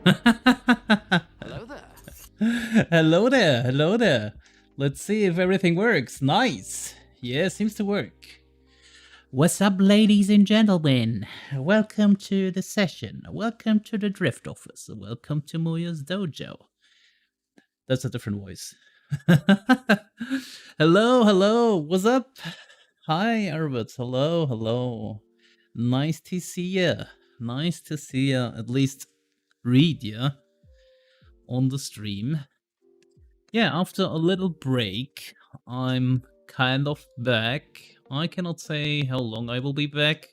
Hello there. Hello there, hello there. Let's see if everything works. Nice. Yeah, seems to work. What's up, ladies and gentlemen? Welcome to the session. Welcome to the Drift Office. Welcome to MoYo's Dojo. That's a different voice. Hello, hello. What's up? Hi, Arvid. Hello, hello. Nice to see ya. Nice to see ya. At least read ya on the stream. Yeah, after a little break, I'm kind of back. I cannot say how long I will be back.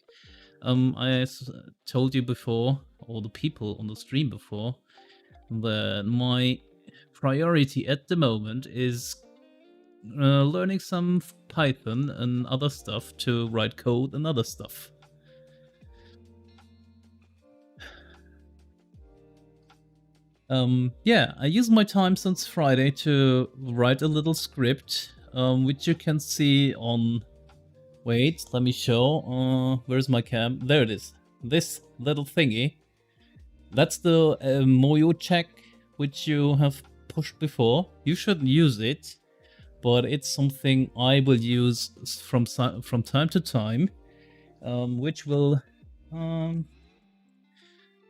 I told you before, or the people on the stream before, that my priority at the moment is learning some Python and other stuff to write code and other stuff. Yeah, I use my time since Friday to write a little script, which you can see on... Wait, let me show. Where's my cam? There it is. This little thingy. That's the MoYo check, which you have pushed before. You shouldn't use it, but it's something I will use from time to time, which will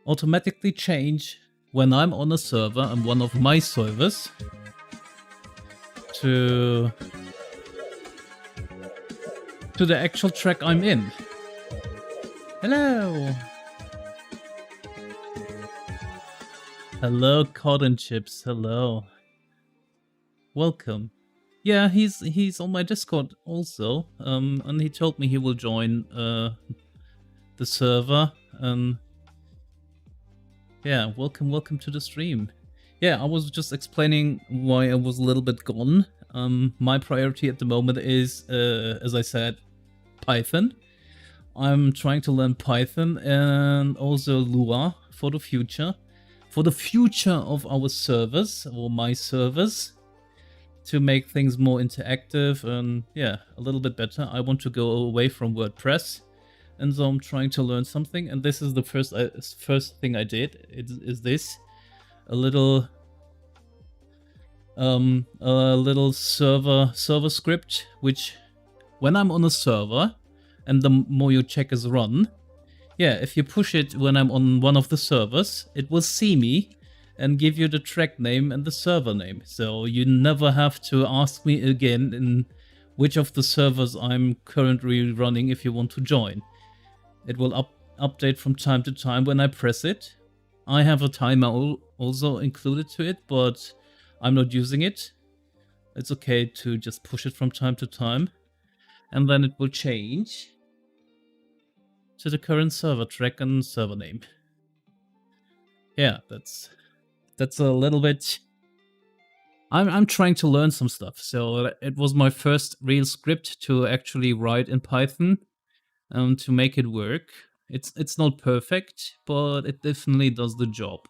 automatically change when I'm on a server and one of my servers to the actual track I'm in. Hello! Hello, Cotton Chips, hello. Welcome. Yeah, he's on my Discord also, and he told me he will join the server, and yeah, welcome to the stream. Yeah, I was just explaining why I was a little bit gone. My priority at the moment is, as I said, Python. I'm trying to learn Python and also Lua for the future. For the future of our servers, or my servers, to make things more interactive and, yeah, a little bit better. I want to go away from WordPress. And so I'm trying to learn something, and this is the first thing I did. Is this a little server script, which when I'm on a server and the MoYo check is run, yeah, if you push it when I'm on one of the servers, it will see me and give you the track name and the server name. So you never have to ask me again in which of the servers I'm currently running if you want to join. It will update from time to time when I press it. I have a timer also included to it, but I'm not using it. It's okay to just push it from time to time. And then it will change to the current server track and server name. Yeah, that's a little bit... I'm trying to learn some stuff. So it was my first real script to actually write in Python. To make it work. It's not perfect, but it definitely does the job.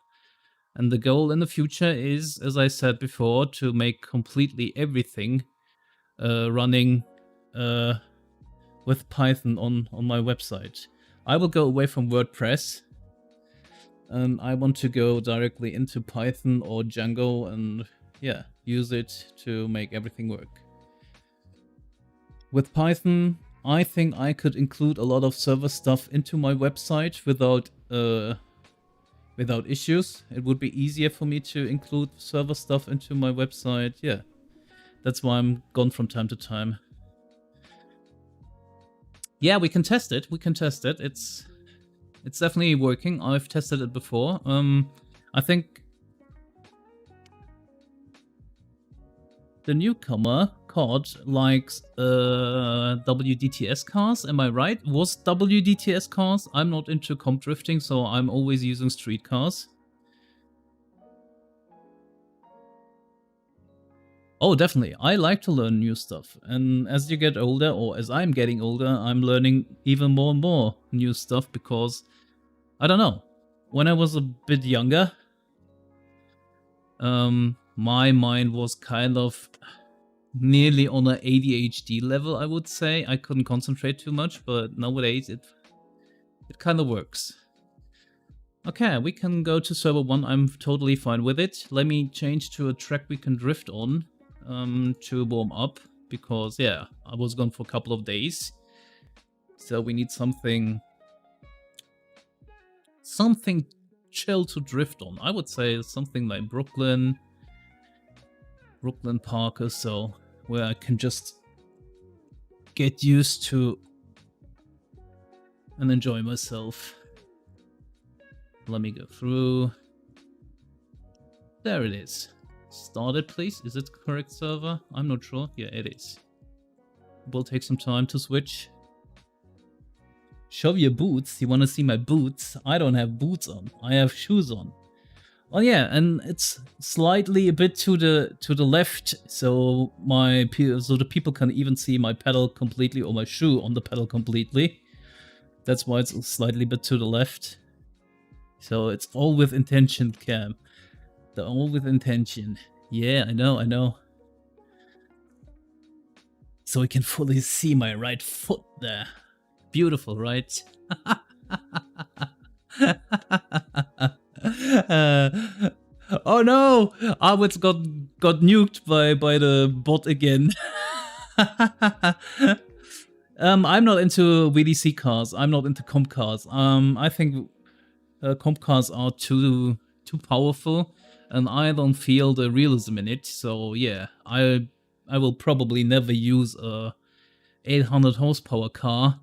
And the goal in the future is, as I said before, to make completely everything running with Python on my website. I will go away from WordPress, and I want to go directly into Python or Django and, yeah, use it to make everything work. With Python, I think I could include a lot of server stuff into my website without issues. It would be easier for me to include server stuff into my website. Yeah, that's why I'm gone from time to time. Yeah, we can test it. We can test it. It's definitely working. I've tested it before. I think the newcomer COD likes WDTS cars, am I right? Was WDTS cars? I'm not into comp drifting, so I'm always using street cars. Oh, definitely. I like to learn new stuff. And as you get older, or as I'm getting older, I'm learning even more and more new stuff because, I don't know, when I was a bit younger, my mind was kind of nearly on an ADHD level, I would say. I couldn't concentrate too much, but nowadays it kind of works. Okay, we can go to server 1. I'm totally fine with it. Let me change to a track we can drift on to warm up. Because, yeah, I was gone for a couple of days. So we need something chill to drift on. I would say something like Brooklyn Park or so, where I can just get used to and enjoy myself. Let me go through. There it is. Start it, please. Is it the correct server? I'm not sure. Yeah, it is. Will take some time to switch. Show your boots. You want to see my boots? I don't have boots on. I have shoes on. Oh yeah, and it's slightly a bit to the left, so the people can even see my pedal completely, or my shoe on the pedal completely. That's why it's slightly a bit to the left. So it's all with intention, Cam. They're all with intention. Yeah, I know. So we can fully see my right foot there. Beautiful, right? Oh no! Arwitz got nuked by the bot again. I'm not into VDC cars. I'm not into comp cars. I think comp cars are too powerful, and I don't feel the realism in it. So yeah, I will probably never use a 800 horsepower car,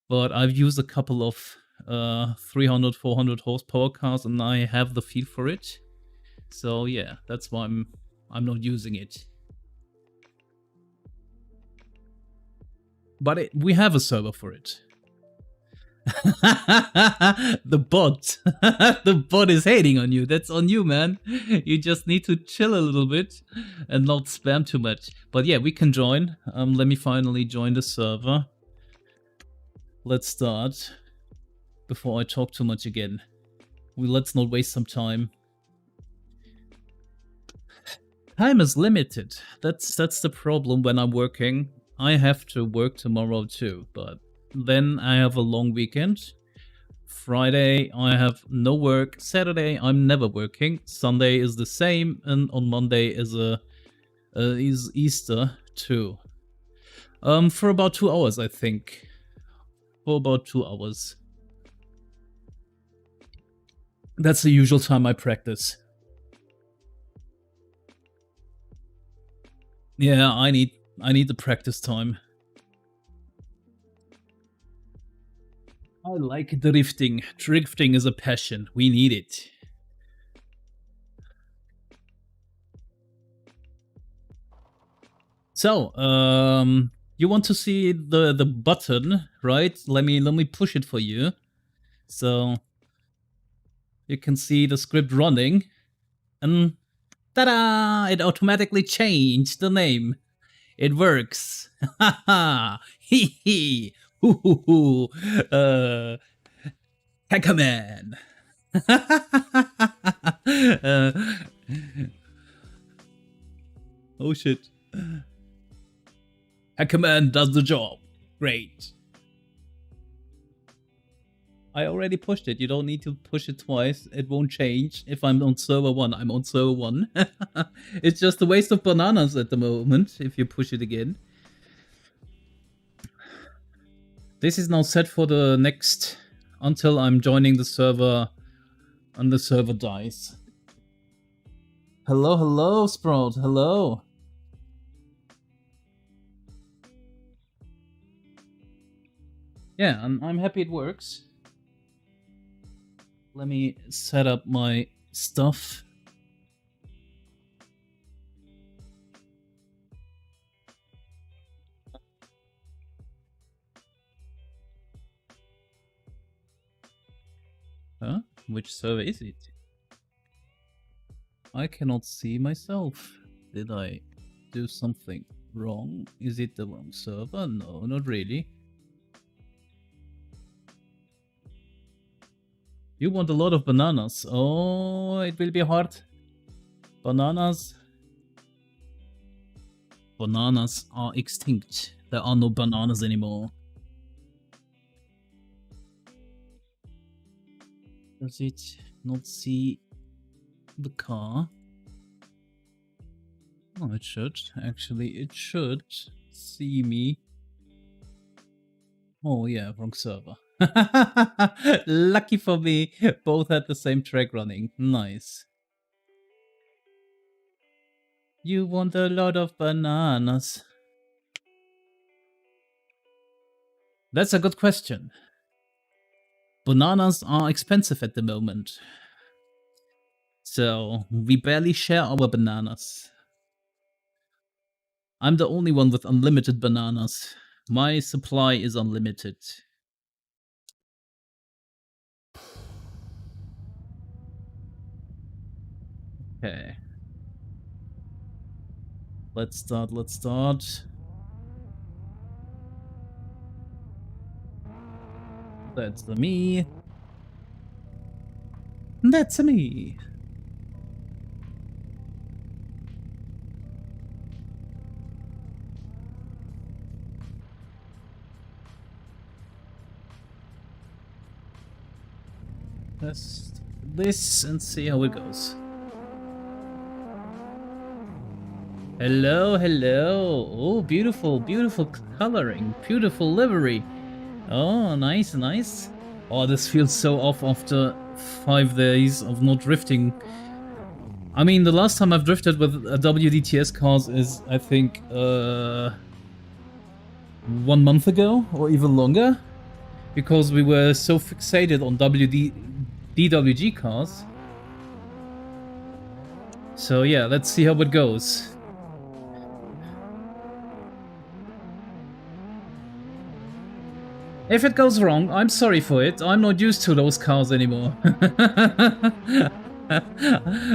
but I've used a couple of 300, 400 horsepower cars, and I have the feel for it. So yeah, that's why I'm not using it. But we have a server for it. The bot. The bot is hating on you. That's on you, man. You just need to chill a little bit and not spam too much. But yeah, we can join. Let me finally join the server. Let's start. Before I talk too much again. Let's not waste some time. Time is limited. That's the problem when I'm working. I have to work tomorrow too, but then I have a long weekend. Friday I have no work. Saturday I'm never working. Sunday is the same, and on Monday is Easter too. For about 2 hours, I think. For about 2 hours. That's the usual time I practice. Yeah, I need the practice time. I like drifting. Drifting is a passion. We need it. So, you want to see the button, right? Let me push it for you. So you can see the script running, and ta-da! It automatically changed the name. It works. Ha ha! Hee hee! Hoo hoo hoo! Hackerman! Oh shit. Hackerman does the job. Great. I already pushed it. You don't need to push it twice. It won't change. If I'm on server 1, I'm on server 1. It's just a waste of bananas at the moment if you push it again. This is now set for the next... until I'm joining the server and the server dies. Hello, hello, Sprout. Hello. Yeah, I'm happy it works. Let me set up my stuff. Huh? Which server is it? I cannot see myself. Did I do something wrong? Is it the wrong server? No, not really. You want a lot of bananas. Oh, it will be hard. Bananas. Bananas are extinct. There are no bananas anymore. Does it not see the car? Oh, it should. Actually, it should see me. Oh yeah, wrong server. Lucky for me, both had the same track running. Nice. You want a lot of bananas. That's a good question. Bananas are expensive at the moment. So, we barely share our bananas. I'm the only one with unlimited bananas. My supply is unlimited. Okay. Let's start. That's the me. That's a me. Test this and see how it goes. Hello, hello. Oh, beautiful, beautiful coloring. Beautiful livery. Oh, nice, nice. Oh, this feels so off after 5 days of not drifting. I mean, the last time I've drifted with a WDTS cars is, I think, 1 month ago, or even longer. Because we were so fixated on DWG cars. So yeah, let's see how it goes. If it goes wrong, I'm sorry for it. I'm not used to those cars anymore.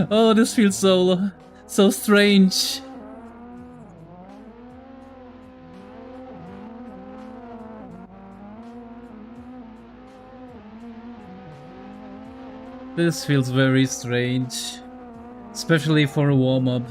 Oh, this feels so strange. This feels very strange, especially for a warm-up.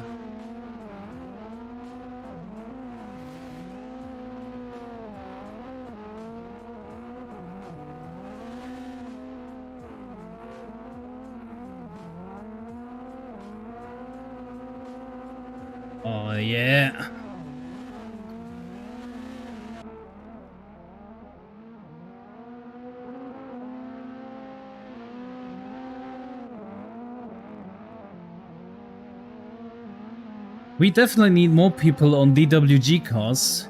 Oh yeah. We definitely need more people on DWG cars,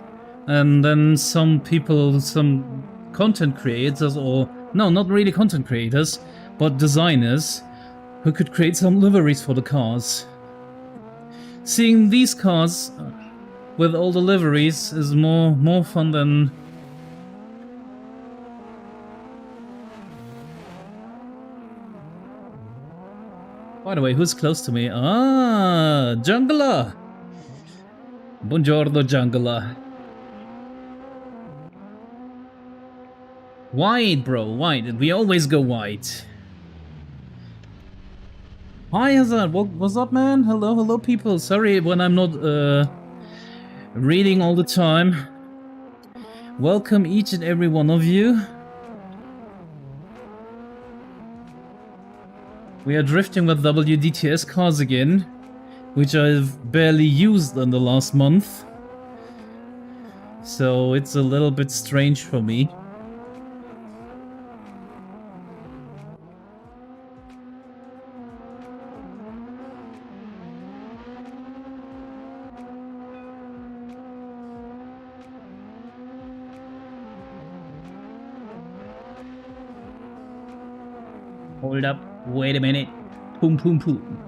and then some people, some content creators, or no, not really content creators, but designers, who could create some liveries for the cars. Seeing these cars with all the liveries is more fun than... By the way, who's close to me? Ah, Jungler! Buongiorno, Jungler. Wide, bro, wide. We always go wide. Hi, Hazard. What's up, man? Hello, hello, people. Sorry when I'm not reading all the time. Welcome each and every one of you. We are drifting with WDTS cars again, which I've barely used in the last month. So it's a little bit strange for me. Hold up, wait a minute. Boom, boom, boom.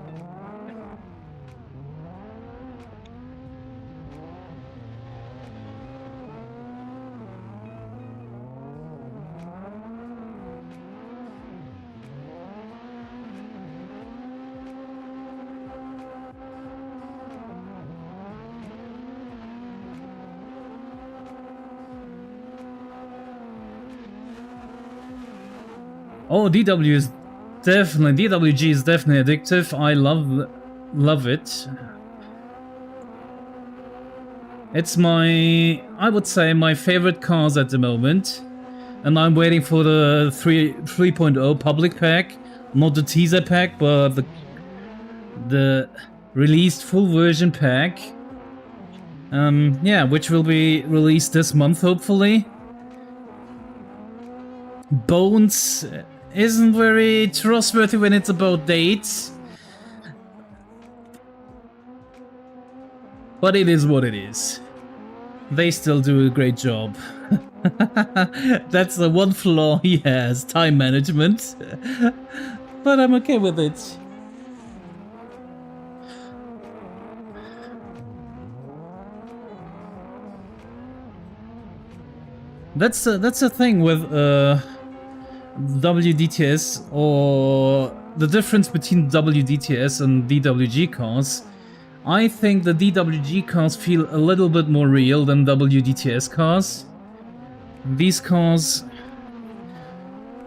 Oh, DWG is definitely addictive. I love it. It's I would say my favorite cars at the moment, and I'm waiting for the 3.0 public pack not the teaser pack, but the released full version pack. Yeah, which will be released this month, hopefully. Bones isn't very trustworthy when it's about dates. But it is what it is. They still do a great job. That's the one flaw he has, time management. But I'm okay with it. That's the thing with WDTS, or the difference between WDTS and DWG cars. I think the DWG cars feel a little bit more real than WDTS cars. These cars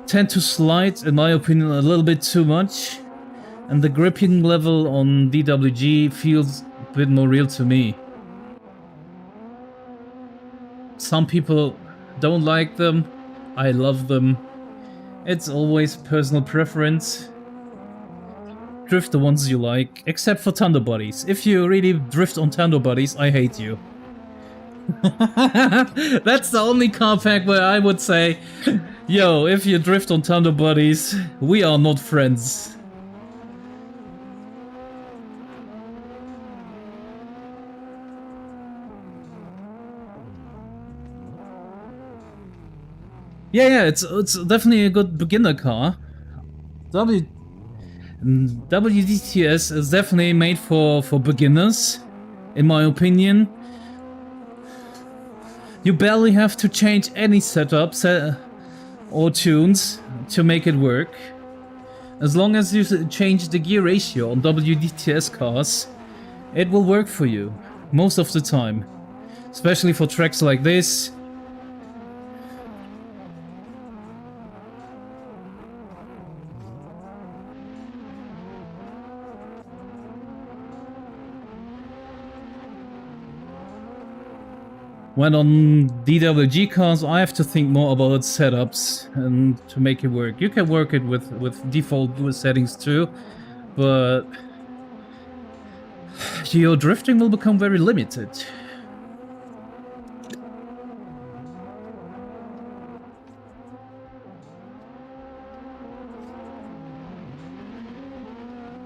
tend to slide, in my opinion, a little bit too much, and the gripping level on DWG feels a bit more real to me. Some people don't like them, I love them. It's always personal preference. Drift the ones you like, except for Thunder Bodies. If you really drift on Thunder Bodies, I hate you. That's the only car pack where I would say, yo, if you drift on Thunder Bodies, we are not friends. Yeah, it's definitely a good beginner car. WDTS is definitely made for beginners, in my opinion. You barely have to change any setups or tunes to make it work. As long as you change the gear ratio on WDTS cars, it will work for you, most of the time. Especially for tracks like this. When on DWG cars, I have to think more about setups and to make it work. You can work it with default settings too, but your drifting will become very limited.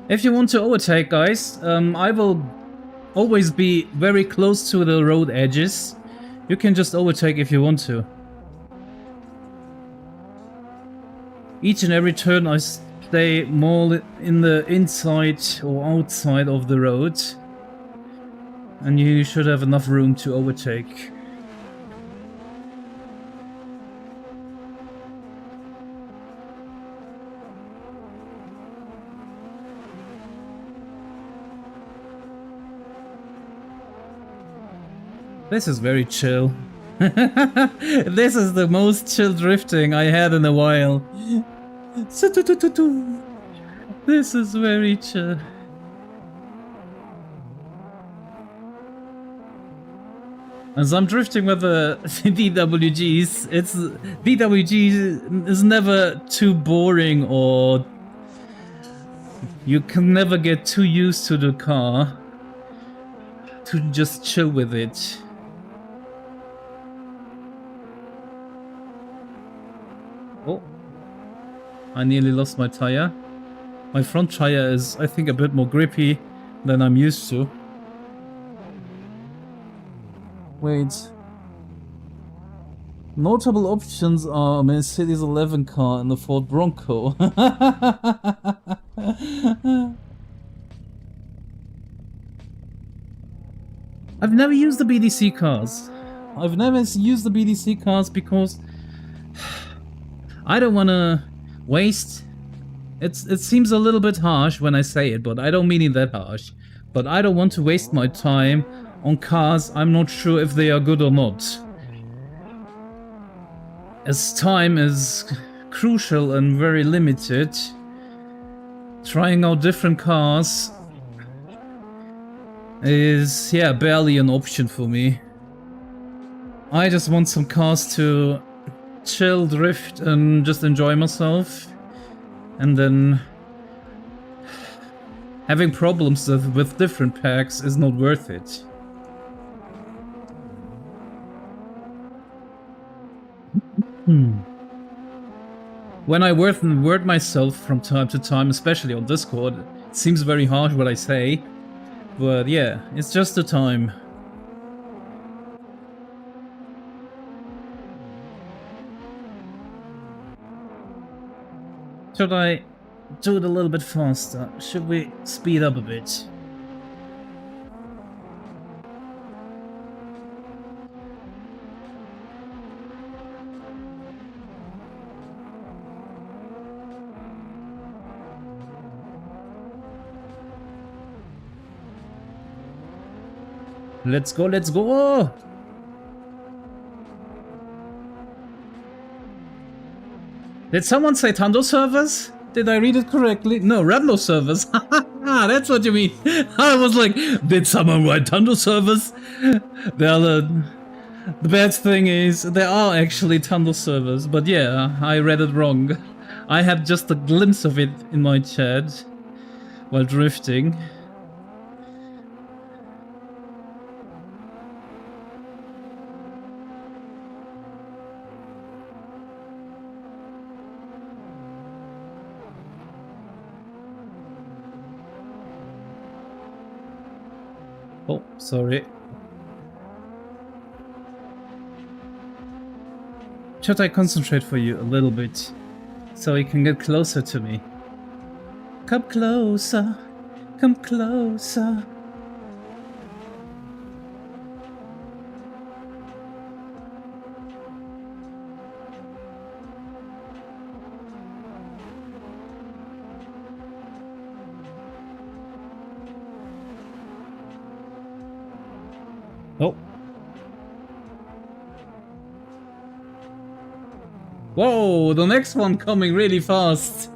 If you want to overtake, guys, I will always be very close to the road edges. You can just overtake if you want to. Each and every turn I stay more in the inside or outside of the road. And you should have enough room to overtake. This is very chill. This is the most chill drifting I had in a while. This is very chill. As I'm drifting with the DWGs, DWG is never too boring, or you can never get too used to the car to just chill with it. Oh, I nearly lost my tire. My front tire is, I think, a bit more grippy than I'm used to. Wait. Notable options are a Mercedes 11 car and the Ford Bronco. I've never used the BDC cars. I've never used the BDC cars because I don't want to waste... It seems a little bit harsh when I say it, but I don't mean it that harsh. But I don't want to waste my time on cars I'm not sure if they are good or not. As time is crucial and very limited, trying out different cars is, yeah, barely an option for me. I just want some cars to chill, drift, and just enjoy myself. And then having problems with different packs is not worth it. When I word myself from time to time, especially on Discord, it seems very harsh what I say, but yeah, it's just the time. Should I do it a little bit faster? Should we speed up a bit? Let's go, let's go! Did someone say Tando servers? Did I read it correctly? No, Radlo servers. That's what you mean. I was like, did someone write Tando servers? The bad thing is, there are actually Tando servers, but yeah, I read it wrong. I had just a glimpse of it in my chat while drifting. Oh, sorry. Should I concentrate for you a little bit so you can get closer to me? Come closer, come closer. Oh. Whoa, the next one coming really fast.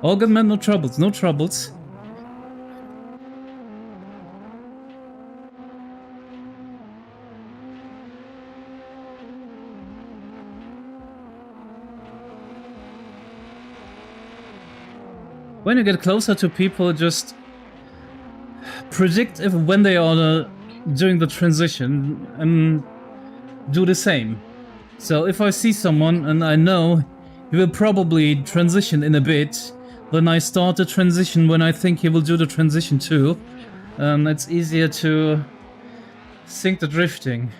All good, man, no troubles, no troubles. When you get closer to people, just predict when they are doing the transition and do the same. So if I see someone and I know he will probably transition in a bit, then I start the transition when I think he will do the transition too. It's easier to sync the drifting.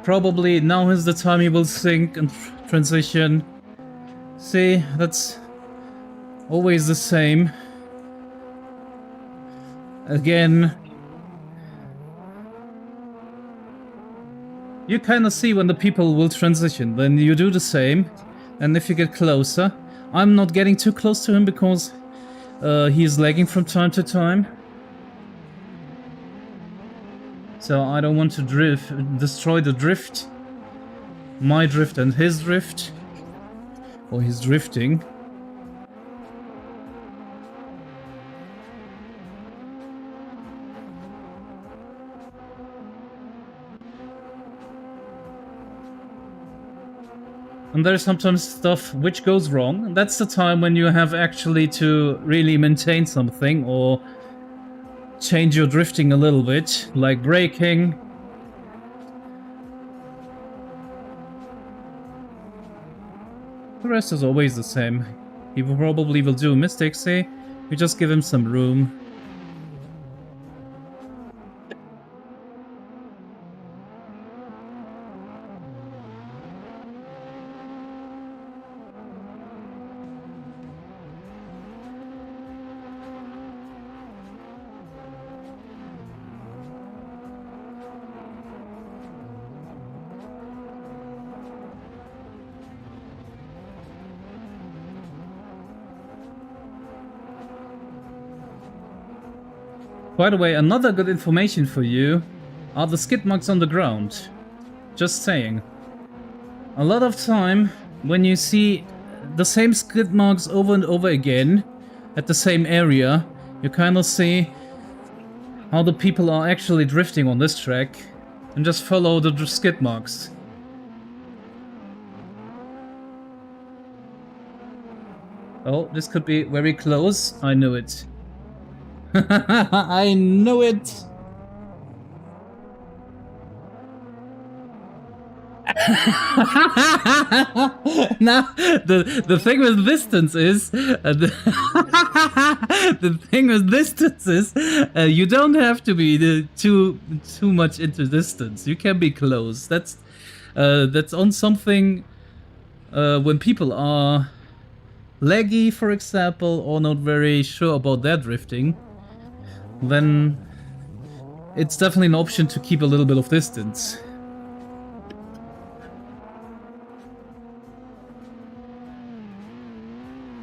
Probably now is the time he will sync and transition. See, that's always the same. Again, you kind of see when the people will transition, then you do the same. And if you get closer, I'm not getting too close to him because he's lagging from time to time. So I don't want to destroy the drift. My drift and his drift. Or his drifting. And there's sometimes stuff which goes wrong, and that's the time when you have actually to really maintain something or change your drifting a little bit, like braking. The rest is always the same. He probably will do mistakes, see? You just give him some room. By the way, another good information for you are the skid marks on the ground. Just saying. A lot of time, when you see the same skid marks over and over again at the same area, you kind of see how the people are actually drifting on this track and just follow the skid marks. Oh, this could be very close. I knew it. I knew it! Now, the thing with distance is, the thing with distance is, you don't have to be too much into distance. You can be close. That's on something when people are laggy, for example, or not very sure about their drifting. Then it's definitely an option to keep a little bit of distance.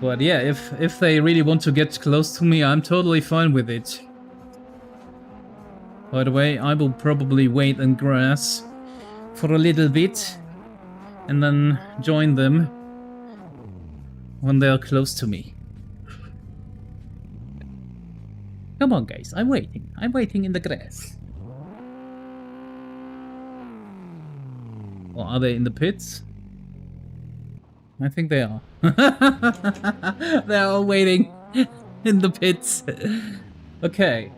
But yeah, if they really want to get close to me, I'm totally fine with it. By the way, I will probably wait in grass for a little bit and then join them when they are close to me. Come on, guys, I'm waiting. I'm waiting in the grass. Or are they in the pits? I think they are. They're all waiting in the pits. Okay.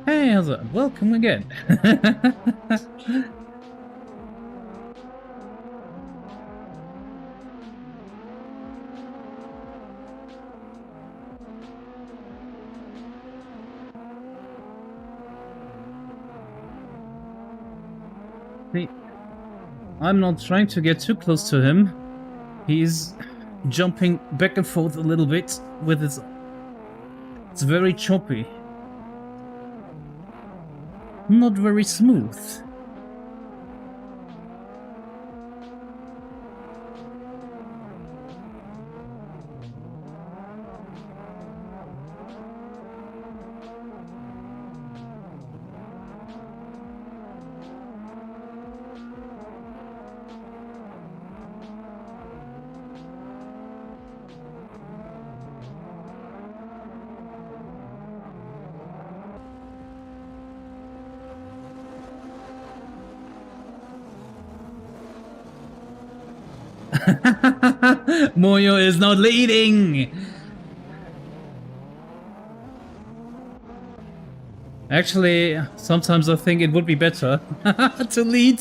Hey, how's it? Welcome again. See, I'm not trying to get too close to him. He's jumping back and forth a little bit with his... It's very choppy. Not very smooth. MoYo is not leading! Actually, sometimes I think it would be better to lead.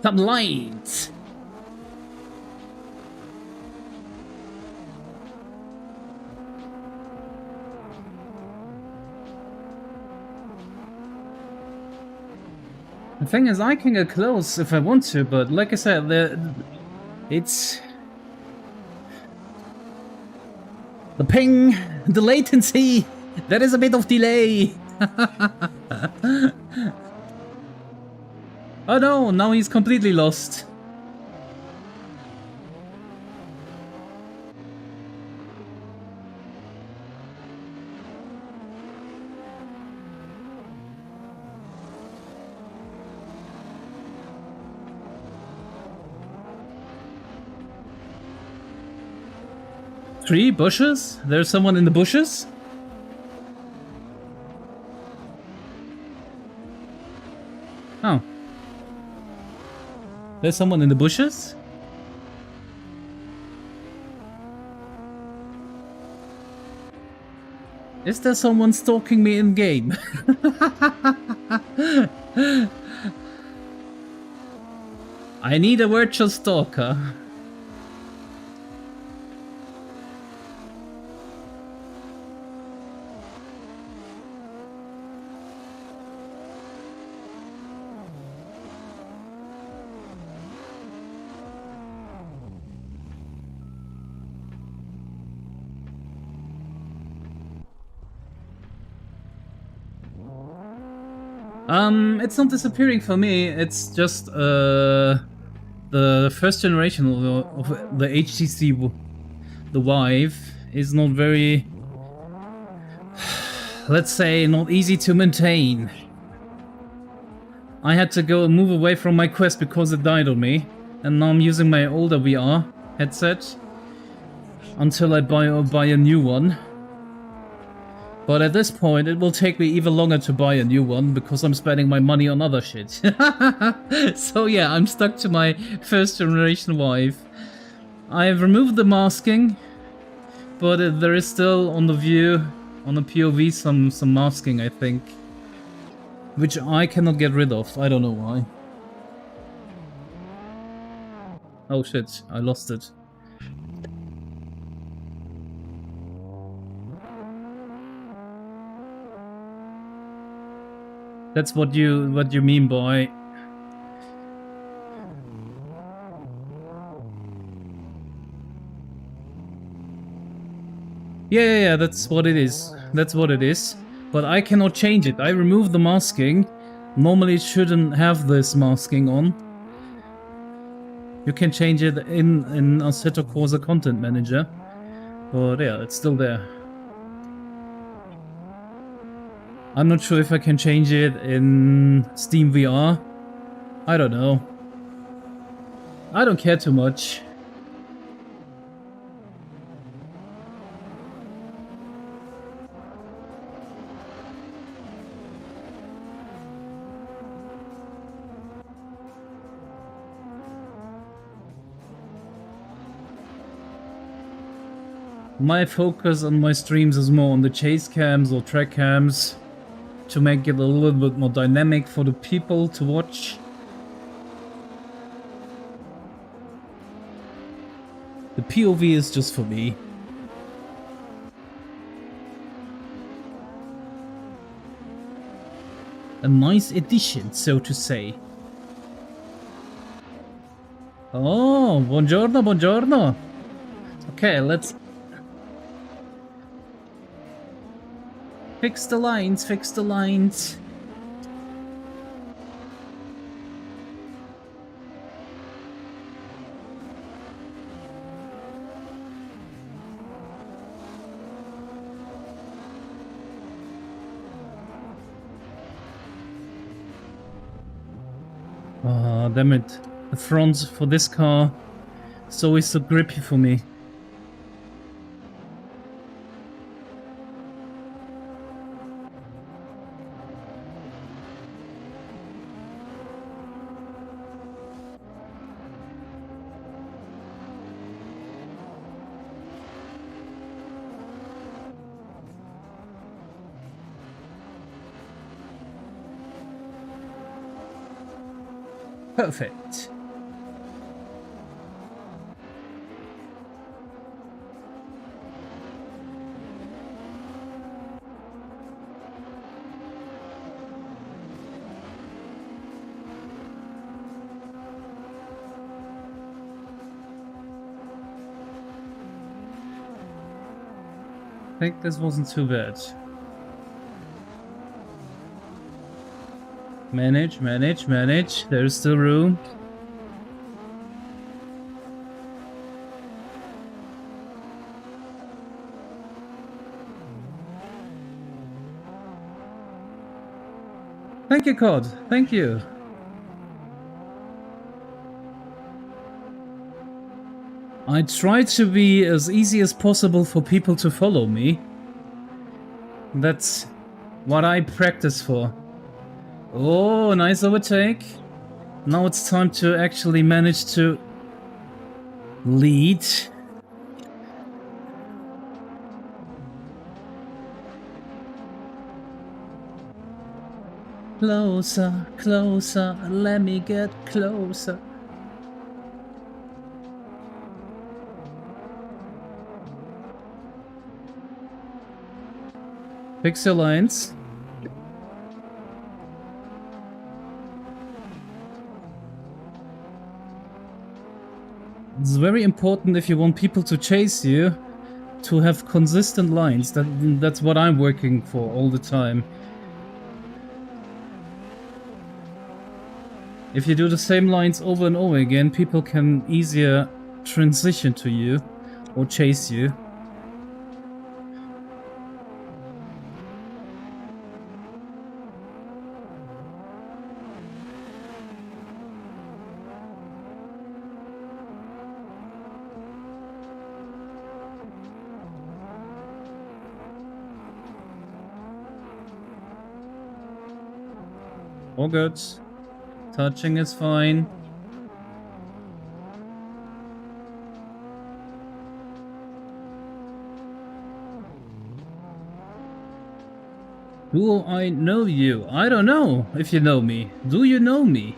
Some lights! The thing is, I can get close if I want to, but like I said, it's... The ping, the latency, there is a bit of delay. Oh no, now he's completely lost. Three bushes? There's someone in the bushes? Oh. There's someone in the bushes? Is there someone stalking me in game? I need a virtual stalker. It's not disappearing for me. It's just the first generation of the HTC, the Vive, is not very, let's say, not easy to maintain. I had to go and move away from my Quest because it died on me, and now I'm using my older VR headset until I buy a new one. But at this point, it will take me even longer to buy a new one because I'm spending my money on other shit. So yeah, I'm stuck to my first generation Vive. I've removed the masking, but there is still on the view, on the POV, some masking, I think, which I cannot get rid of. I don't know why. Oh shit, I lost it. That's what you mean by yeah, that's what it is. That's what it is. But I cannot change it. I removed the masking. Normally it shouldn't have this masking on. You can change it in Assetto Corsa Content Manager. But yeah, it's still there. I'm not sure if I can change it in Steam VR. I don't know. I don't care too much. My focus on my streams is more on the chase cams or track cams, to make it a little bit more dynamic for the people to watch. The POV is just for me. A nice addition, so to say. Oh, buongiorno, buongiorno. Okay, let's fix the lines, fix the lines. Ah, damn it. The front for this car is always so grippy for me. Perfect. I think this wasn't too bad. Manage, manage, manage. There's still room. Thank you, COD. Thank you. I try to be as easy as possible for people to follow me. That's what I practice for. Oh, nice overtake. Now it's time to actually manage to lead. Closer, closer, let me get closer. Fix your lines. It's very important if you want people to chase you to have consistent lines. That's what I'm working for all the time. If you do the same lines over and over again, people can easier transition to you or chase you. All good. Touching is fine. Do I know you? I don't know if you know me. Do you know me?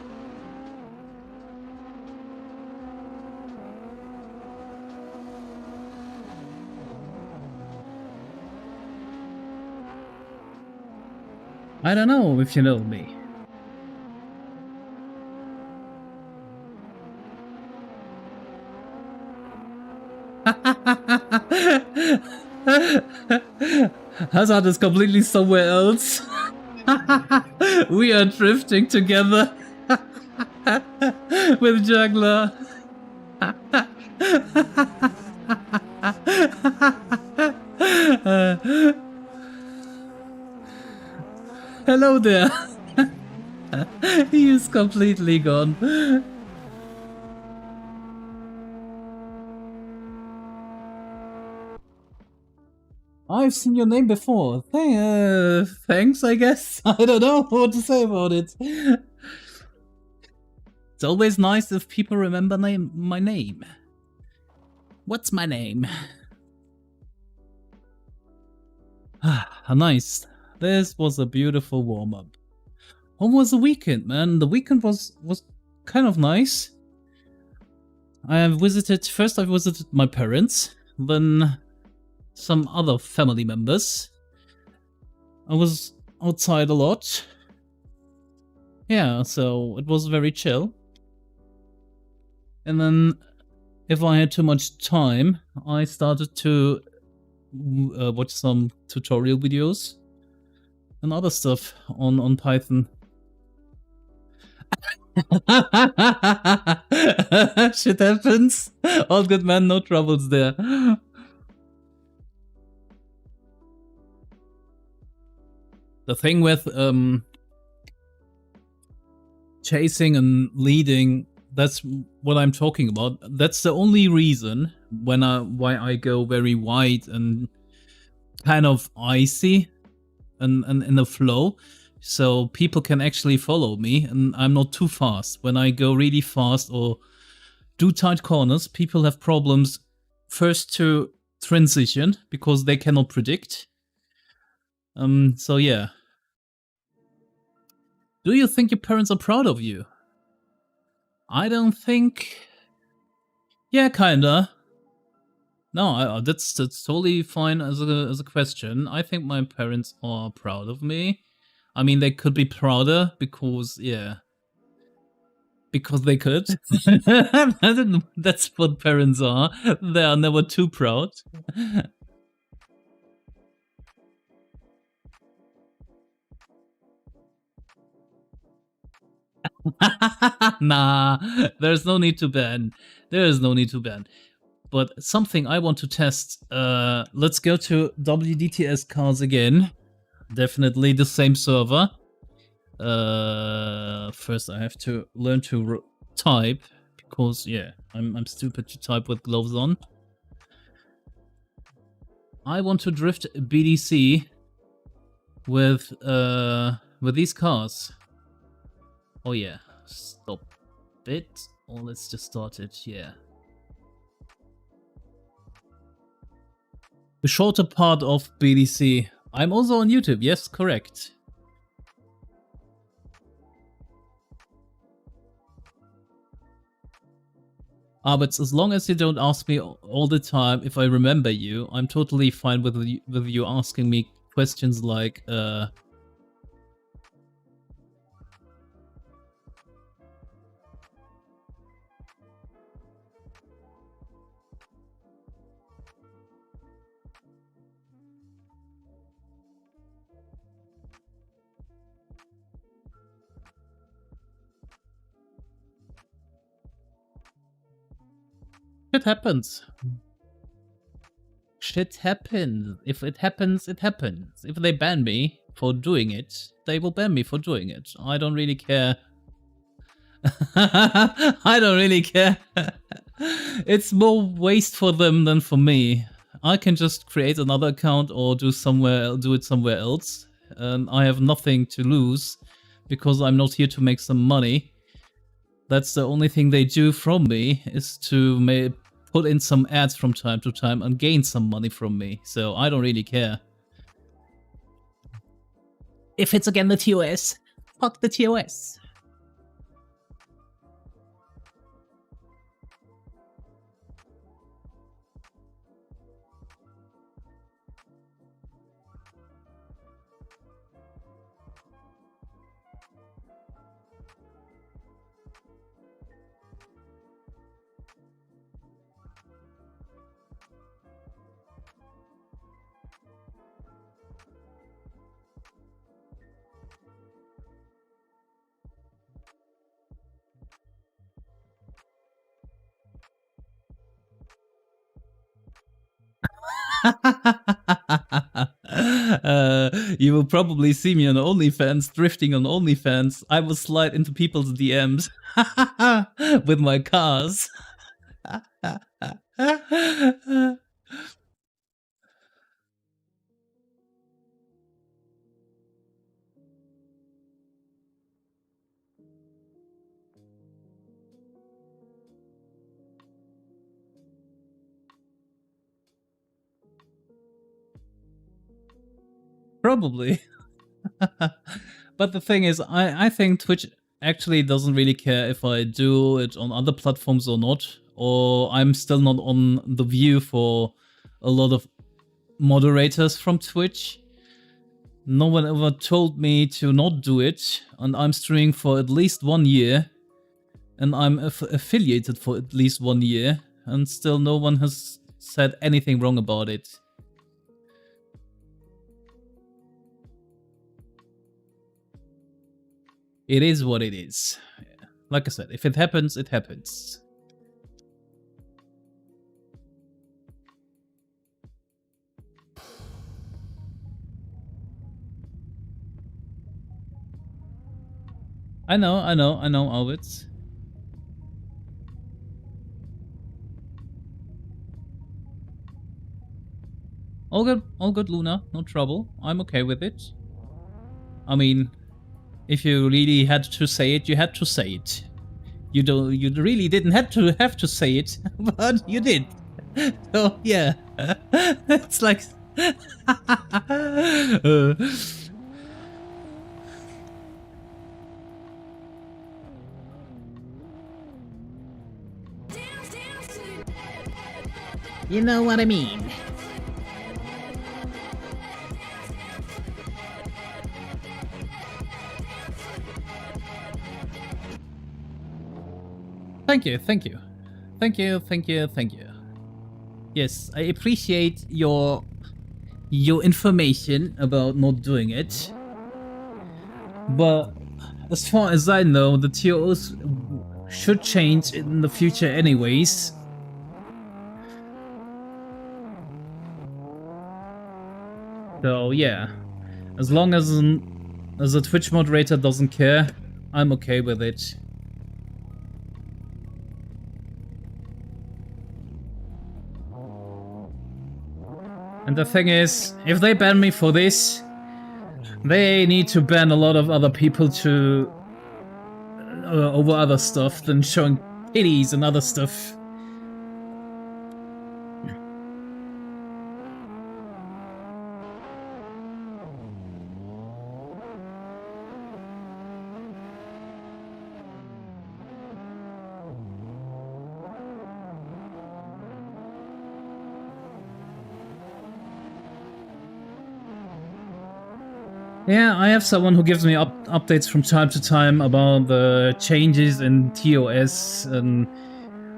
I don't know if you know me. Hazard is completely somewhere else. We are drifting together with Juggler. Hello there. He is completely gone. I've seen your name before. Thanks, I guess. I don't know what to say about it. It's always nice if people remember my name. What's my name? Nice. This was a beautiful warm-up. How was the weekend, man? The weekend was kind of nice. First I visited my parents, then some other family members. I was outside a lot. Yeah, so it was very chill. And then, if I had too much time, I started to watch some tutorial videos and other stuff on Python. Shit happens. All good, man, no troubles there. The thing with chasing and leading, that's what I'm talking about. That's the only reason why I go very wide and kind of icy and in the flow, so people can actually follow me and I'm not too fast. When I go really fast or do tight corners, people have problems first to transition because they cannot predict. So yeah. Do you think your parents are proud of you? I don't think... Yeah, kinda. No, that's totally fine as a question. I think my parents are proud of me. I mean, they could be prouder because, yeah. Because they could. That's what parents are. They are never too proud. Nah, there's no need to ban. There is no need to ban. But something I want to test. Let's go to WDTS cars again. Definitely the same server. First I have to learn to type because yeah, I'm stupid to type with gloves on. I want to drift BDC with these cars. Oh yeah, stop it. Or let's just start it. Yeah. The shorter part of BDC. I'm also on YouTube. Yes, correct. But as long as you don't ask me all the time if I remember you, I'm totally fine with you asking me questions like, Shit happens. Shit happens. If it happens, it happens. If they ban me for doing it, they will ban me for doing it. I don't really care. I don't really care. It's more waste for them than for me. I can just create another account or do it somewhere else. And I have nothing to lose because I'm not here to make some money. That's the only thing they do from me, is to put in some ads from time to time and gain some money from me. So I don't really care. If it's again the TOS, fuck the TOS. You will probably see me on OnlyFans, drifting on OnlyFans. I will slide into people's DMs with my cars. Probably. But the thing is, I think Twitch actually doesn't really care if I do it on other platforms or not, or I'm still not on the view for a lot of moderators from Twitch. No one ever told me to not do it, and I'm streaming for at least 1 year, and I'm affiliated for at least 1 year, and still no one has said anything wrong about it. It is what it is. Like I said, if it happens, it happens. I know, Alwitz. All good, Luna. No trouble. I'm okay with it. I mean, if you really had to say it, you had to say it. You really didn't have to say it, but you did. So yeah, it's like. You know what I mean. Thank you. Yes, I appreciate your information about not doing it. But as far as I know, the TOs should change in the future anyways. So yeah, as long as a Twitch moderator doesn't care, I'm okay with it. And the thing is, if they ban me for this, they need to ban a lot of other people to over other stuff than showing titties and other stuff. Yeah, I have someone who gives me updates from time to time about the changes in TOS and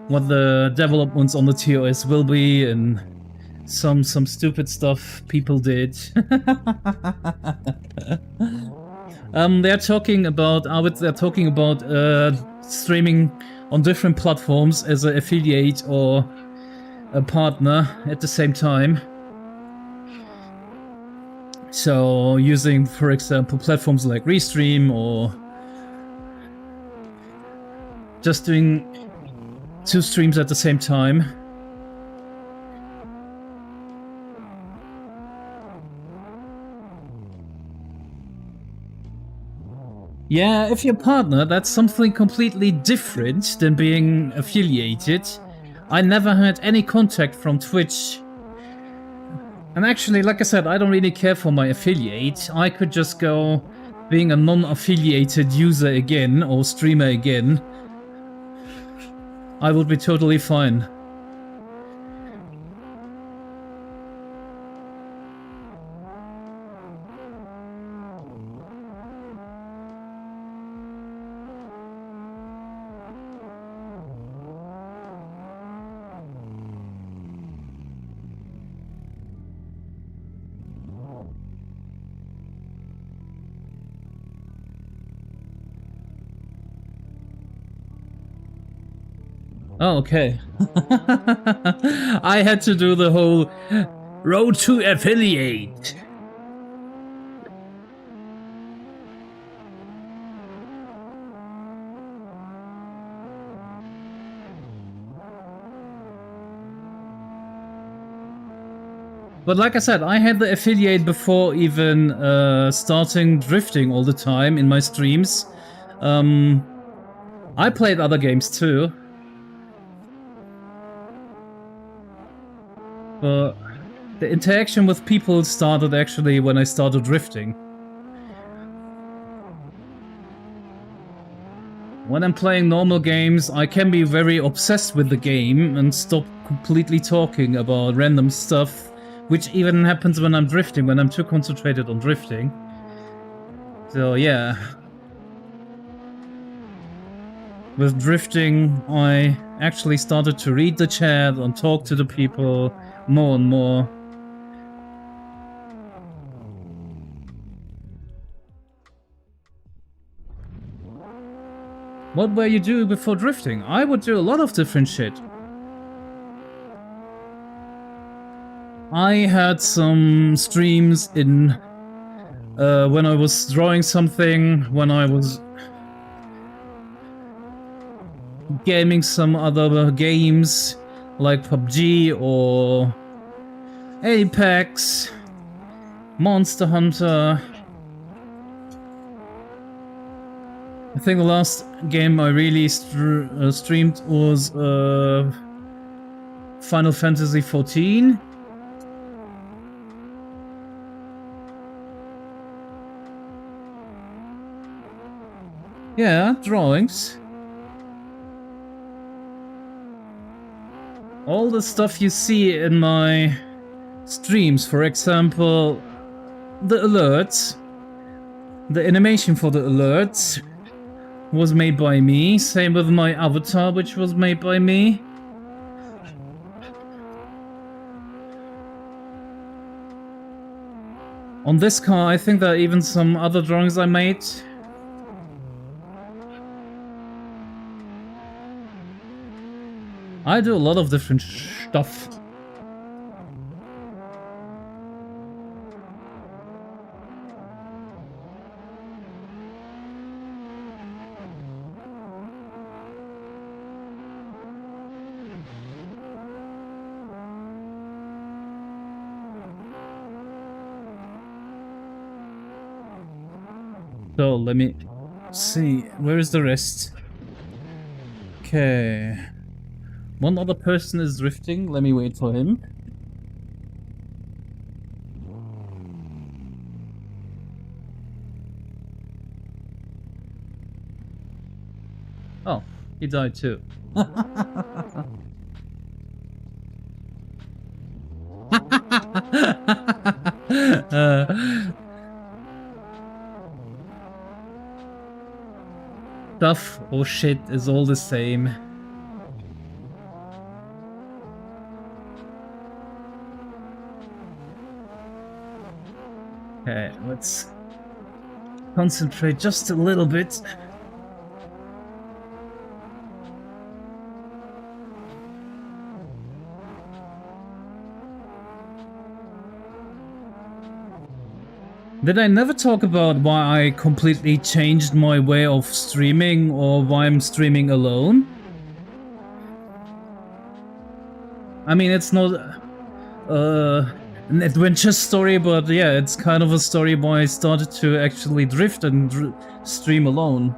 what the developments on the TOS will be, and some stupid stuff people did. They're talking about streaming on different platforms as an affiliate or a partner at the same time. So using, for example, platforms like Restream, or just doing 2 streams at the same time. Yeah, if you're a partner, that's something completely different than being affiliated. I never had any contact from Twitch. And actually, like I said, I don't really care for my affiliate. I could just go being a non-affiliated user again, or streamer again. I would be totally fine. Oh, okay. I had to do the whole road to affiliate. But like I said, I had the affiliate before even starting drifting all the time in my streams. I played other games too. But the interaction with people started actually when I started drifting. When I'm playing normal games, I can be very obsessed with the game and stop completely talking about random stuff, which even happens when I'm drifting, when I'm too concentrated on drifting. So yeah. With drifting, I actually started to read the chat and talk to the people more and more. What were you doing before drifting? I would do a lot of different shit. I had some streams in when I was drawing something, when I was gaming some other games like PUBG or Apex, Monster Hunter. I think the last game I really streamed was Final Fantasy XIV. Yeah, drawings. All the stuff you see in my streams, for example, the alerts, the animation for the alerts was made by me, same with my avatar, which was made by me. On this car, I think there are even some other drawings I made. I do a lot of different stuff. So let me see, where is the rest? Okay. One other person is drifting, let me wait for him. Oh, he died too. Stuff or shit is all the same. Okay, let's concentrate just a little bit. Did I never talk about why I completely changed my way of streaming or why I'm streaming alone? I mean, it's not an adventure story, but yeah, it's kind of a story why I started to actually drift and stream alone.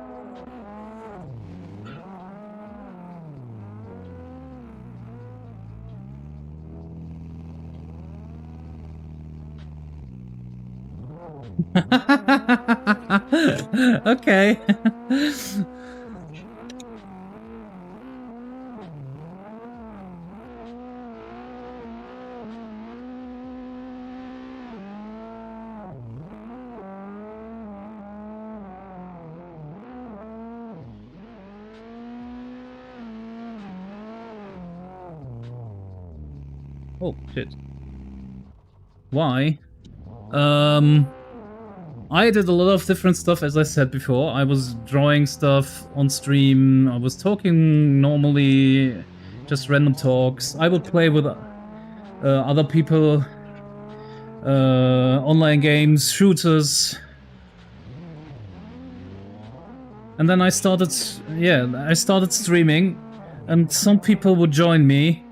Okay. Oh, shit. Why? I did a lot of different stuff, as I said before. I was drawing stuff on stream, I was talking normally, just random talks. I would play with other people, online games, shooters. And then I started streaming, and some people would join me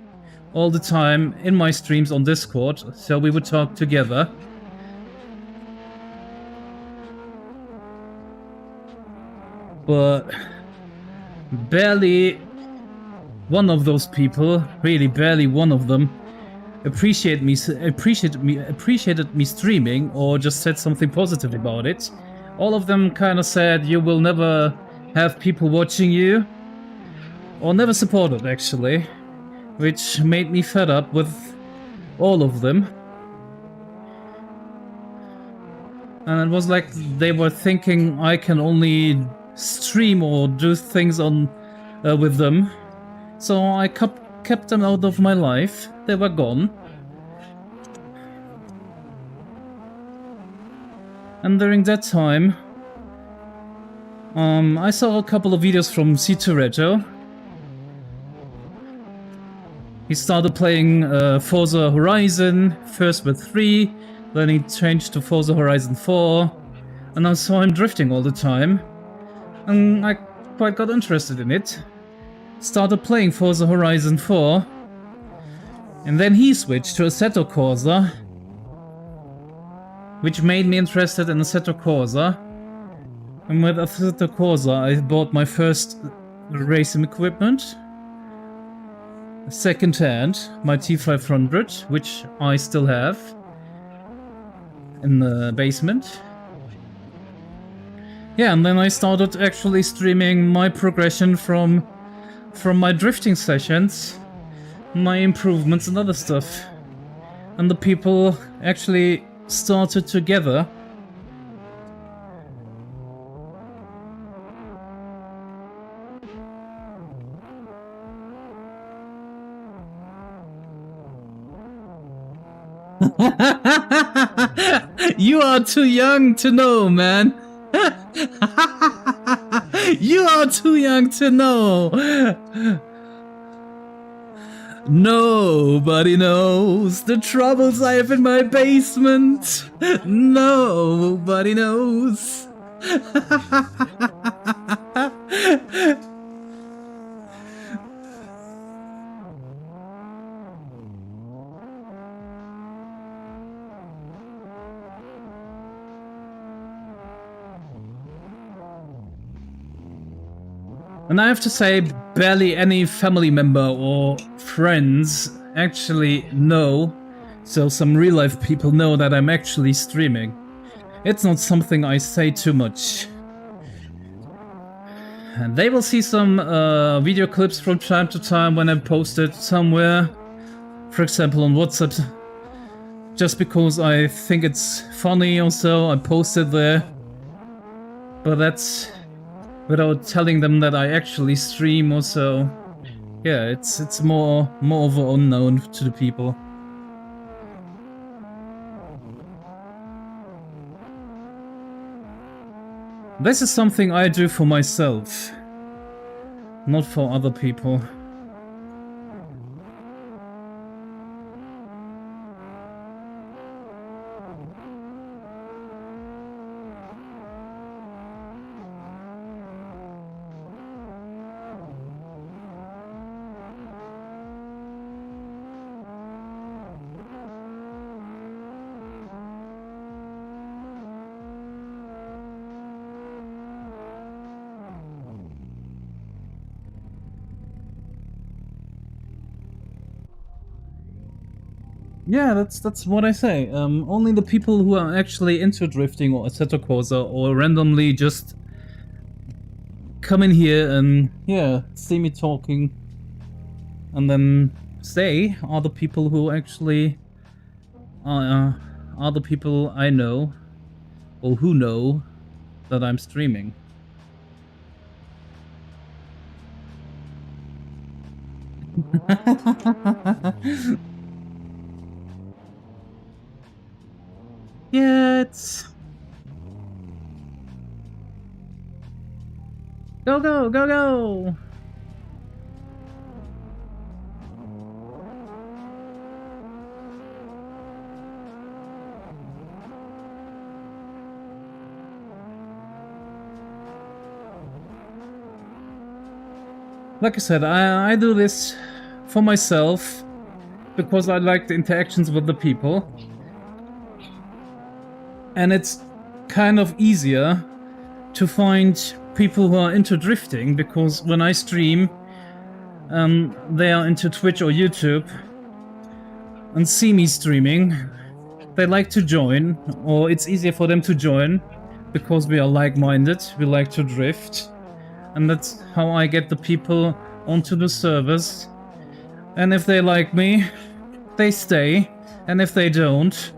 all the time in my streams on Discord, so we would talk together. But barely one of those people, really barely one of them, appreciated me streaming or just said something positive about it. All of them kind of said, you will never have people watching you, or never supported actually, which made me fed up with all of them. And it was like they were thinking I can only stream or do things on with them. So I kept them out of my life. They were gone. And during that time, I saw a couple of videos from C2Reto. He started playing Forza Horizon, first with 3, then he changed to Forza Horizon 4, and I saw him drifting all the time, and I quite got interested in it. Started playing Forza Horizon 4, and then he switched to Assetto Corsa, which made me interested in Assetto Corsa. And with Assetto Corsa I bought my first racing equipment, second hand, my T500, which I still have in the basement. Yeah, and then I started actually streaming my progression from my drifting sessions, my improvements and other stuff. And the people actually started together. You are too young to know, man. You are too young to know. Nobody knows the troubles I have in my basement. Nobody knows. And I have to say, barely any family member or friends actually know, so some real life people know that I'm actually streaming. It's not something I say too much. And they will see some video clips from time to time when I post it somewhere. For example on WhatsApp. Just because I think it's funny or so, I post it there. But that's without telling them that I actually stream or so. Yeah, it's more of an unknown to the people. This is something I do for myself, not for other people. Yeah, that's what I say. Only the people who are actually into drifting or Assetto Corsa or randomly just come in here and yeah, see me talking and then stay are the people who actually are the people I know or who know that I'm streaming. Yeah, it's... Go, go, go, go! Like I said, I do this for myself because I like the interactions with the people. And it's kind of easier to find people who are into drifting because when I stream, they are into Twitch or YouTube and see me streaming. They like to join, or it's easier for them to join because we are like-minded, we like to drift. And that's how I get the people onto the servers. And if they like me, they stay. And if they don't,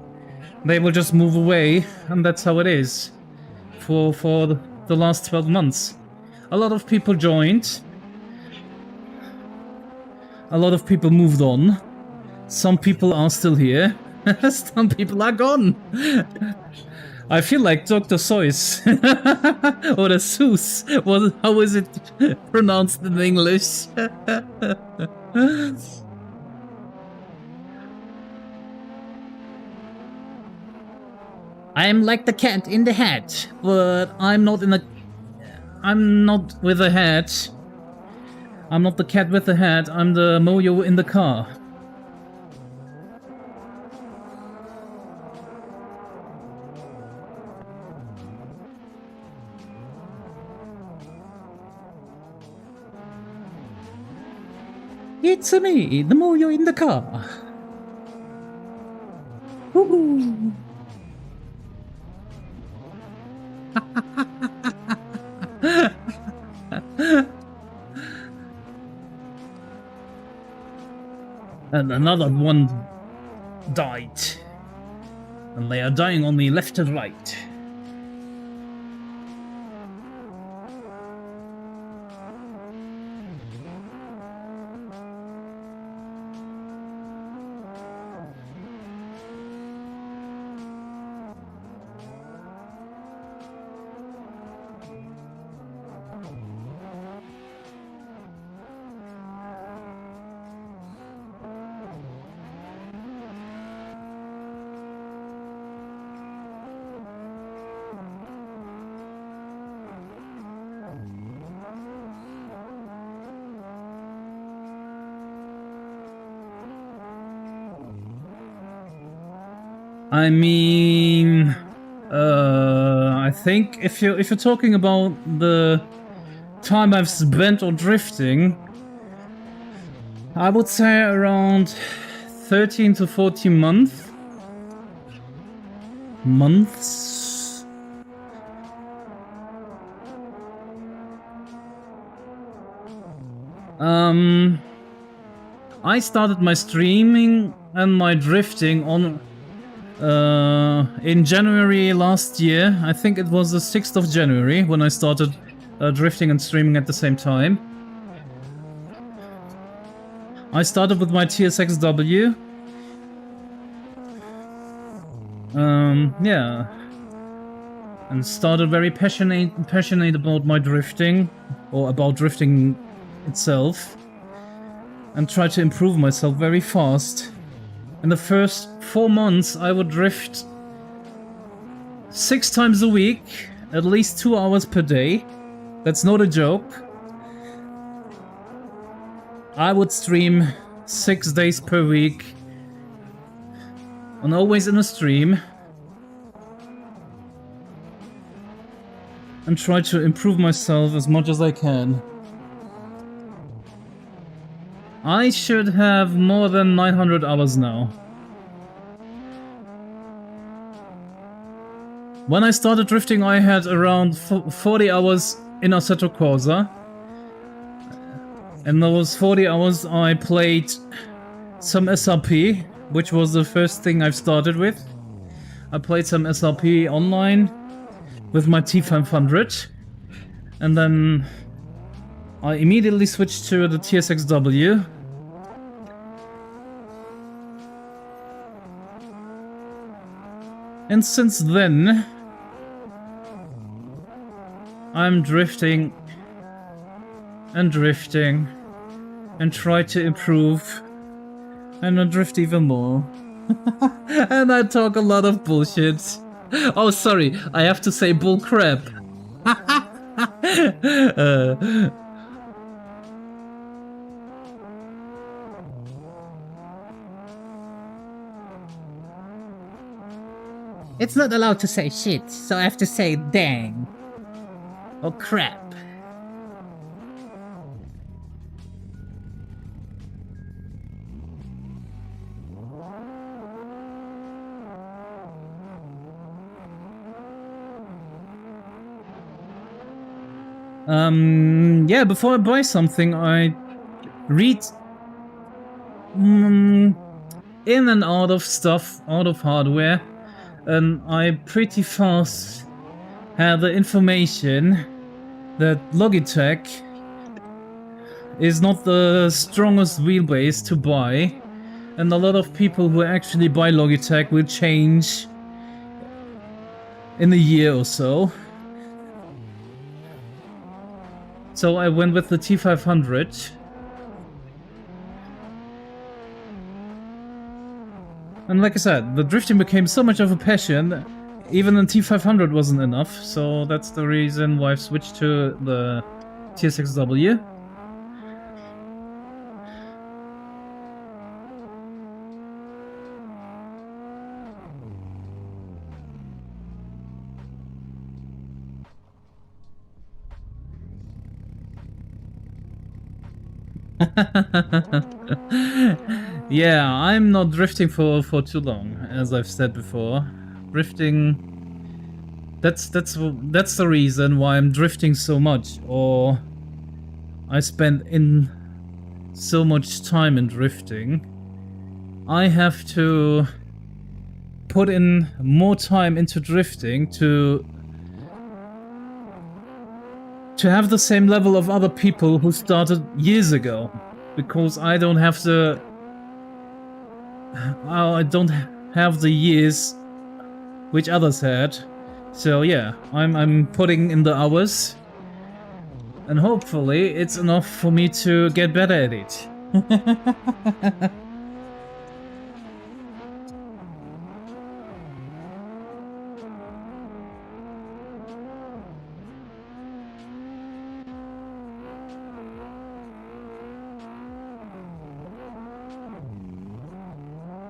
they will just move away. And that's how it is for the last 12 months. A lot of people joined. A lot of people moved on. Some people are still here. Some people are gone. I feel like Dr. Seuss or the Seuss. How is it pronounced in English? I'm like the cat in the hat, but I'm not in the. I'm not with a hat. I'm not the cat with the hat. I'm the MoYo in the car. It's me, the MoYo in the car. Woohoo! And another one died. And they are dying on me left and right. I mean, I think if you're talking about the time I've spent on drifting, I would say around 13 to 14 months. I started my streaming and my drifting on in January last year. I think it was the 6th of January when I started drifting and streaming at the same time. I started with my TSXW. Yeah. And started very passionate about my drifting, or about drifting itself. And tried to improve myself very fast. In the first 4 months, I would drift 6 times a week, at least 2 hours per day. That's not a joke. I would stream 6 days per week, and always in a stream, and try to improve myself as much as I can. I should have more than 900 hours now. When I started drifting, I had around 40 hours in Assetto Corsa. In those 40 hours, I played some SRP, which was the first thing I've started with. I played some SRP online with my T500, and then I immediately switched to the TSXW. And since then, I'm drifting and drifting and try to improve, and I drift even more. And I talk a lot of bullshit. Oh, sorry, I have to say bull crap. It's not allowed to say shit, so I have to say dang. Or crap. Yeah, before I buy something, I read in and out of stuff, out of hardware, and I pretty fast have the information that Logitech is not the strongest wheelbase to buy, and a lot of people who actually buy Logitech will change in a year or so. So I went with the T500. And like I said, the drifting became so much of a passion, even the T500 wasn't enough, so that's the reason why I've switched to the TSXW. Yeah, I'm not drifting for too long, as I've said before. Drifting, that's the reason why I'm drifting so much, or I spend in so much time in drifting. I have to put in more time into drifting to have the same level of other people who started years ago, because I don't have the years which others had. So yeah, I'm putting in the hours, and hopefully it's enough for me to get better at it.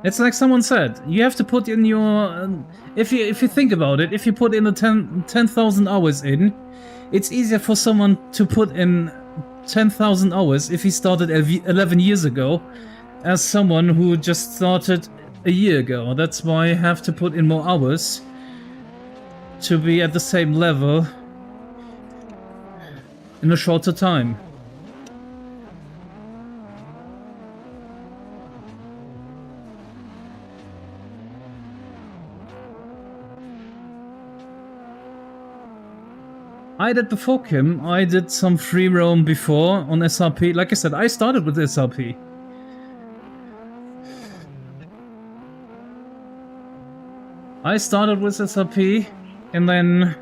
It's like someone said, you have to put in your... if you think about it, if you put in the 10,000 hours in, it's easier for someone to put in 10,000 hours if he started 11 years ago, as someone who just started a year ago. That's why I have to put in more hours to be at the same level in a shorter time. I did before Kim, I did some free roam before on SRP. Like I said, I started with SRP. I started with SRP and then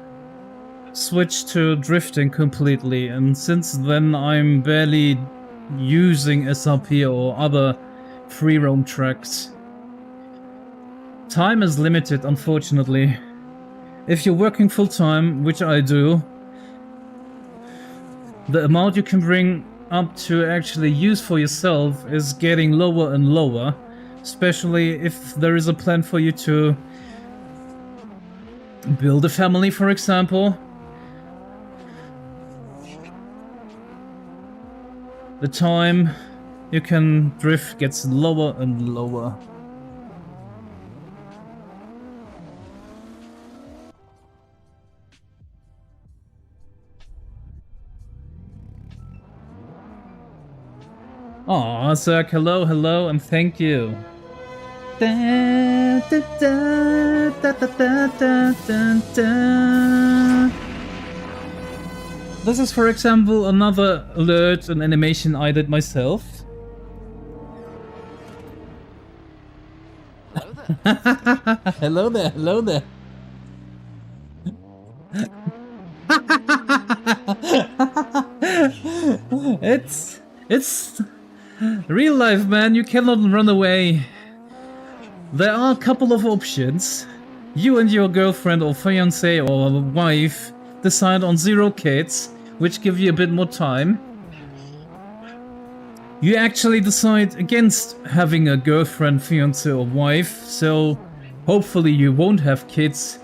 switched to drifting completely, and since then I'm barely using SRP or other free roam tracks. Time is limited, unfortunately. If you're working full time, which I do, the amount you can bring up to actually use for yourself is getting lower and lower, especially if there is a plan for you to build a family, for example. The time you can drift gets lower and lower. Aw, Zerk, hello, and thank you. Da, da, da, da, da, da, da, da. This is, for example, another alert and animation I did myself. Hello there. Hello there. It's real life, man. You cannot run away. There are a couple of options. You and your girlfriend or fiance or wife decide on 0 kids, which give you a bit more time. You actually decide against having a girlfriend, fiance or wife, so hopefully you won't have kids.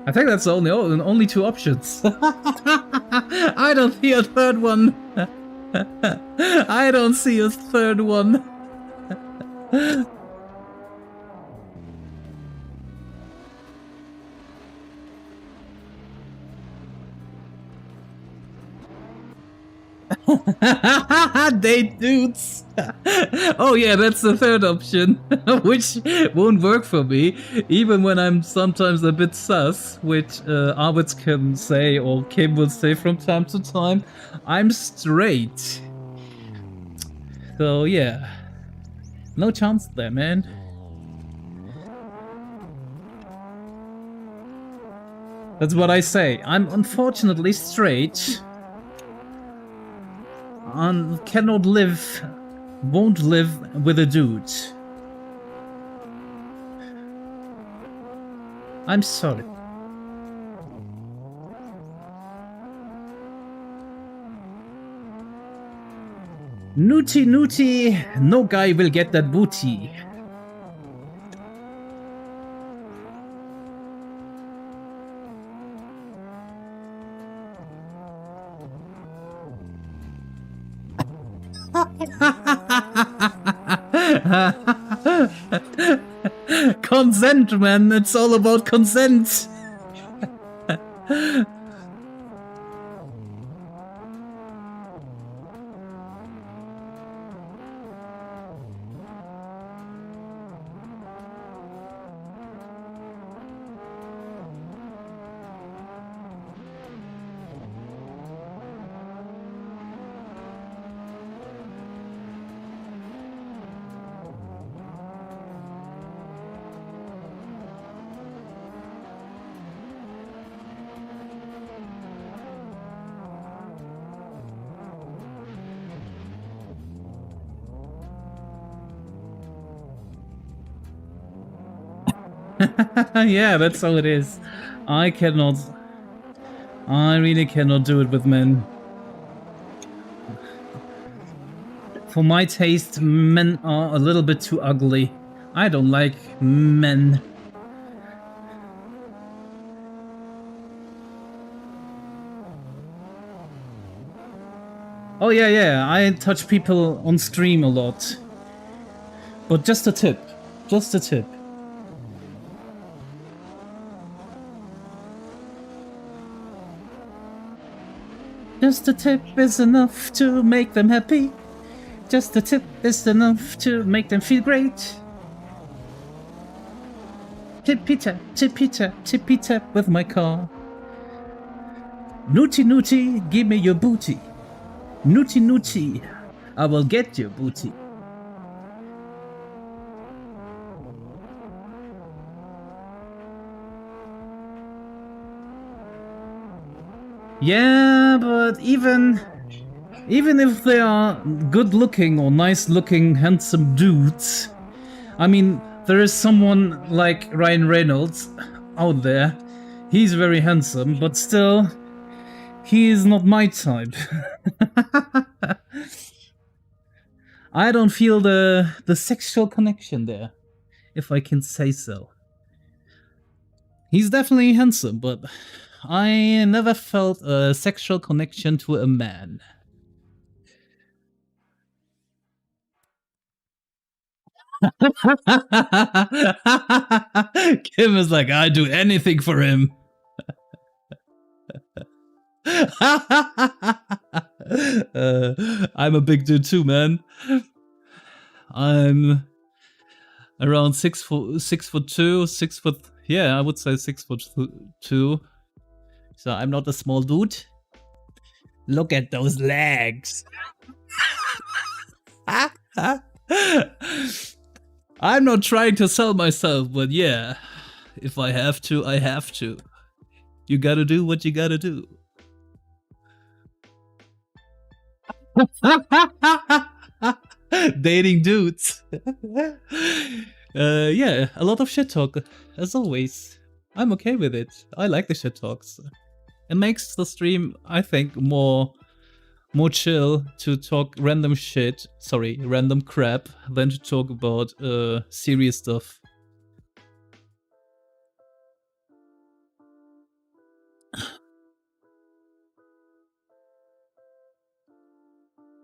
I think that's the only 2 options. I don't see a third one. I don't see a third one. Date dudes. Oh yeah, that's the third option, which won't work for me, even when I'm sometimes a bit sus, which Arvids can say or Kim will say from time to time. I'm straight. So yeah, no chance there, man. That's what I say. I'm unfortunately straight. Cannot live, won't live with a dude. I'm sorry. Nooty nooty, no guy will get that booty. Consent, man. It's all about consent. Yeah, that's how it is. I really cannot do it with men. For my taste, men are a little bit too ugly. I don't like men. Oh yeah, I touch people on stream a lot. But just a tip. Just a tip. Just a tip is enough to make them happy. Just a tip is enough to make them feel great. Tippy tap, tippy tap, tippy tap with my car. Nooty nooty, give me your booty. Nooty nooty, I will get your booty. Yeah, but even if they are good looking or nice looking handsome dudes, I mean, there is someone like Ryan Reynolds out there. He's very handsome, but still, he is not my type. I don't feel the sexual connection there, if I can say so. He's definitely handsome, but I never felt a sexual connection to a man. Kim is like, I'd do anything for him. I'm a big dude too, man. I'm around 6'2", 6 foot. Yeah, I would say 6'2". So I'm not a small dude. Look at those legs. I'm not trying to sell myself, but yeah, if I have to, I have to. You gotta do what you gotta do. Dating dudes. Yeah, a lot of shit talk, as always. I'm okay with it. I like the shit talks. It makes the stream, I think, more chill to talk random shit, random crap, than to talk about serious stuff.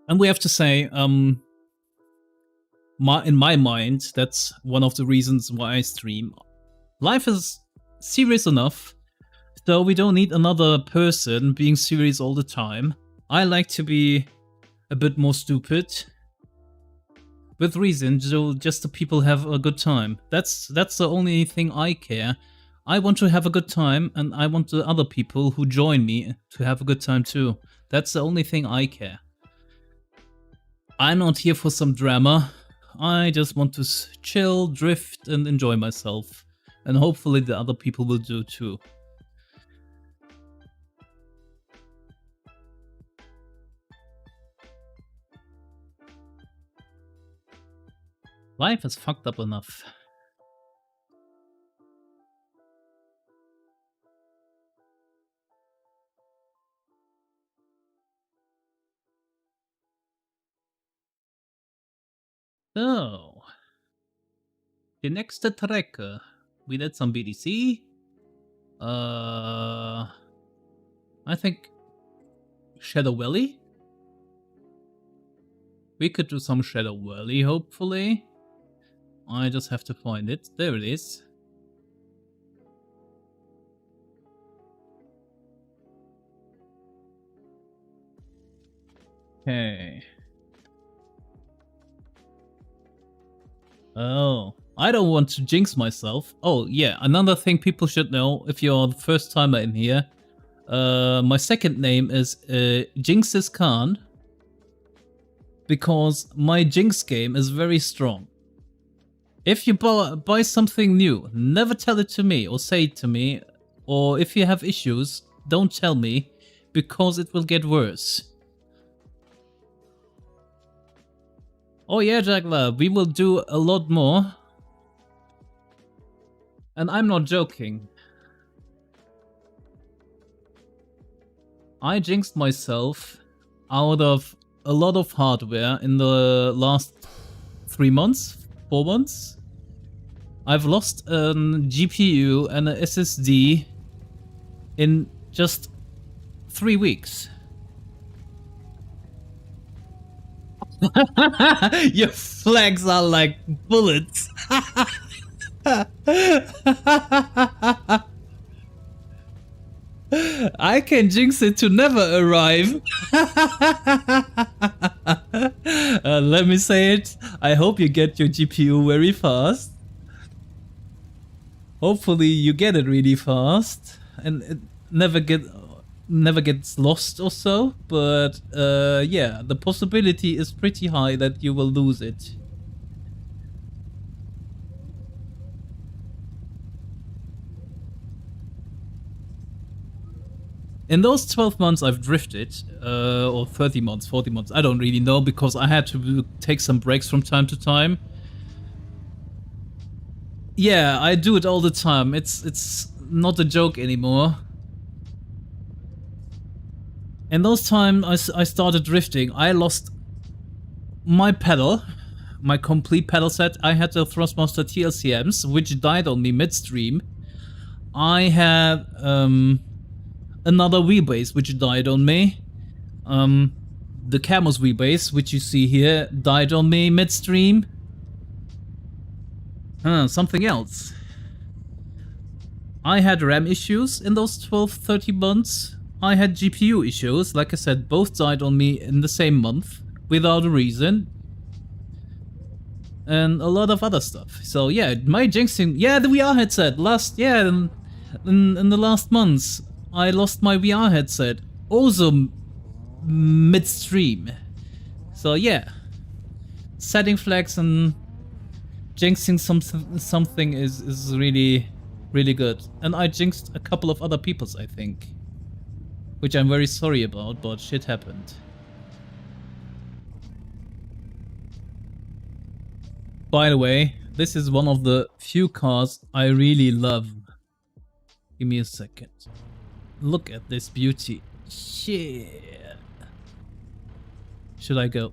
And we have to say, in my mind, that's one of the reasons why I stream. Life is serious enough, so we don't need another person being serious all the time. I like to be a bit more stupid, with reason, so just the people have a good time. That's the only thing I care. I want to have a good time, and I want the other people who join me to have a good time too. That's the only thing I care. I'm not here for some drama. I just want to chill, drift, and enjoy myself. And hopefully the other people will do too. Life is fucked up enough. So, the next track, we did some BDC. I think Shadow Valley. We could do some Shadow Valley, hopefully. I just have to find it. There it is. Okay. Oh, I don't want to jinx myself. Oh, yeah, another thing people should know if you're the first timer in here. My second name is Jinxes Khan. Because my Jinx game is very strong. If you buy something new, never tell it to me or say it to me. Or if you have issues, don't tell me, because it will get worse. Oh yeah, Jagla, we will do a lot more. And I'm not joking. I jinxed myself out of a lot of hardware in the last 3 months, 4 months. I've lost a GPU and an SSD in just 3 weeks. Your flags are like bullets. I can jinx it to never arrive. Let me say it. I hope you get your GPU very fast. Hopefully you get it really fast and it never gets lost or so. But yeah, the possibility is pretty high that you will lose it. In those 12 months I've drifted, or 30 months, 40 months, I don't really know, because I had to take some breaks from time to time. Yeah, I do it all the time. It's not a joke anymore. In those times I started drifting, I lost my pedal, my complete pedal set. I had the Thrustmaster TLCMs, which died on me midstream. I had another wheelbase which died on me. The CAMMUS wheelbase, which you see here, died on me midstream. Something else. I had RAM issues in those 12-13 months. I had GPU issues, like I said, both died on me in the same month, without a reason. And a lot of other stuff. So yeah, my jinxing... Yeah, the VR headset! In the last months, I lost my VR headset. Also midstream. So yeah. Setting flags and jinxing something is really, really good. And I jinxed a couple of other people's, I think. Which I'm very sorry about, but shit happened. By the way, this is one of the few cars I really love. Give me a second. Look at this beauty. Shit. Should I go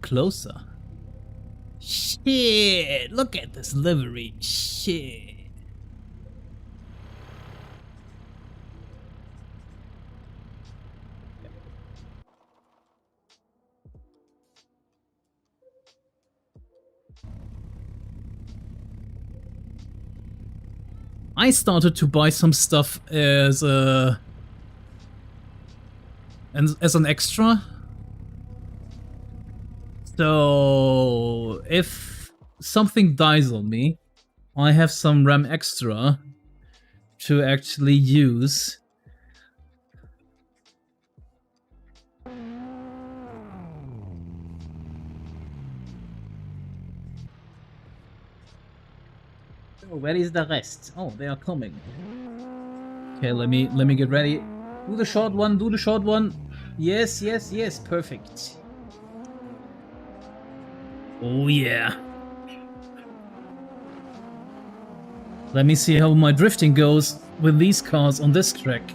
closer? Shit. Look at this livery. Shit. I started to buy some stuff as an extra. So if something dies on me, I have some RAM extra to actually use. Oh, where is the rest? Oh, they are coming. Okay, let me get ready. Do the short one, do the short one. Yes, yes, yes, perfect. Oh yeah. Let me see how my drifting goes with these cars on this track.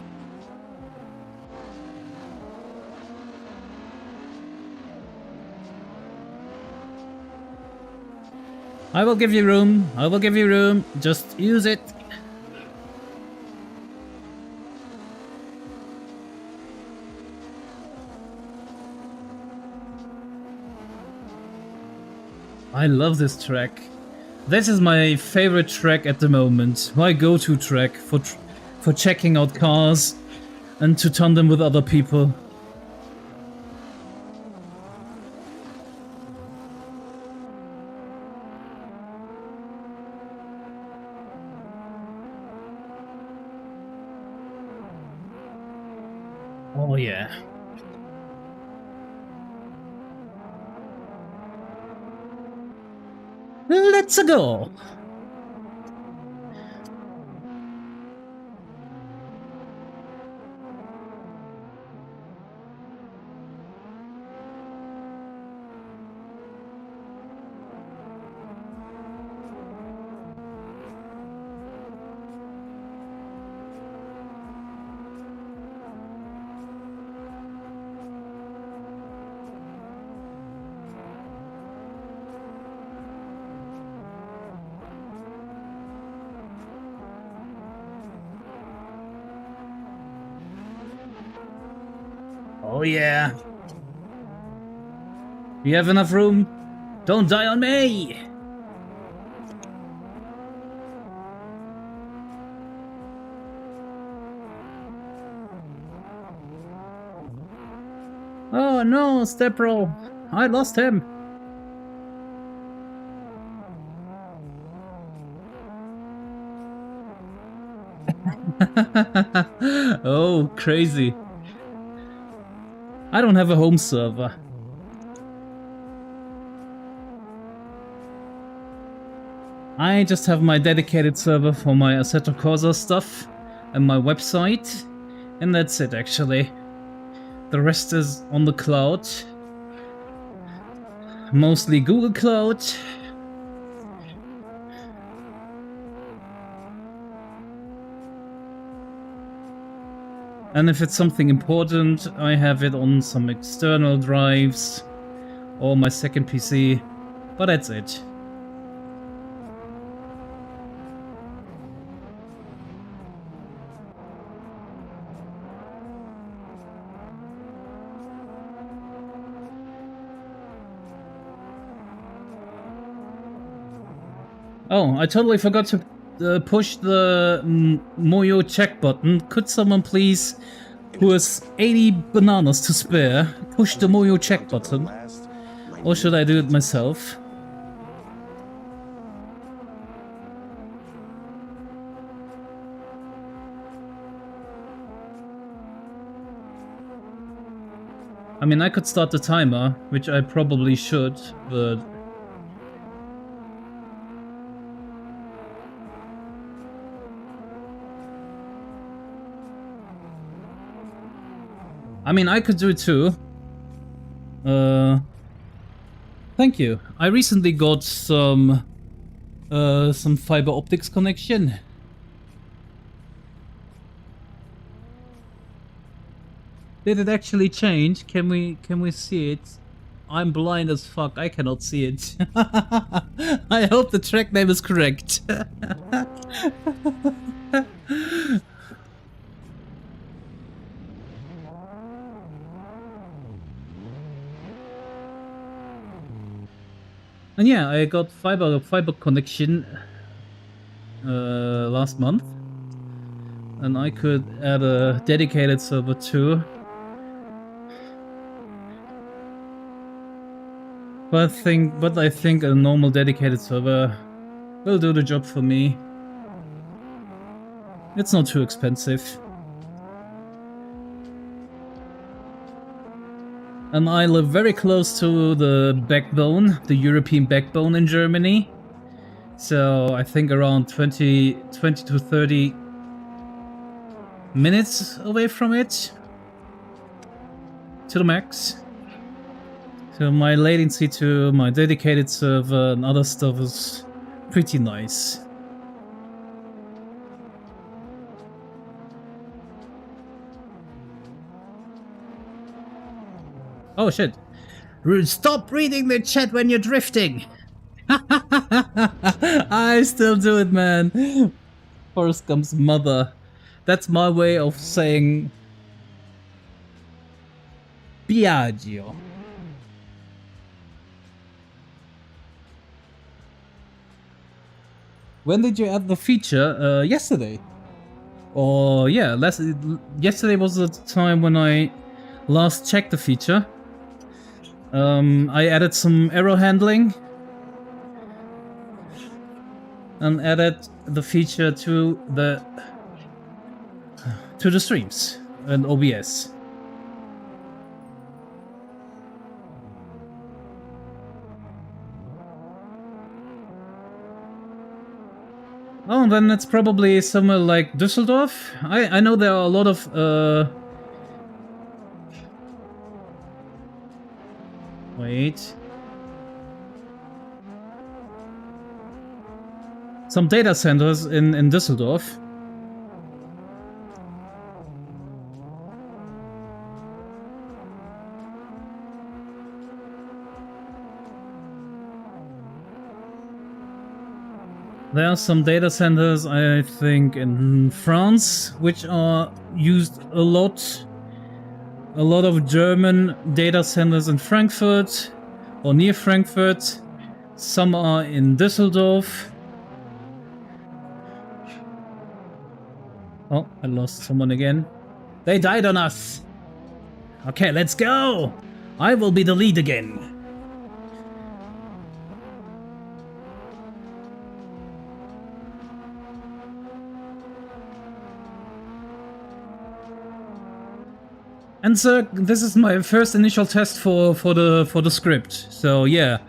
I will give you room. I will give you room. Just use it. I love this track. This is my favorite track at the moment. My go-to track for checking out cars and to tandem with other people. Oh yeah. Let's go. Oh yeah. You have enough room? Don't die on me! Oh no, Stepro! I lost him! Oh, crazy. I don't have a home server. I just have my dedicated server for my Assetto Corsa stuff and my website, and that's it actually. The rest is on the cloud. Mostly Google Cloud. And if it's something important, I have it on some external drives or my second PC, but that's it. Oh, I totally forgot to push the MoYo check button. Could someone please, who has 80 bananas to spare, push the MoYo check button? Or should I do it myself? I mean, I could start the timer, which I probably should, but... I mean, I could do it too. Thank you. I recently got some fiber optics connection. Did it actually change? Can we see it? I'm blind as fuck. I cannot see it. I hope the track name is correct. And yeah, I got fiber connection last month, and I could add a dedicated server too. But I think a normal dedicated server will do the job for me. It's not too expensive. And I live very close to the backbone, the European backbone in Germany. So I think around 20 to 30 minutes away from it. To the max. So my latency to my dedicated server and other stuff is pretty nice. Oh shit. Stop reading the chat when you're drifting! I still do it, man. Forrest Gump's mother. That's my way of saying Biagio. When did you add the feature? Yesterday. Or yeah, yesterday was the time when I last checked the feature. I added some error handling and added the feature to the streams and OBS. Oh, then it's probably somewhere like Düsseldorf. I know there are a lot of wait. Some data centers in Düsseldorf. There are some data centers, I think, in France, which are used a lot. A lot of German data centers in Frankfurt or near Frankfurt. Some are in Düsseldorf. Oh, I lost someone again. They died on us. Okay, let's go. I will be the lead again. And so this is my first initial test for the script. So yeah,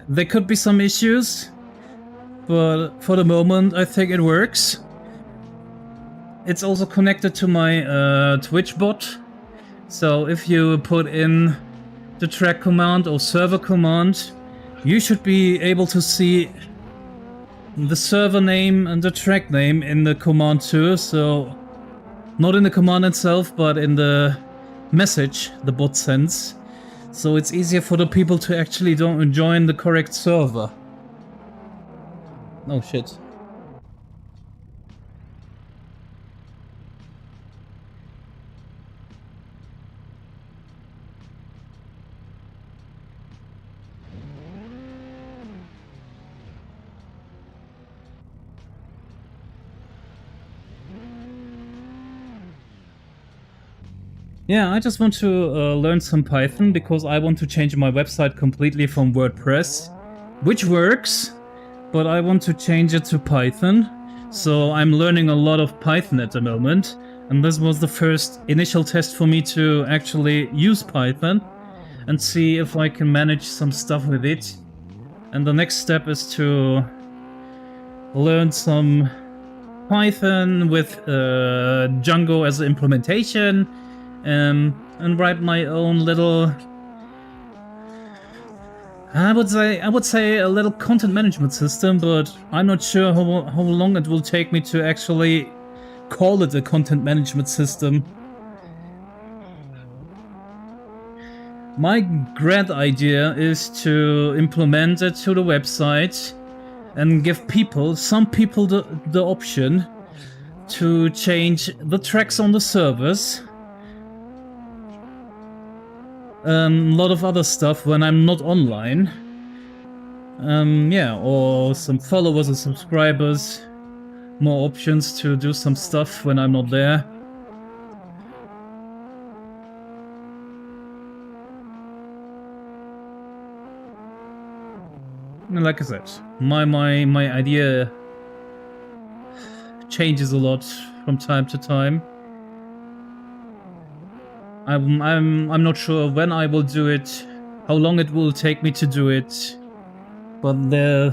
there could be some issues, but for the moment I think it works. It's also connected to my Twitch bot. So if you put in the track command or server command, you should be able to see the server name and the track name in the command too. So not in the command itself, but in the message the bot sends. So it's easier for the people to actually join the correct server. Oh shit. Yeah, I just want to learn some Python because I want to change my website completely from WordPress, which works, but I want to change it to Python. So I'm learning a lot of Python at the moment, and this was the first initial test for me to actually use Python and see if I can manage some stuff with it. And the next step is to learn some Python with Django as an implementation, and write my own little, I would say a little content management system, but I'm not sure how long it will take me to actually call it a content management system. My grand idea is to implement it to the website and give some people the option to change the tracks on the servers. A lot of other stuff when I'm not online. Yeah, or some followers and subscribers. More options to do some stuff when I'm not there. And like I said, my idea changes a lot from time to time. I'm not sure when I will do it, how long it will take me to do it, but no,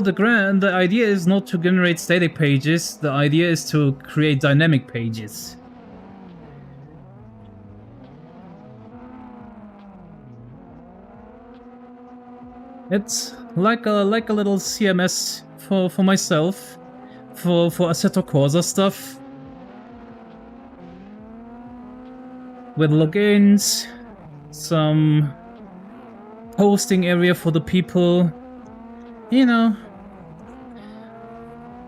the idea is not to generate static pages. The idea is to create dynamic pages. It's like a little CMS for myself, for Assetto Corsa stuff, with logins, some posting area for the people, you know,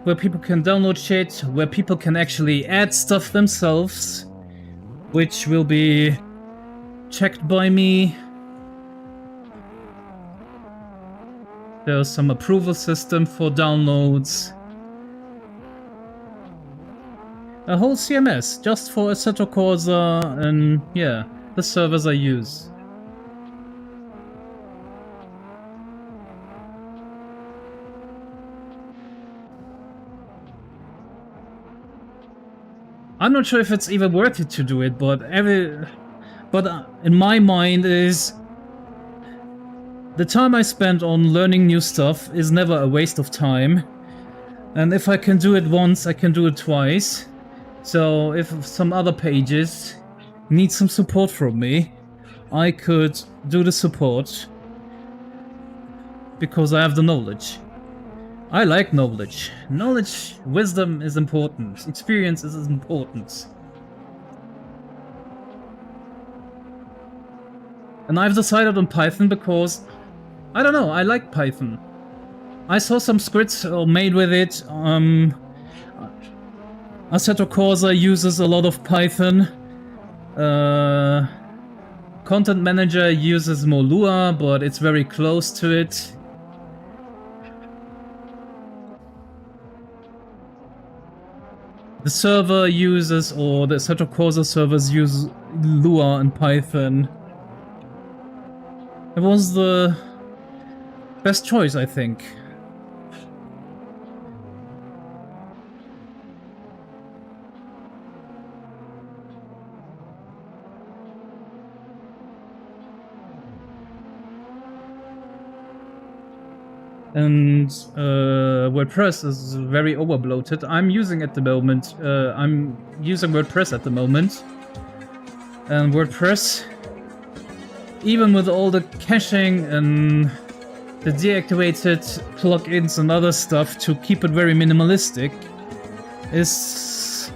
where people can download shit, where people can actually add stuff themselves, which will be checked by me. There's some approval system for downloads. A whole CMS just for Assetto Corsa and yeah, the servers I use. I'm not sure if it's even worth it to do it, but in my mind is the time I spend on learning new stuff is never a waste of time. And if I can do it once, I can do it twice. So if some other pages need some support from me, I could do the support because I have the knowledge. I like knowledge. Knowledge, wisdom is important. Experience is important. And I've decided on Python because, I don't know, I like Python. I saw some scripts made with it. Assetto Corsa uses a lot of Python. Content Manager uses more Lua, but it's very close to it. The server uses, or the Assetto Corsa servers use Lua and Python. It was the best choice, I think. And WordPress is very overbloated. I'm using at the moment. I'm using WordPress at the moment, and WordPress, even with all the caching and the deactivated plugins and other stuff to keep it very minimalistic, is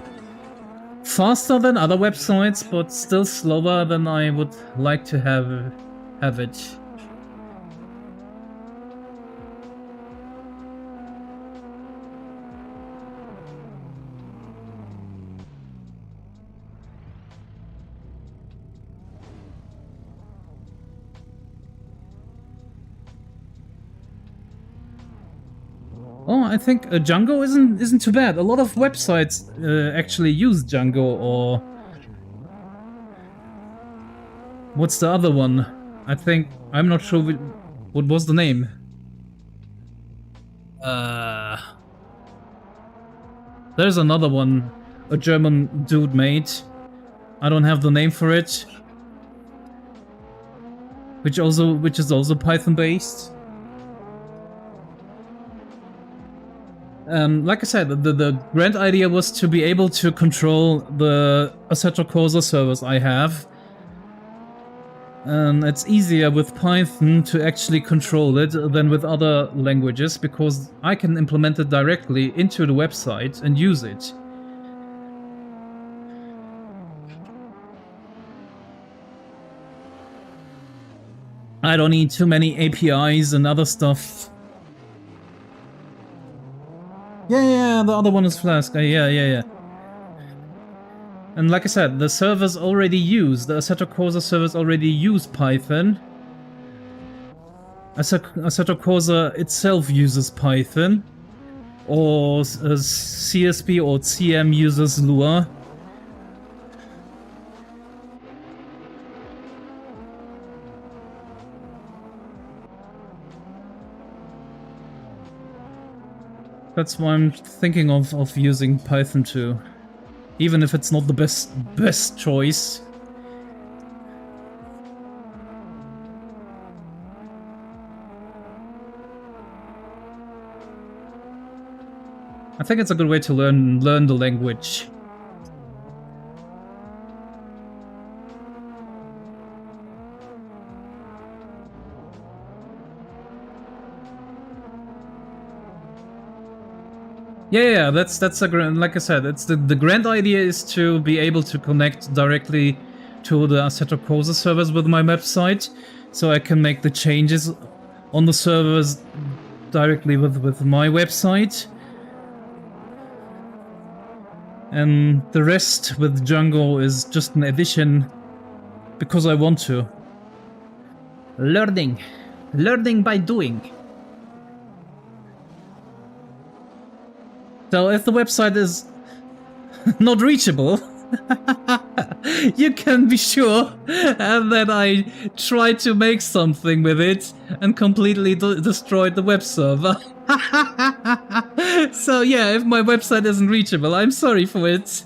faster than other websites, but still slower than I would like to have it. I think Django isn't too bad. A lot of websites actually use Django, or what's the other one? I think I'm not sure what was the name. There's another one a German dude made. I don't have the name for it. Which is also Python based. Like I said, the grand idea was to be able to control the Assetto Corsa servers I have. It's easier with Python to actually control it than with other languages, because I can implement it directly into the website and use it. I don't need too many APIs and other stuff. Yeah, the other one is Flask. Yeah. And like I said, the servers already use, the Assetto Corsa servers already use Python. Assetto Corsa itself uses Python. Or CSP or CM uses Lua. That's why I'm thinking of using Python too. Even if it's not the best choice. I think it's a good way to learn the language. Yeah, that's a grand, like I said, it's the grand idea is to be able to connect directly to the Assetto Corsa servers with my website, so I can make the changes on the servers directly with my website. And the rest with Django is just an addition because I want to. Learning by doing. So if the website is not reachable, you can be sure that I tried to make something with it and completely destroyed the web server. So yeah, if my website isn't reachable, I'm sorry for it.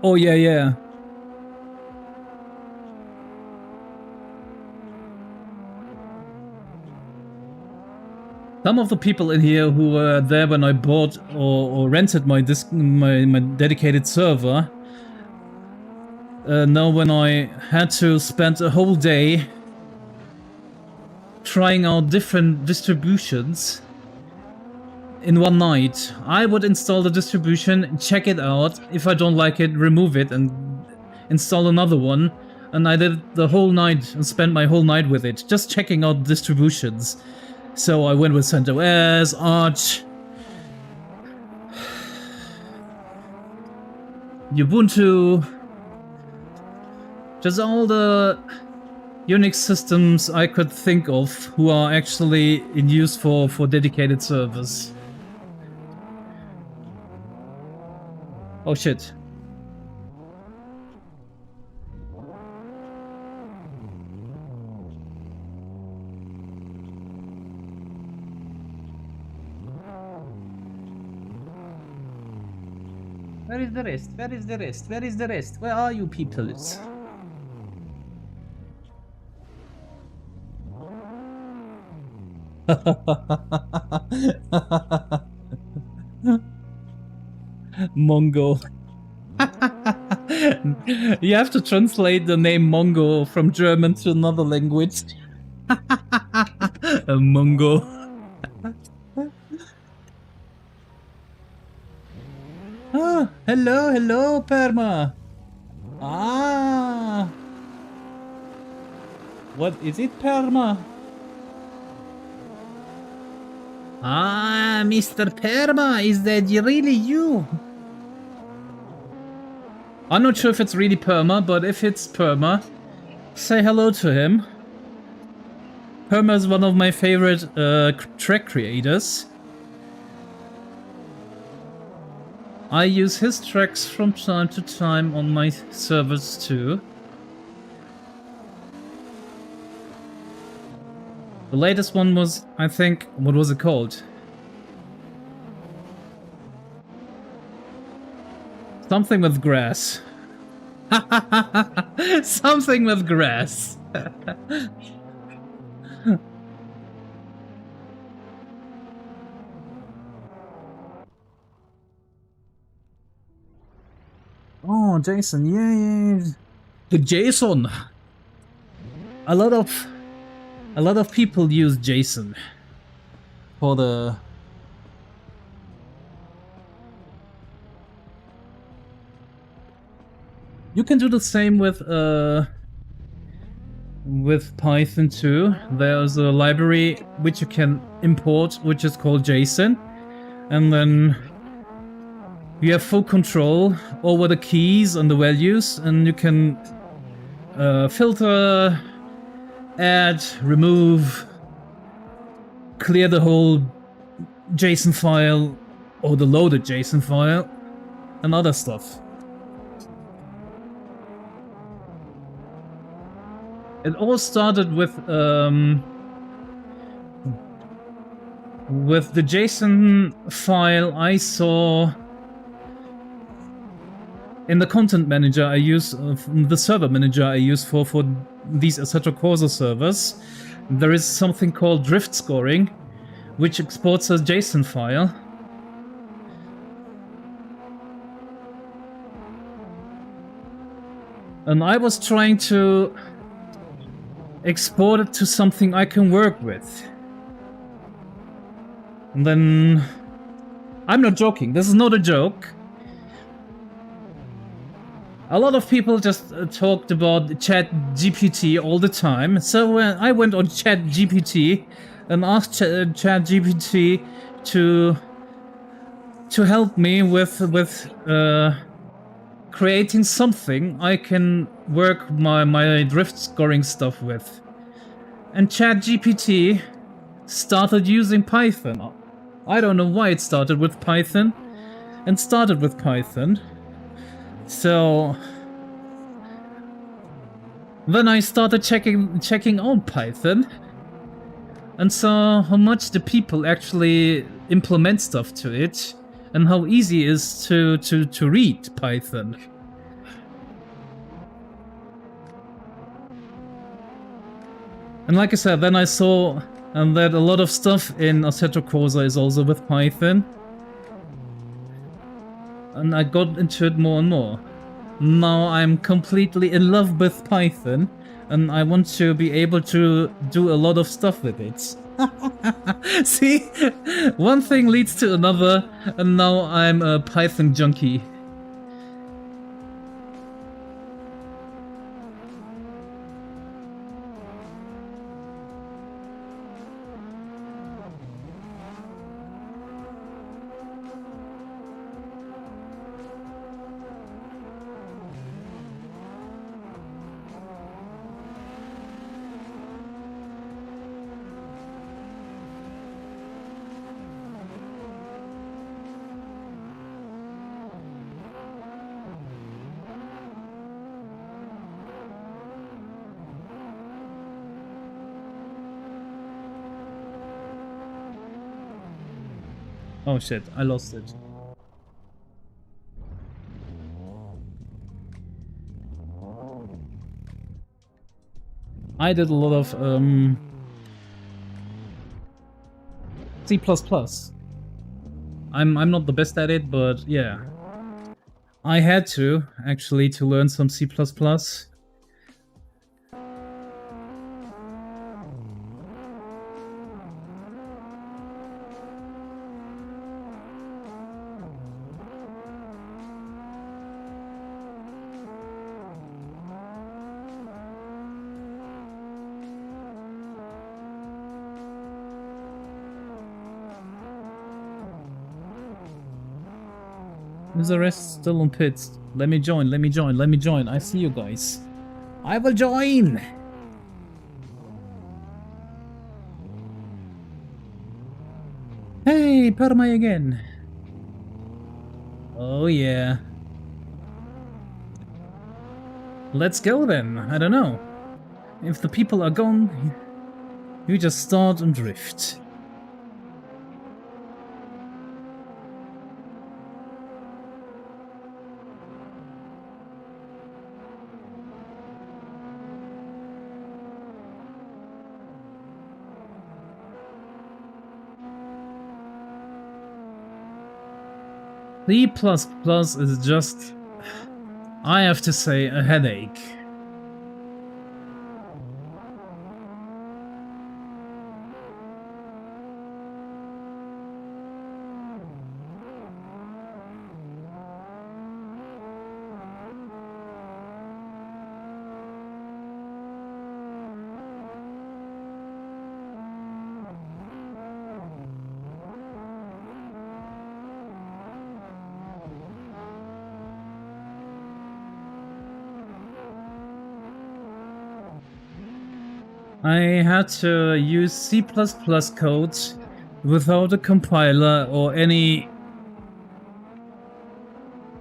Oh yeah. Some of the people in here who were there when I bought or rented my dedicated server know when I had to spend a whole day trying out different distributions in one night. I would install the distribution, check it out. If I don't like it, remove it and install another one. And I did the whole night and spent my whole night with it, just checking out distributions. So I went with CentOS, Arch, Ubuntu, just all the Unix systems I could think of who are actually in use for dedicated servers. Oh shit. Where is the rest? Where is the rest? Where is the rest? Where are you peoples? Mongo. You have to translate the name Mongo from German to another language. Mongo. Ah, hello, Perma. Ah. What is it, Perma? Ah, Mr. Perma, is that really you? I'm not sure if it's really Perma, but if it's Perma, say hello to him. Perma is one of my favorite track creators. I use his tracks from time to time on my servers too. The latest one was, I think, what was it called? Something with grass. Something with grass. Oh, Jason, yeah. The Jason. A lot of people use Jason for the. You can do the same with Python too. There's a library which you can import, which is called JSON, and then you have full control over the keys and the values, and you can filter, add, remove, clear the whole JSON file or the loaded JSON file, and other stuff. It all started with the JSON file I saw in the content manager I use, the server manager I use for these Assetto Corsa servers. There is something called drift scoring, which exports a JSON file. And I was trying to export it to something I can work with. And then... I'm not joking, this is not a joke. A lot of people just talked about ChatGPT all the time, so I went on ChatGPT and asked ChatGPT to help me with creating something I can work my drift scoring stuff with. And ChatGPT started using Python. I don't know why it started with Python, and started with Python. So then I started checking out Python and saw how much the people actually implement stuff to it and how easy it is to read Python. And like I said, then I saw that a lot of stuff in Assetto Corsa is also with Python. And I got into it more and more. Now I'm completely in love with Python, and I want to be able to do a lot of stuff with it. See? One thing leads to another, and now I'm a Python junkie. Oh shit, I lost it. I did a lot of C++. I'm not the best at it, but yeah. I had to actually to learn some C++. Is the rest still on pits? Let me join, let me join, let me join. I see you guys. I will join! Hey, Parma again. Oh yeah. Let's go then. I don't know. If the people are gone, you just start and drift. C++ is just, I have to say, a headache. I had to use C++ code without a compiler or any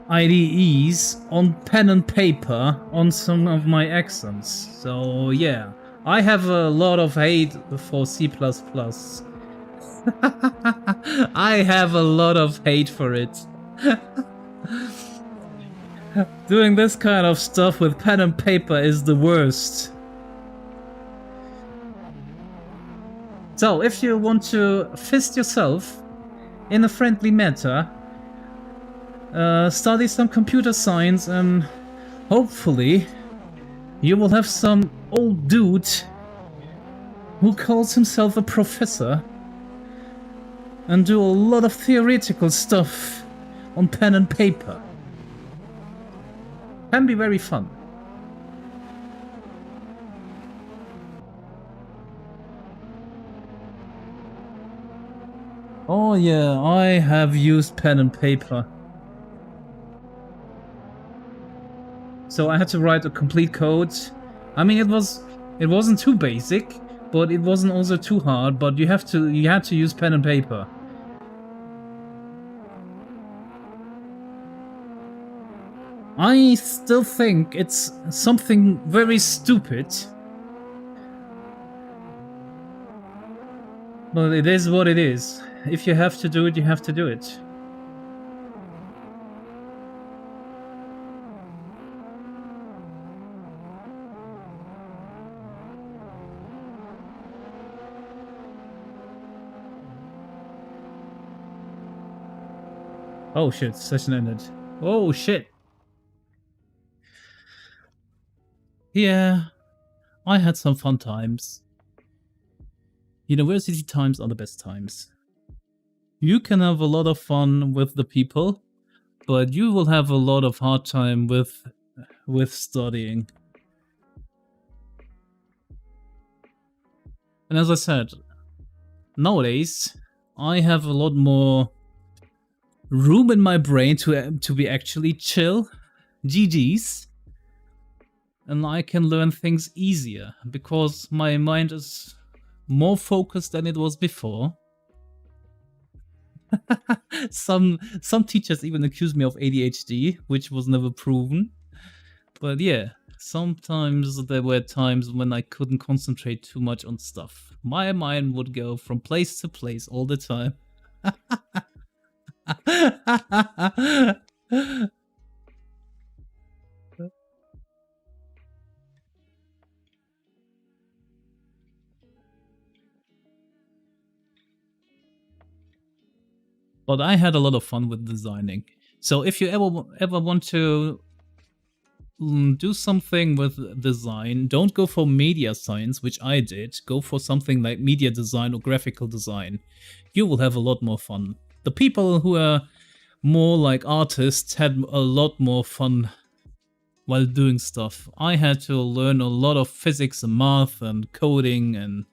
IDEs on pen and paper on some of my accents. So yeah, I have a lot of hate for C++. I have a lot of hate for it. Doing this kind of stuff with pen and paper is the worst. So, if you want to fist yourself in a friendly manner, study some computer science and hopefully you will have some old dude who calls himself a professor and do a lot of theoretical stuff on pen and paper. Can be very fun. Oh yeah, I have used pen and paper. So I had to write a complete code. I mean, it wasn't too basic, but it wasn't also too hard, but you had to use pen and paper. I still think it's something very stupid. But it is what it is. If you have to do it, you have to do it. Oh shit, session ended. Oh shit. Yeah, I had some fun times. University times are the best times. You can have a lot of fun with the people, but you will have a lot of hard time with studying. And as I said, nowadays I have a lot more room in my brain to be actually chill, GG's, and I can learn things easier because my mind is more focused than it was before. Some teachers even accuse me of ADHD, which was never proven. But yeah, sometimes there were times when I couldn't concentrate too much on stuff. My mind would go from place to place all the time. But I had a lot of fun with designing. So if you ever want to do something with design, don't go for media science, which I did. Go for something like media design or graphical design. You will have a lot more fun. The people who are more like artists had a lot more fun while doing stuff. I had to learn a lot of physics and math and coding and...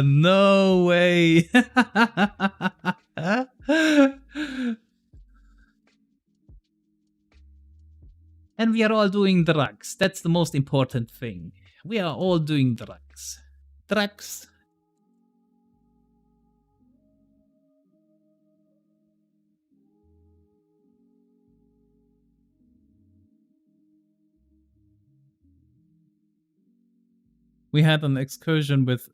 No way. And we are all doing drugs. That's the most important thing. We are all doing drugs. Drugs. We had an excursion with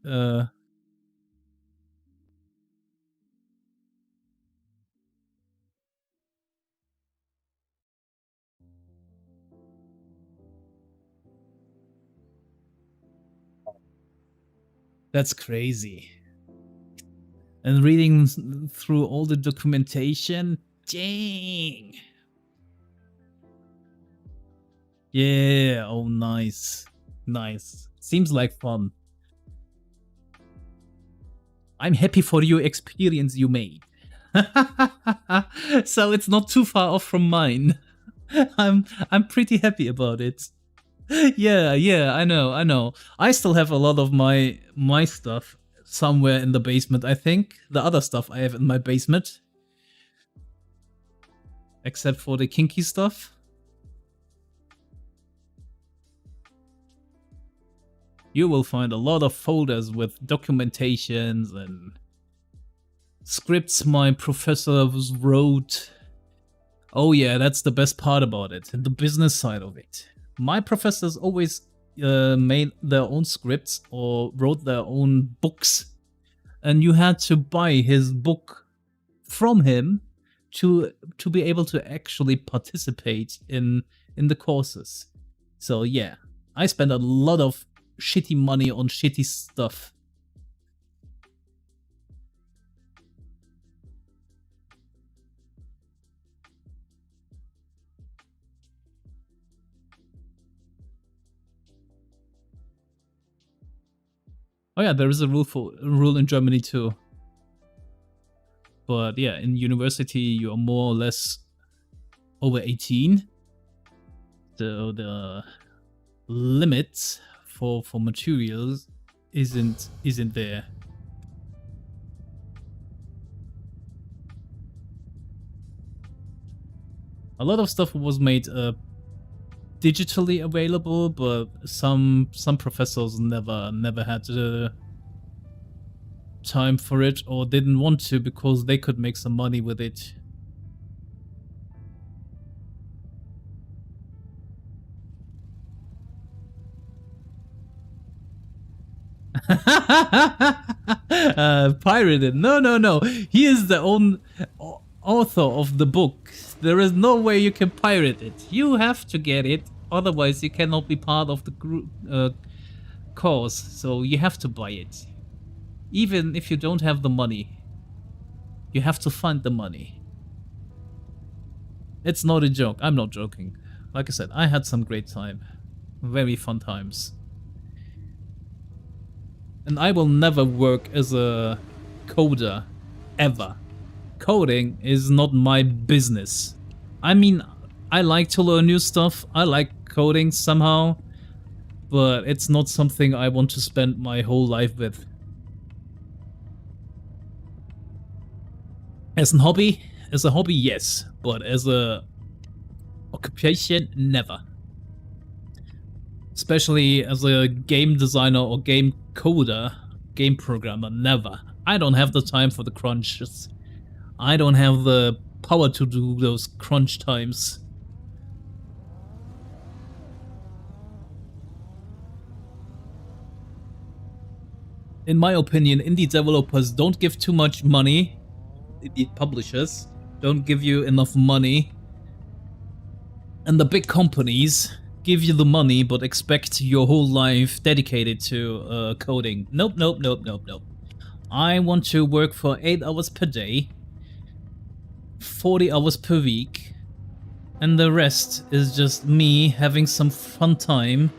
that's crazy. And reading through all the documentation, dang. Yeah, oh nice. Nice. Seems like fun. I'm happy for your experience you made. So it's not too far off from mine. I'm pretty happy about it. Yeah, I know. I still have a lot of my stuff somewhere in the basement, I think. The other stuff I have in my basement. Except for the kinky stuff. You will find a lot of folders with documentations and scripts my professor wrote. Oh yeah, that's the best part about it, the business side of it. My professors always made their own scripts or wrote their own books, and you had to buy his book from him to be able to actually participate in the courses. So yeah, I spent a lot of shitty money on shitty stuff. Oh yeah, there is a rule in Germany too. But yeah, in university you are more or less over 18. So the limit for materials isn't there. A lot of stuff was made digitally available, but some professors never had the time for it or didn't want to because they could make some money with it. Pirated. No. He is the own author of the book. There is no way you can pirate it. You have to get it, otherwise you cannot be part of the group course. So you have to buy it. Even if you don't have the money, you have to find the money. It's not a joke. I'm not joking. Like I said, I had some great time. Very fun times. And I will never work as a coder, ever. Coding is not my business. I mean, I like to learn new stuff, I like coding somehow, but it's not something I want to spend my whole life with. As a hobby, yes, but as a occupation, never. Especially as a game designer or game coder, game programmer, never. I don't have the time for the crunches. I don't have the power to do those crunch times. In my opinion, indie developers don't give too much money. Indie publishers don't give you enough money. And the big companies give you the money but expect your whole life dedicated to coding. Nope. I want to work for 8 hours per day, 40 hours per week, and the rest is just me having some fun time.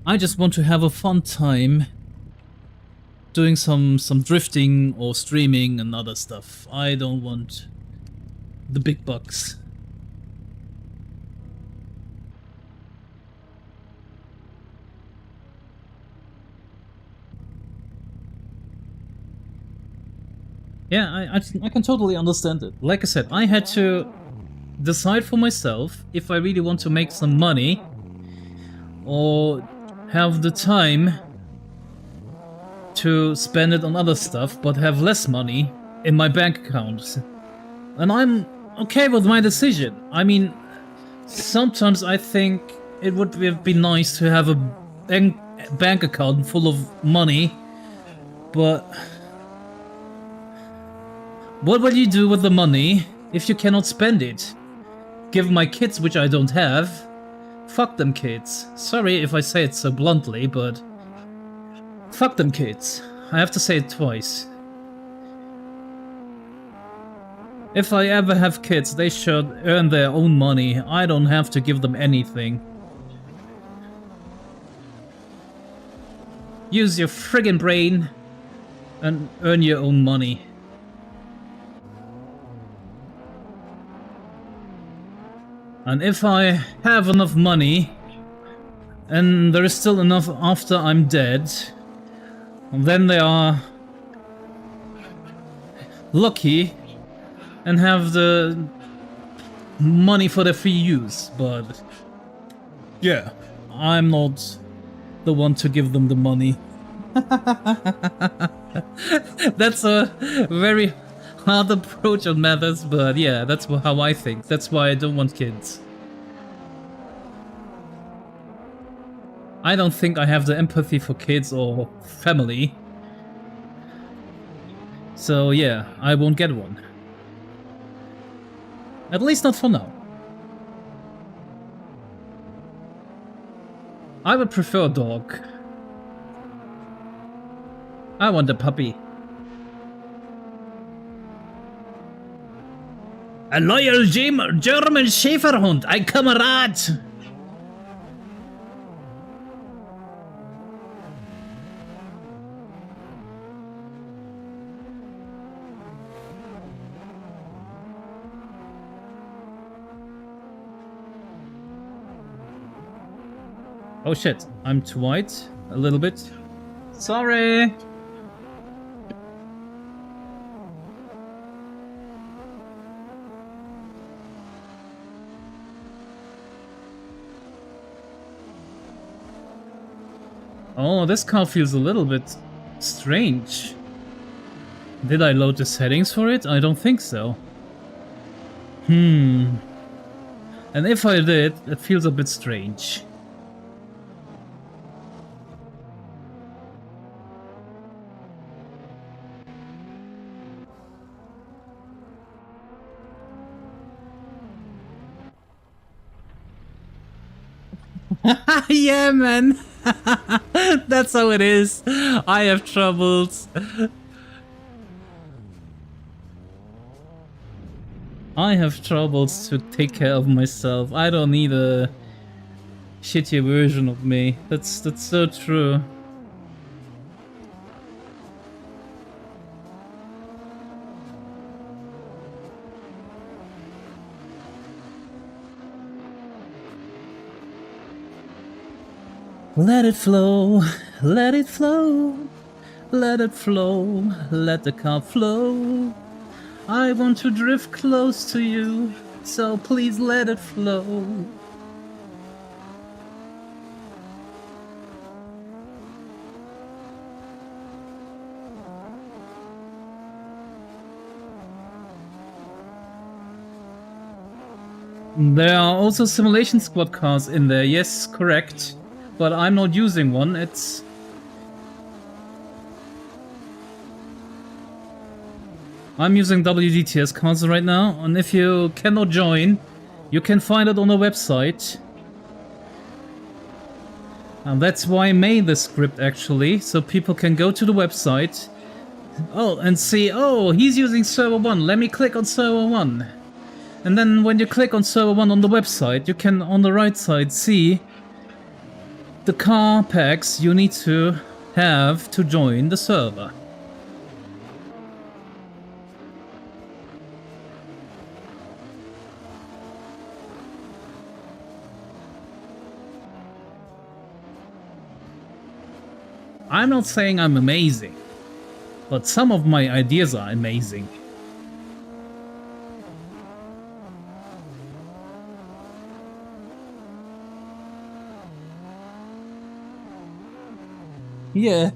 I just want to have a fun time doing some drifting or streaming and other stuff. I don't want the big bucks. Yeah, I can totally understand it. Like I said, I had to decide for myself if I really want to make some money or have the time to spend it on other stuff but have less money in my bank account. And I'm okay with my decision. I mean, sometimes I think it would be nice to have a bank account full of money, but what will you do with the money if you cannot spend it? Give my kids, which I don't have. Fuck them kids. Sorry if I say it so bluntly, but fuck them kids. I have to say it twice. If I ever have kids, they should earn their own money. I don't have to give them anything. Use your friggin' brain and earn your own money. And if I have enough money, and there is still enough after I'm dead, then they are lucky and have the money for their free use, but yeah, I'm not the one to give them the money. That's a very hard approach on matters, but yeah, that's how I think. That's why I don't want kids. I don't think I have the empathy for kids or family. So yeah, I won't get one. At least not for now. I would prefer a dog. I want a puppy. A loyal German Schäferhund, ein Kamerad! Oh shit, I'm too white. A little bit. Sorry! Oh, this car feels a little bit strange. Did I load the settings for it? I don't think so. And if I did, it feels a bit strange. Yeah, man. That's how it is. I have troubles. I have troubles to take care of myself. I don't need a shitty version of me. That's so true. Let it flow, let it flow, let it flow, let the car flow. I want to drift close to you, so please let it flow. There are also simulation squad cars in there, yes, correct. But I'm not using one, I'm using WDTS cars right now, and if you cannot join, you can find it on the website. And that's why I made this script actually, so people can go to the website, and see, oh, he's using server 1, let me click on server 1. And then when you click on server 1 on the website, you can on the right side see the car packs you need to have to join the server. I'm not saying I'm amazing, But some of my ideas are amazing. Yeah.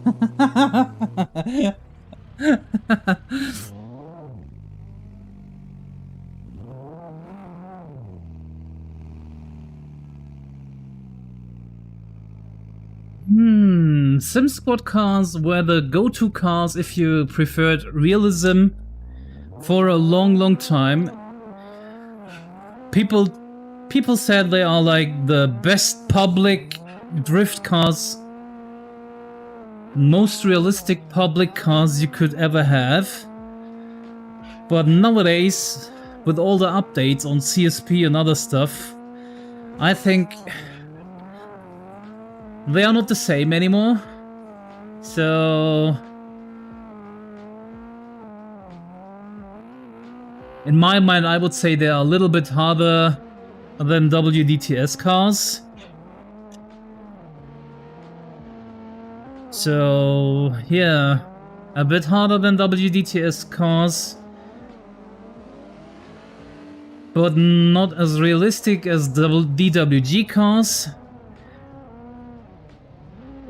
Sim Squad cars were the go-to cars if you preferred realism for a long time. People said they are like the best public drift cars, most realistic public cars you could ever have. But nowadays, with all the updates on CSP and other stuff, I think they are not the same anymore. So in my mind, I would say they are a little bit harder than WDTS cars. So yeah, a bit harder than WDTS cars, but not as realistic as DWG cars.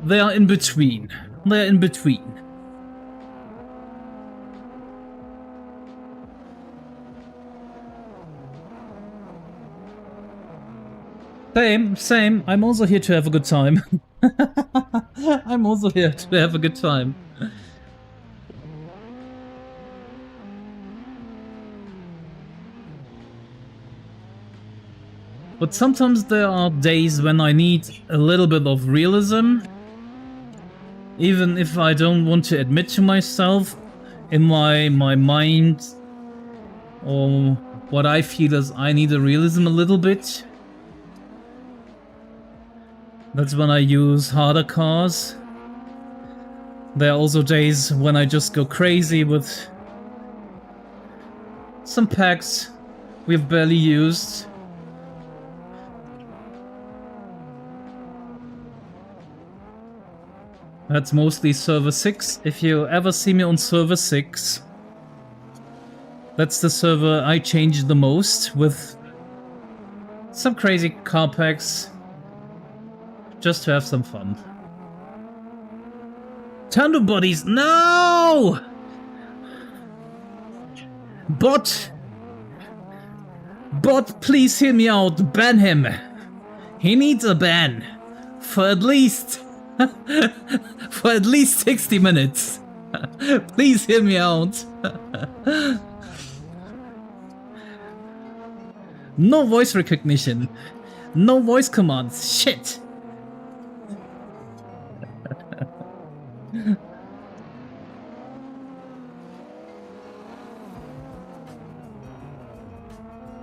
They are in between. They are in between. Same. I'm also here to have a good time. I'm also here to have a good time. But sometimes there are days when I need a little bit of realism. Even if I don't want to admit to myself in my mind, or what I feel is I need a realism a little bit. That's when I use harder cars. There are also days when I just go crazy with some packs we've barely used. That's mostly server 6. If you ever see me on server 6, that's the server I changed the most, with some crazy car packs, just to have some fun. Tandem bodies, no! Bot, please hear me out, ban him. He needs a ban, for at least... for at least 60 minutes. Please hear me out. No voice recognition. No voice commands. Shit.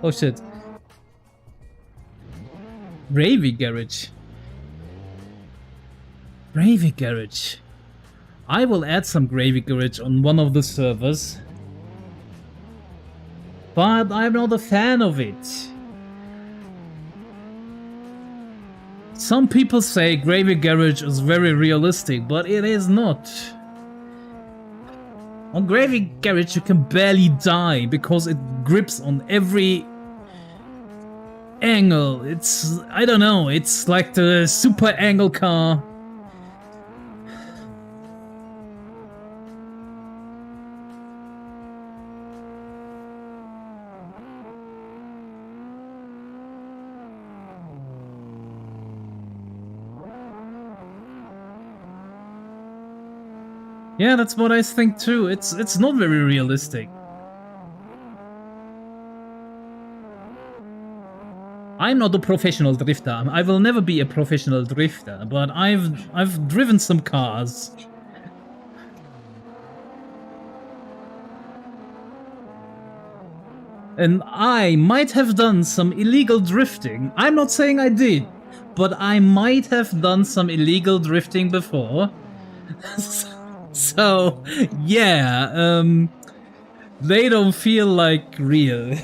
Oh shit. Gravy Garage. Gravy Garage. I will add some Gravy Garage on one of the servers. But I'm not a fan of it. Some people say Gravy Garage is very realistic, but it is not. On Gravy Garage you can barely die because it grips on every angle. It's, I don't know, it's like the super angle car. Yeah, that's what I think too. It's not very realistic. I'm not a professional drifter. I will never be a professional drifter, but I've driven some cars. And I might have done some illegal drifting. I'm not saying I did, but I might have done some illegal drifting before. So, yeah, they don't feel like real.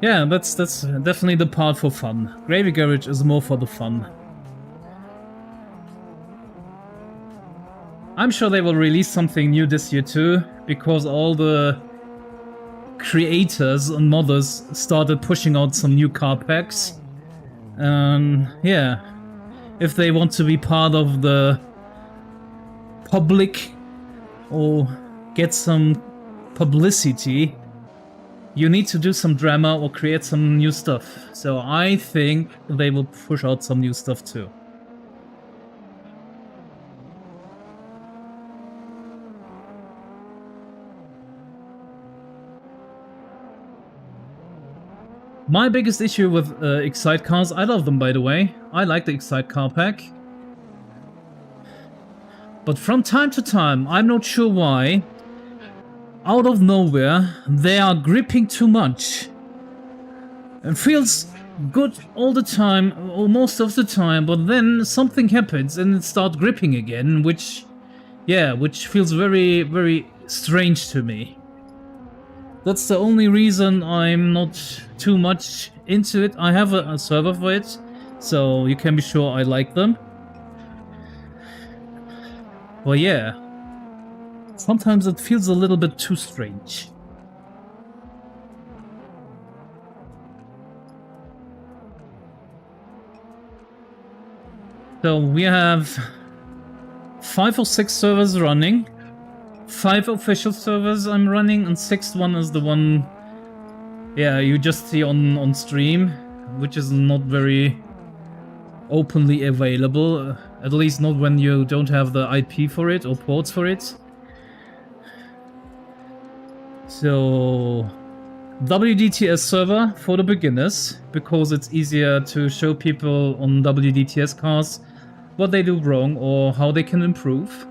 Yeah, that's definitely the part for fun. Gravy Garage is more for the fun. I'm sure they will release something new this year too, because all the creators and modders started pushing out some new car packs. Yeah, if they want to be part of the public or get some publicity, you need to do some drama or create some new stuff. So I think they will push out some new stuff too. My biggest issue with Excite cars, I love them by the way, I like the Excite car pack. But from time to time, I'm not sure why, out of nowhere, they are gripping too much. It feels good all the time, or most of the time, but then something happens and it starts gripping again, which feels very, very strange to me. That's the only reason I'm not too much into it. I have a server for it, so you can be sure I like them. But yeah, sometimes it feels a little bit too strange. So we have 5 or 6 servers running, 5 official servers I'm running, and 6th one is the one, yeah, you just see on stream, which is not very openly available, at least not when you don't have the IP for it or ports for it. So WDTS server for the beginners, because it's easier to show people on WDTS cars what they do wrong or how they can improve.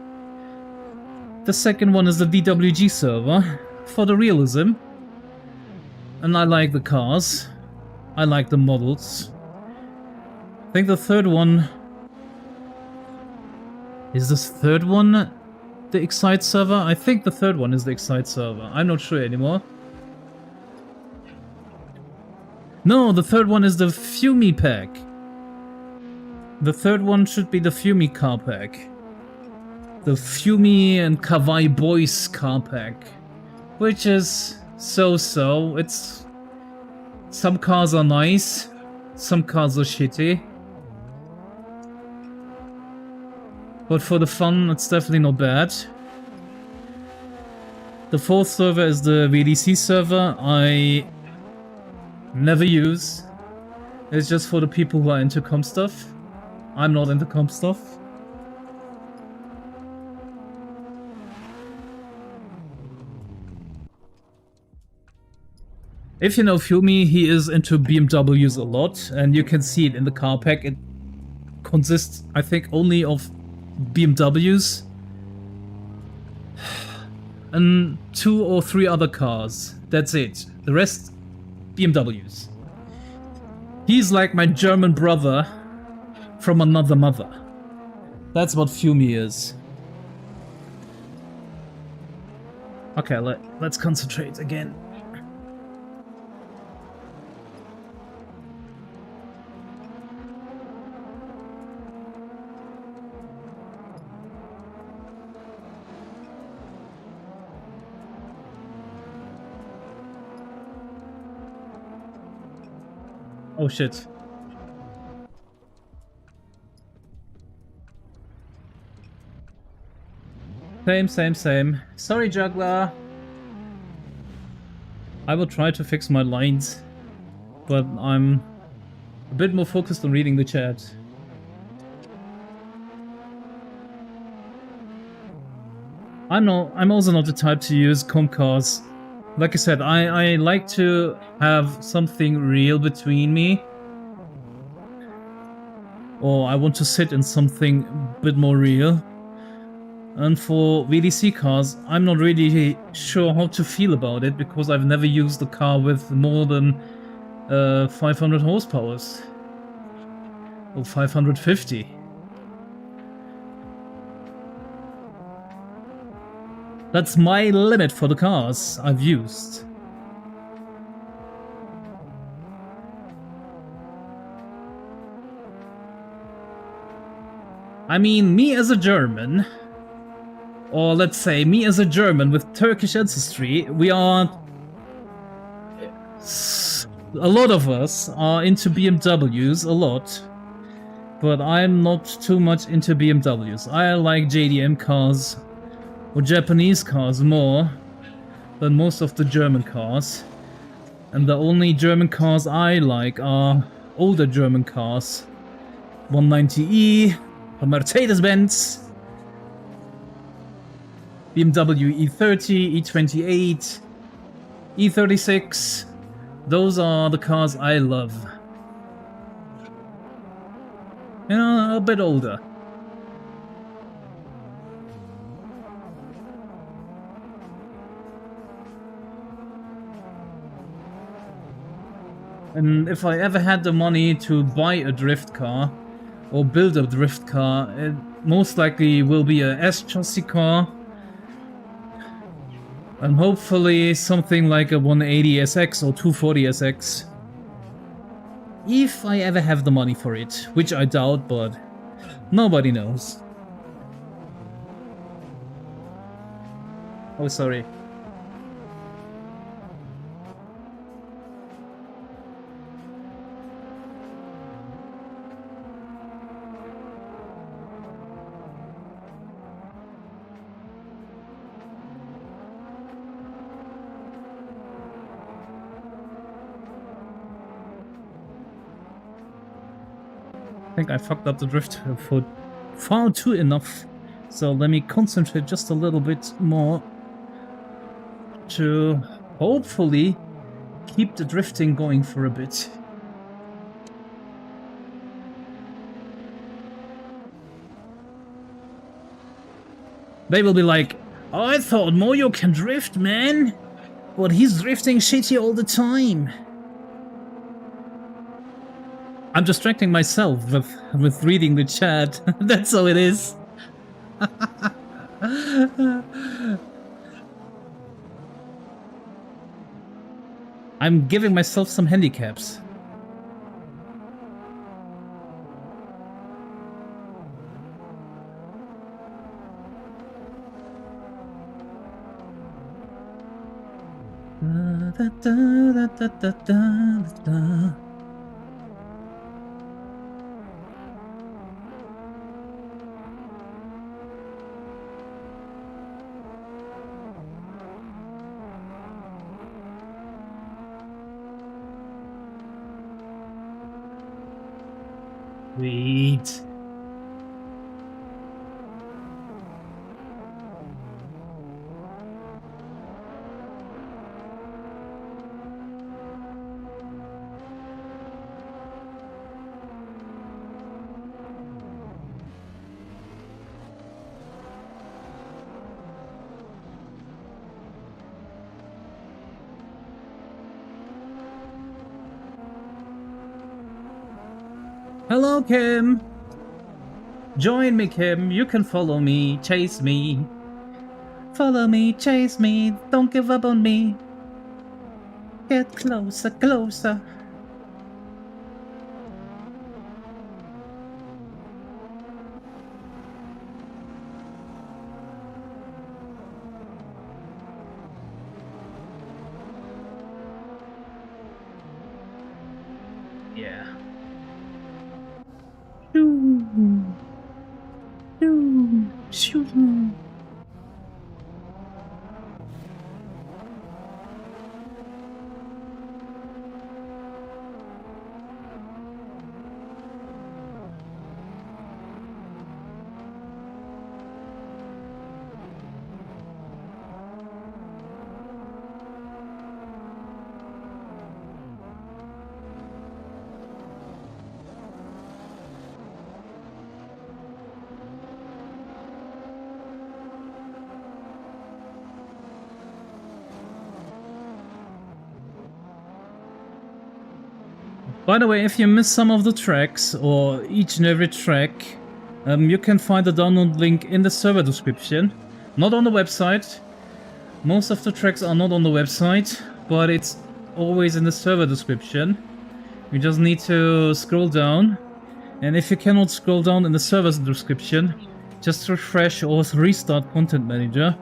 The second one is the DWG server for the realism, and I like the cars, I like the models. I think the third one... Is this third one the Excite server? I think the third one is the Excite server. I'm not sure anymore. No, the third one is the FUMI pack. The third one should be the FUMI car pack. The FUMI and Kawaii Boys car pack. Which is so-so. It's... Some cars are nice, some cars are shitty. But for the fun, it's definitely not bad. The fourth server is the VDC server. I never use. It's just for the people who are into comp stuff. I'm not into comp stuff. If you know FUMI, he is into BMWs a lot, and you can see it in the car pack. It consists, I think, only of BMWs and 2 or 3 other cars. That's it. The rest, BMWs. He's like my German brother from another mother. That's what FUMI is. Okay, let's concentrate again. Oh shit. Same. Sorry, Juggler. I will try to fix my lines, but I'm a bit more focused on reading the chat. I'm also not the type to use comp cars. Like I said, I like to have something real between me. Or I want to sit in something a bit more real. And for VDC cars, I'm not really sure how to feel about it, because I've never used a car with more than 500 horsepower. Or 550. That's my limit for the cars I've used. I mean, me as a German, or let's say me as a German with Turkish ancestry, we are... A lot of us are into BMWs, a lot. But I'm not too much into BMWs. I like JDM cars, or Japanese cars more than most of the German cars. And the only German cars I like are older German cars. 190e, a Mercedes-Benz, BMW E30, E28, E36. Those are the cars I love. You know, a bit older. And if I ever had the money to buy a drift car or build a drift car, it most likely will be a S-chassis car. And hopefully something like a 180SX or 240SX. If I ever have the money for it, which I doubt, but nobody knows. Oh, sorry. I think I fucked up the drift for far too enough, so let me concentrate just a little bit more to hopefully keep the drifting going for a bit. They will be like, oh, I thought MoYo can drift, man, but he's drifting shitty all the time. I'm distracting myself with reading the chat. That's how it is. I'm giving myself some handicaps. Da, da, da, da, da, da. Sweet. Hello, Kim. Join me, Kim. You can follow me, chase me. Follow me, chase me. Don't give up on me. Get closer, closer. Yeah. By the way, if you miss some of the tracks, or each and every track, you can find the download link in the server description. Not on the website. Most of the tracks are not on the website, but it's always in the server description. You just need to scroll down And if you cannot scroll down in the server's description, just refresh or restart Content Manager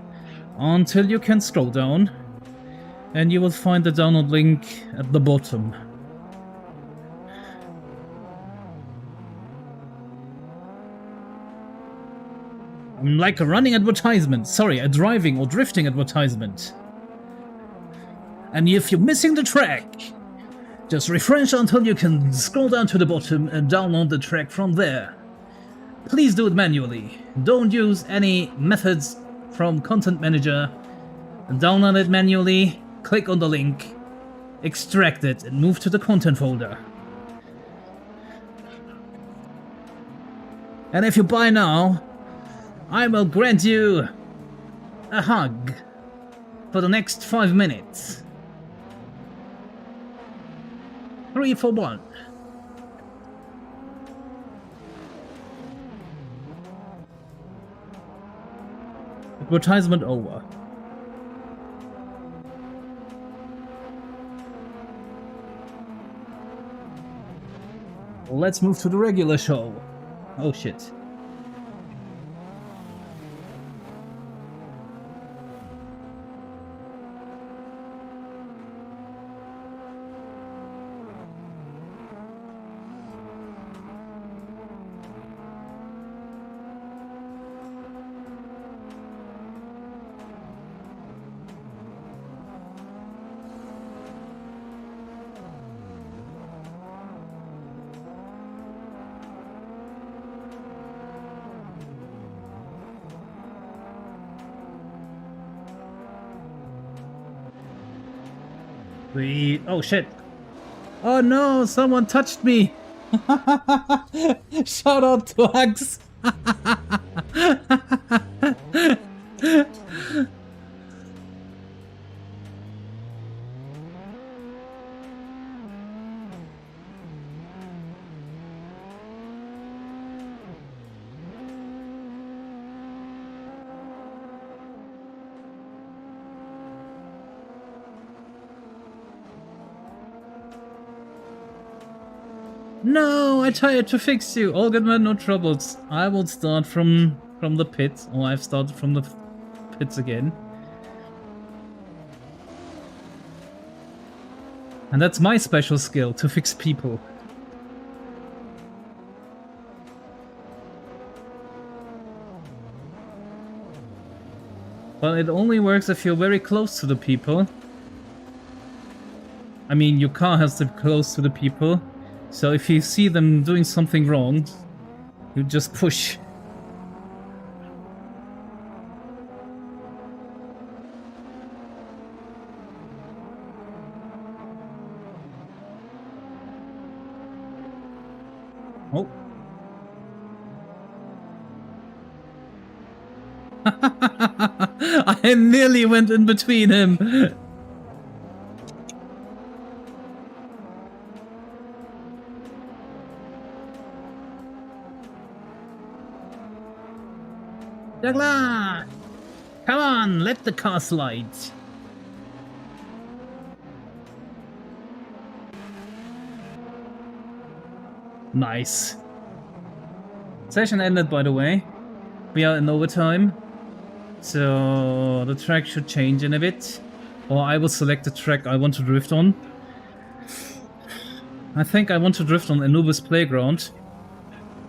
until you can scroll down, and you will find the download link at the bottom. Like a running advertisement, sorry, a driving or drifting advertisement. And if you're missing the track, just refresh until you can scroll down to the bottom and download the track from there. Please do it manually. Don't use any methods from Content Manager. Download it manually, click on the link, extract it, and move to the content folder. And if you buy now, I will grant you a hug for the next 5 minutes. 3 for 1. Advertisement over. Let's move to the regular show. Oh shit. Oh shit. Oh no, someone touched me. Shout out to Hugs. No, I tried to fix you. All good man, no troubles. I will start from the pit, or I've started from the pits again. And that's my special skill, to fix people. But it only works if you're very close to the people. I mean, your car has to be close to the people. So if you see them doing something wrong, you just push. Oh. I nearly went in between him. Douglas! Come on, let the car slide. Nice. Session ended, by the way. We are in overtime. So the track should change in a bit. Or I will select the track I want to drift on. I think I want to drift on Anubis Playground.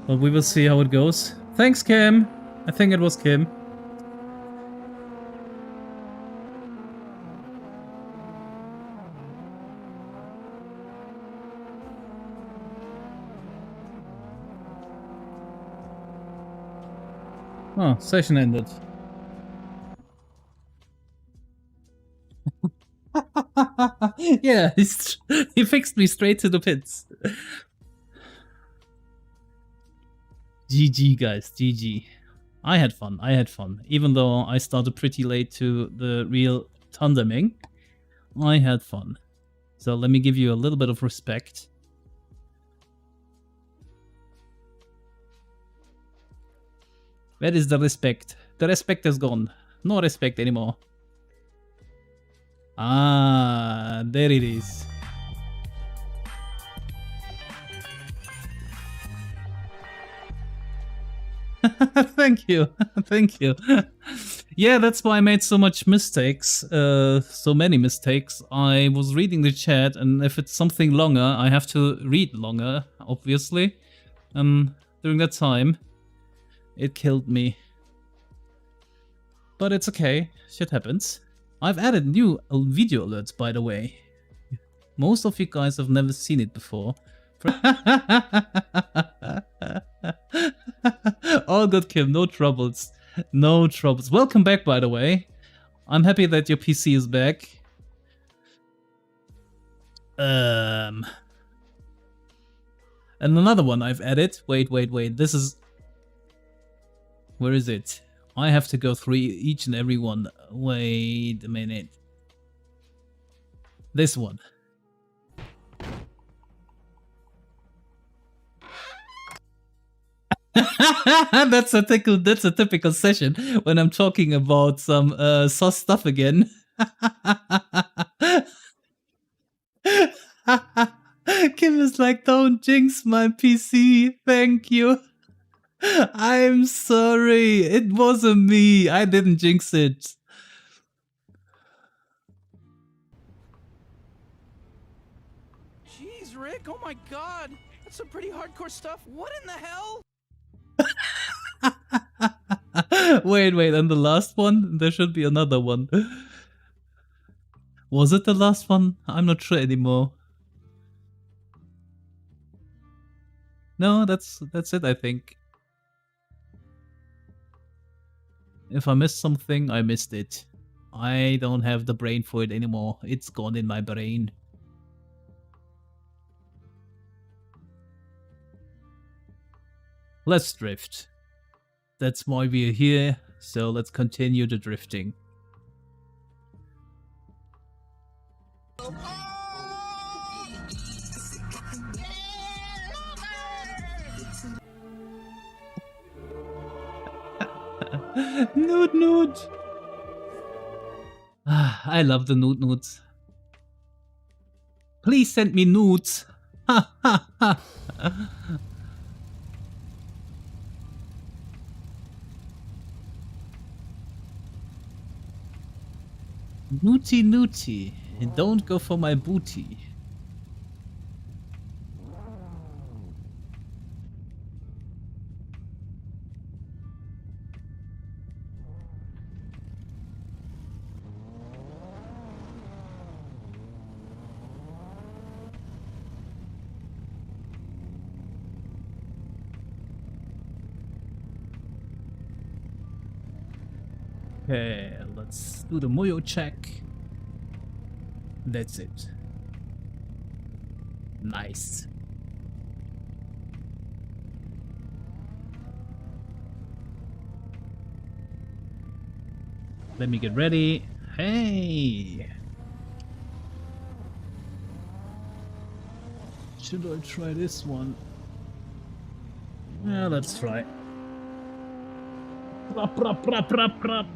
But we will see how it goes. Thanks, Kim! I think it was Kim. Oh, session ended. Yeah, he fixed me straight to the pits. GG, guys, GG. I had fun, even though I started pretty late to the real Tandeming. I had fun. So let me give you a little bit of respect. Where is the respect? The respect is gone. No respect anymore. Ah, there it is. Thank you. Thank you. Yeah, that's why I made so much mistakes. So many mistakes. I was reading the chat, and if it's something longer, I have to read longer, obviously. During that time, it killed me. But it's okay. Shit happens. I've added new video alerts, by the way. Most of you guys have never seen it before. All good, Kim. No troubles. No troubles. Welcome back, by the way. I'm happy that your PC is back. And another one I've added. Wait. This is... Where is it? I have to go through each and every one. Wait a minute. This one. That's a typical session when I'm talking about some sauce stuff again. Kim is like, don't jinx my PC, thank you. I'm sorry, it wasn't me, I didn't jinx it. Jeez, Rick, oh my god, that's some pretty hardcore stuff. What in the hell? Wait, and the last one? There should be another one. Was it the last one? I'm not sure anymore. No, that's it, I think. If I missed something, I missed it. I don't have the brain for it anymore. It's gone in my brain. Let's drift. That's why we're here, so let's continue the drifting. Nude. I love the nudes. Please send me nudes. Ha ha ha. Newty. Don't go for my booty. Okay, let's do the MoYo check. That's it. Nice. Let me get ready. Hey! Should I try this one? Yeah, let's try. Prop.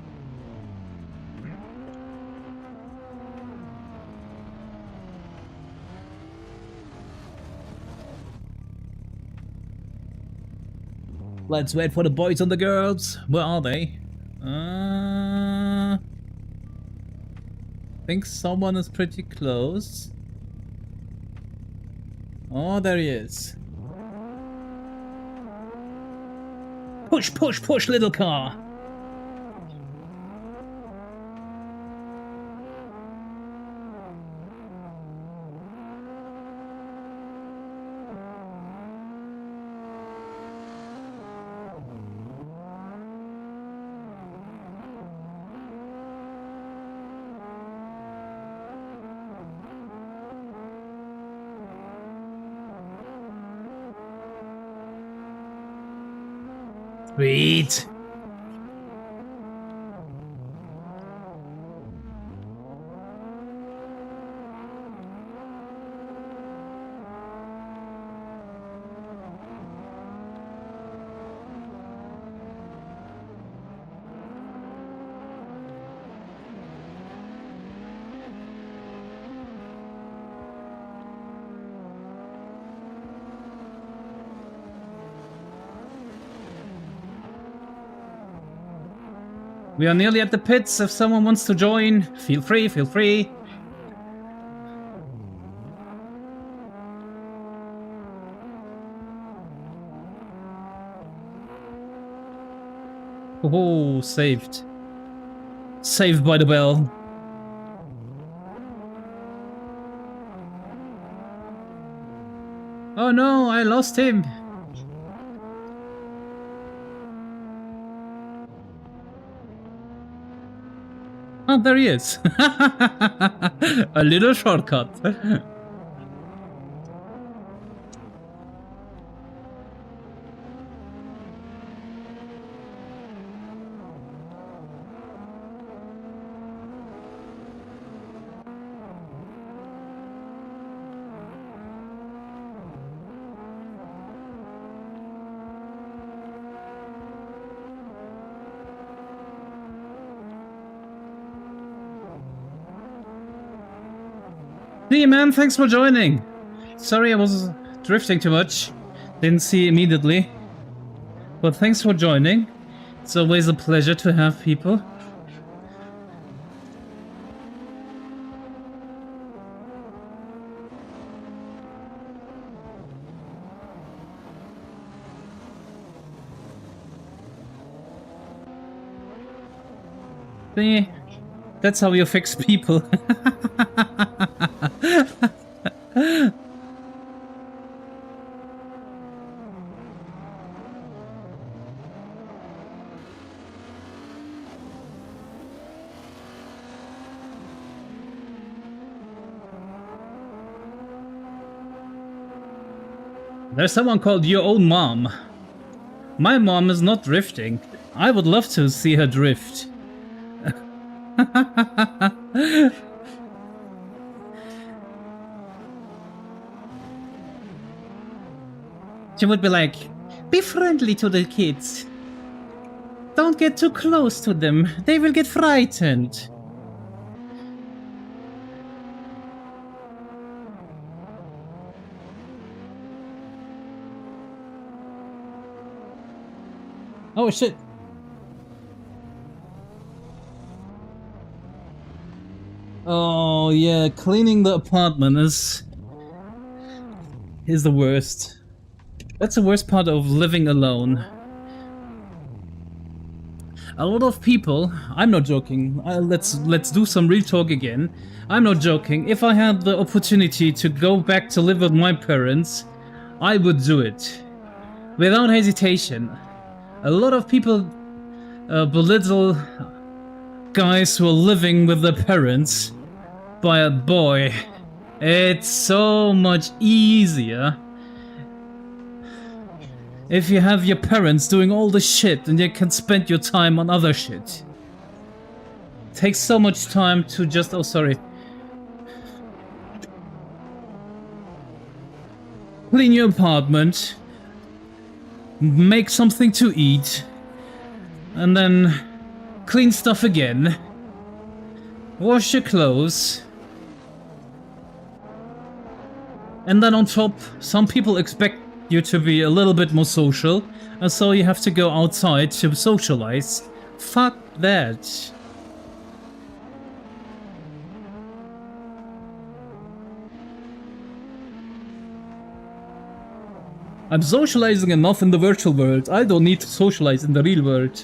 Let's wait for the boys and the girls. Where are they? Think someone is pretty close. Oh, there he is. Push, little car. Sweet. We are nearly at the pits. If someone wants to join, feel free, feel free. Oh, saved. Saved by the bell. Oh no, I lost him. Oh, there he is. A little shortcut. Hey man, thanks for joining. Sorry I was drifting too much. Didn't see immediately. But thanks for joining. It's always a pleasure to have people. See, that's how you fix people. There's someone called your own mom. My mom is not drifting. I would love to see her drift. She would be like, be friendly to the kids. Don't get too close to them. They will get frightened. Oh shit. Oh yeah, cleaning the apartment is the worst. That's the worst part of living alone. A lot of people, I'm not joking, let's do some real talk again. I'm not joking, if I had the opportunity to go back to live with my parents, I would do it. Without hesitation. A lot of people belittle guys who are living with their parents, but boy, it's so much easier if you have your parents doing all the shit and you can spend your time on other shit. It takes so much time to just, oh sorry, clean your apartment, make something to eat, and then clean stuff again, wash your clothes, and then on top, some people expect you to be a little bit more social, and so you have to go outside to socialize. Fuck that. I'm socializing enough in the virtual world. I don't need to socialize in the real world.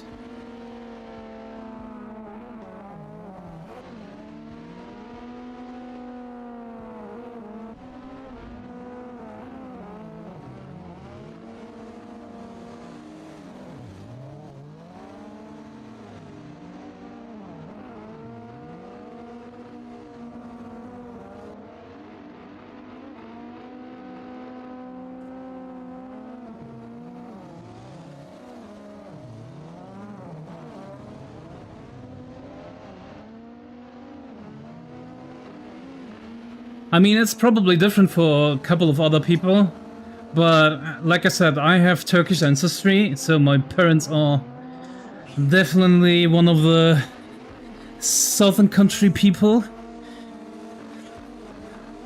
I mean, it's probably different for a couple of other people, but like I said, I have Turkish ancestry, so my parents are definitely one of the southern country people.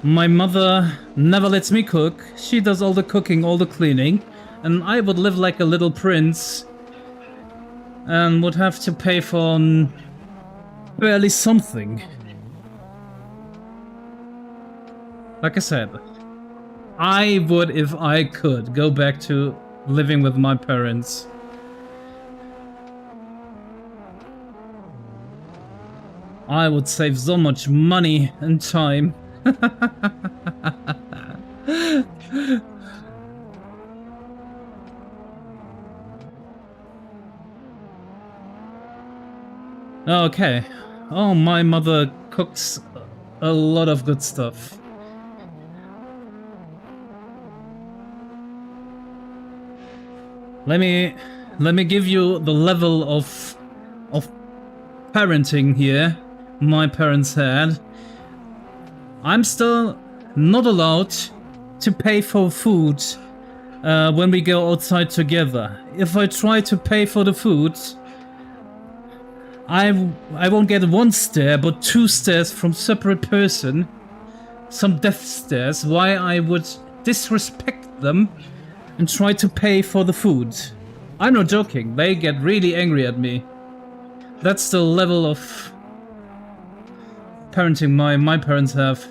My mother never lets me cook. She does all the cooking, all the cleaning, and I would live like a little prince and would have to pay for barely something. Like I said, I would, if I could, go back to living with my parents. I would save so much money and time. Okay. Oh, my mother cooks a lot of good stuff. Let me give you the level of parenting here my parents had. I'm still not allowed to pay for food when we go outside together. If I try to pay for the food, I won't get 1 stare, but 2 stares from separate person. Some death stares. Why I would disrespect them and try to pay for the food. I'm not joking. They get really angry at me. That's the level of parenting my parents have.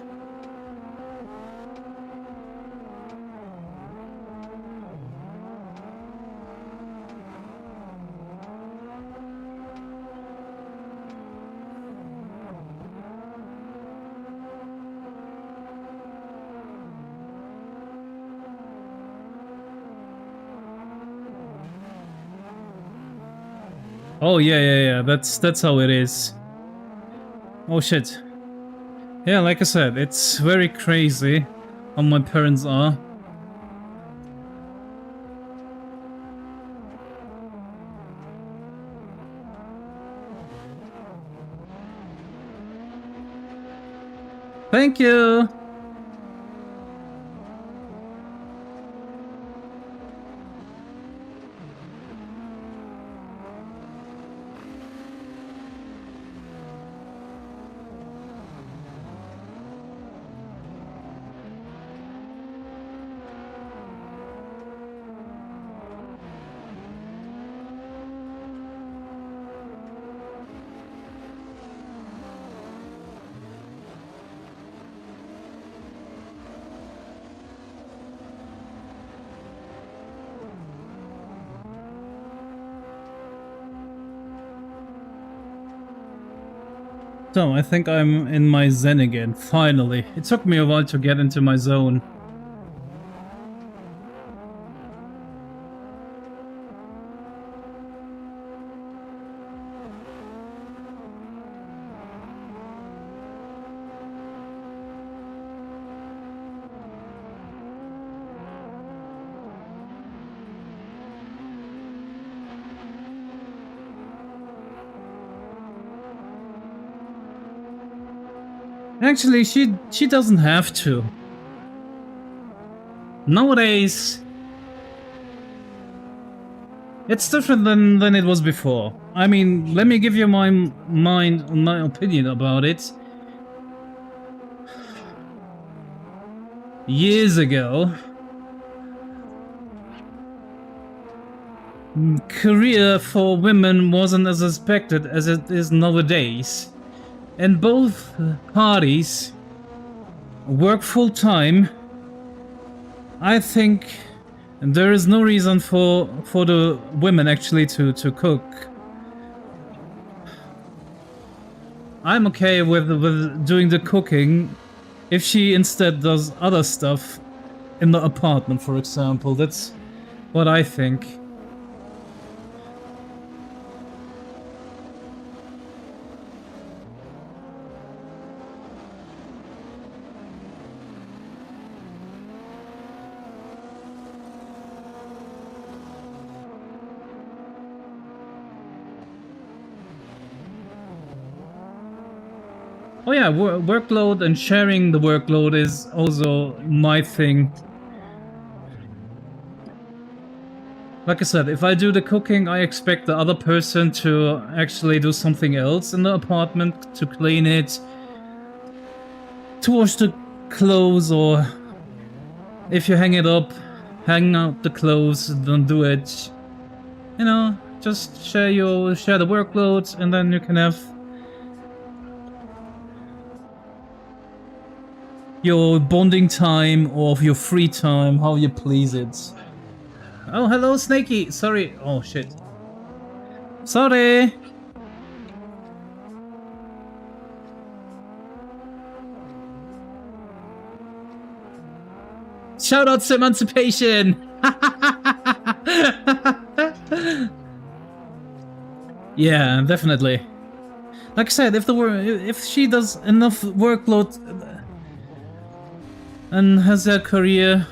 Oh yeah. That's how it is. Oh shit. Yeah, like I said, it's very crazy how my parents are. Thank you. So, I think I'm in my zen again, finally. It took me a while to get into my zone. Actually, she doesn't have to. Nowadays, it's different than it was before. I mean, let me give you my opinion about it. Years ago, career for women wasn't as expected as it is nowadays. And both parties work full-time. I think there is no reason for the women actually to cook. I'm okay with doing the cooking if she instead does other stuff in the apartment, for example. That's what I think. Oh yeah, workload and sharing the workload is also my thing. Like I said, if I do the cooking, I expect the other person to actually do something else in the apartment, to clean it, to wash the clothes, or if you hang it up, hang out the clothes, don't do it. You know, just share the workload, and then you can have your bonding time or your free time, how you please it. Oh, hello, Snakey. Sorry. Oh, shit. Sorry. Shout out to Emancipation. Yeah, definitely. Like I said, if she does enough workload and has a career,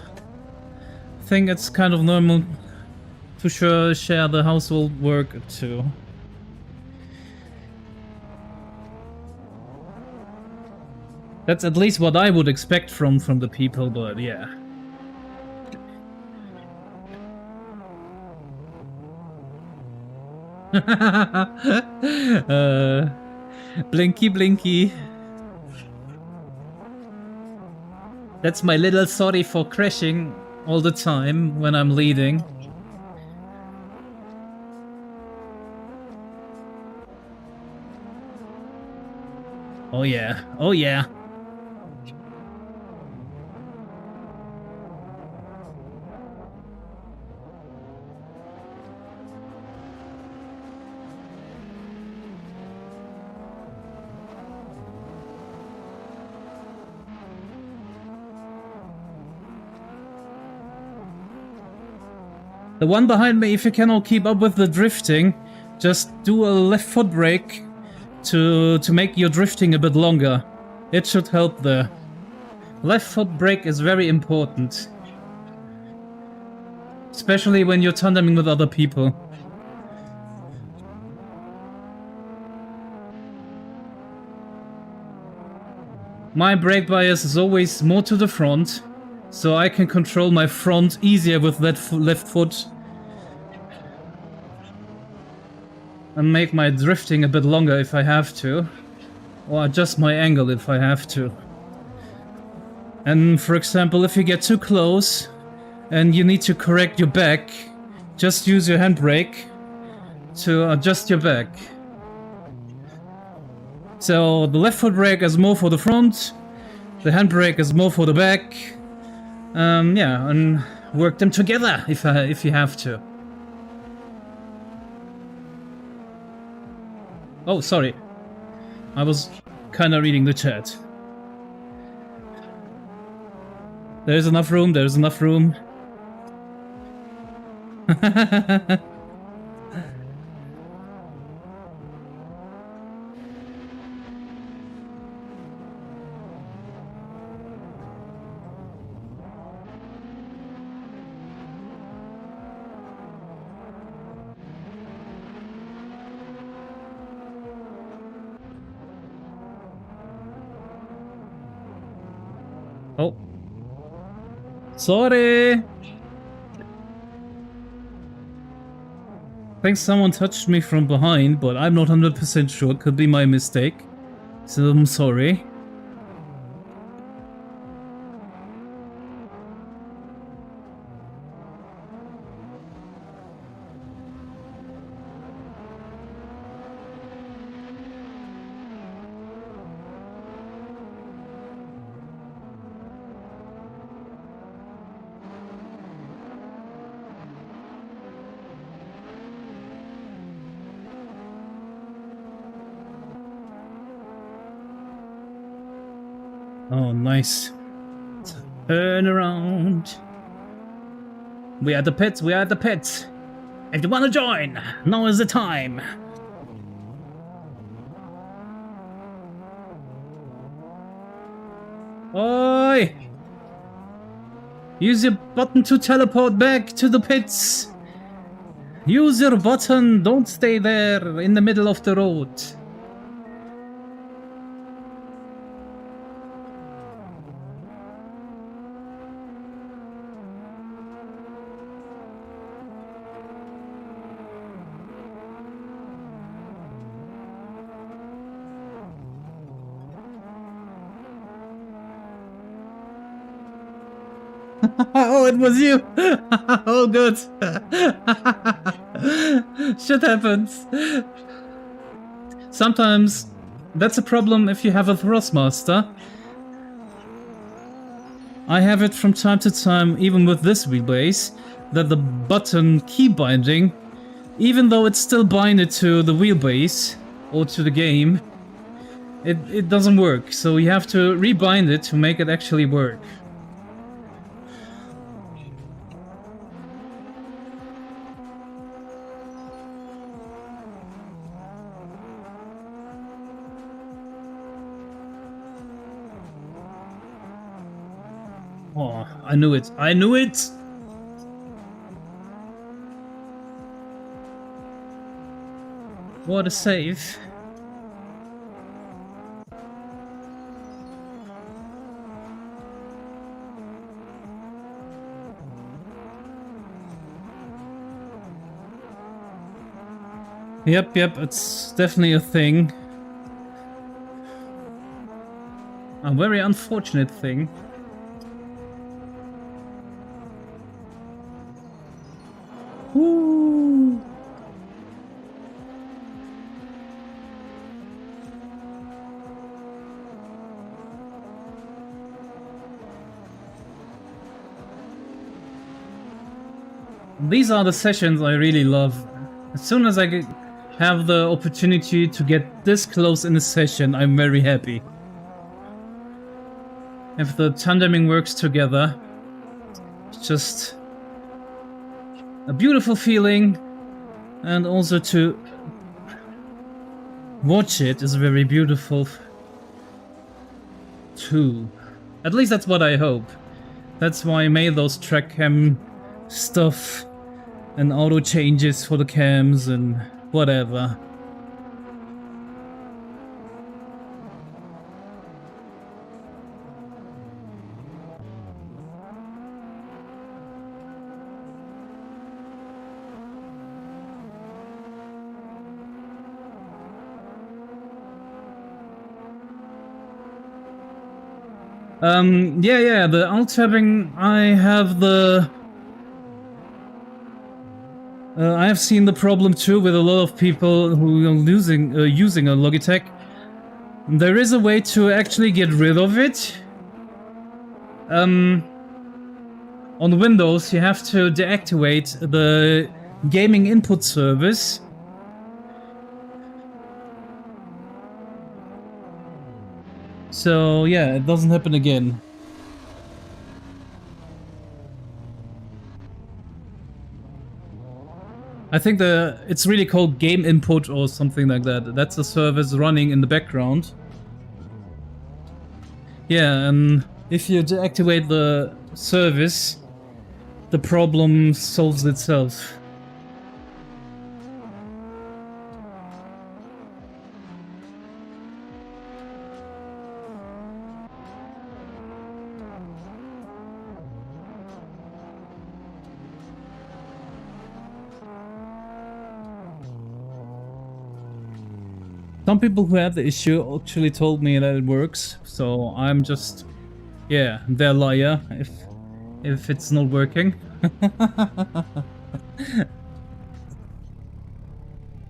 I think it's kind of normal to share the household work too. That's at least what I would expect from the people, but yeah. Blinky blinky. That's my little sorry for crashing all the time when I'm leading. Oh yeah, oh yeah. The one behind me, if you cannot keep up with the drifting, just do a left foot brake to make your drifting a bit longer. It should help there. Left foot brake is very important. Especially when you're tandeming with other people. My brake bias is always more to the front, so I can control my front easier with that left foot. And make my drifting a bit longer if I have to. Or adjust my angle if I have to. And for example, if you get too close and you need to correct your back, just use your handbrake to adjust your back. So the left foot brake is more for the front, the handbrake is more for the back. Yeah, and work them together if you have to. Oh, sorry. I was kinda reading the chat. There's enough room, there's enough room. Oh. Sorry! I think someone touched me from behind, but I'm not 100% sure. It could be my mistake. So I'm sorry. Oh, nice. Turn around. We are at the pits, we are at the pits. If you want to join, now is the time. Oi! Use your button to teleport back to the pits. Use your button, don't stay there in the middle of the road. Oh, it was you! Oh, good! Shit happens. Sometimes that's a problem if you have a Thrustmaster. I have it from time to time, even with this wheelbase, that the button key binding, even though it's still binded to the wheelbase or to the game, it doesn't work. So you have to rebind it to make it actually work. Oh, I knew it. I knew it! What a save. Yep, it's definitely a thing. A very unfortunate thing. Woo! These are the sessions I really love. As soon as I have the opportunity to get this close in a session, I'm very happy. If the tandeming works together, it's just a beautiful feeling, and also to watch it is very beautiful too. At least that's what I hope. That's why I made those track cam stuff and auto changes for the cams and whatever. Yeah, the alt-tabbing, I have seen the problem too with a lot of people who are using a Logitech. There is a way to actually get rid of it. On Windows, you have to deactivate the gaming input service. So yeah, it doesn't happen again. I think it's really called game input or something like that. That's a service running in the background. Yeah, and if you deactivate the service, the problem solves itself. Some people who had the issue actually told me that it works, so I'm just, yeah, they're liar if it's not working.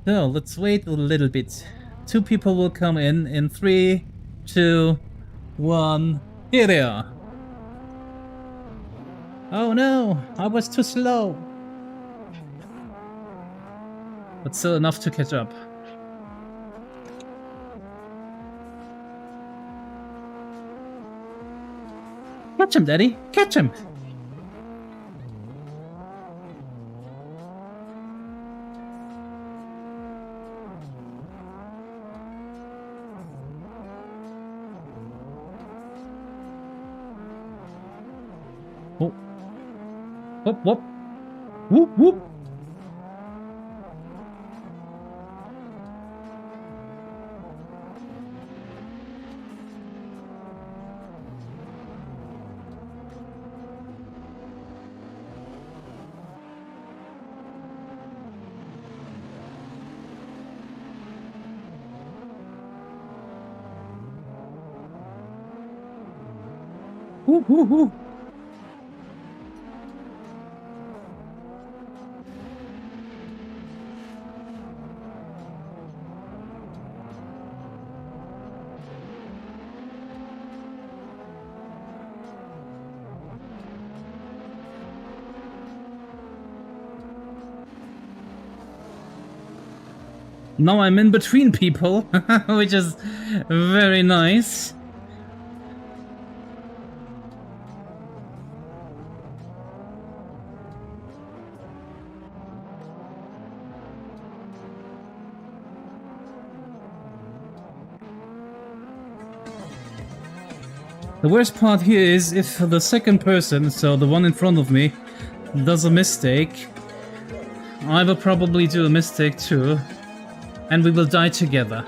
So let's wait a little bit. 2 people will come in 3, 2, 1. Here they are. Oh no, I was too slow. But still enough to catch up. Catch him, Daddy! Catch him! Oh. Whoop, whoop. Whoop, whoop. Woo, woo, woo. Now I'm in between people, which is very nice. The worst part here is if the second person, so the one in front of me, does a mistake, I will probably do a mistake too, and we will die together,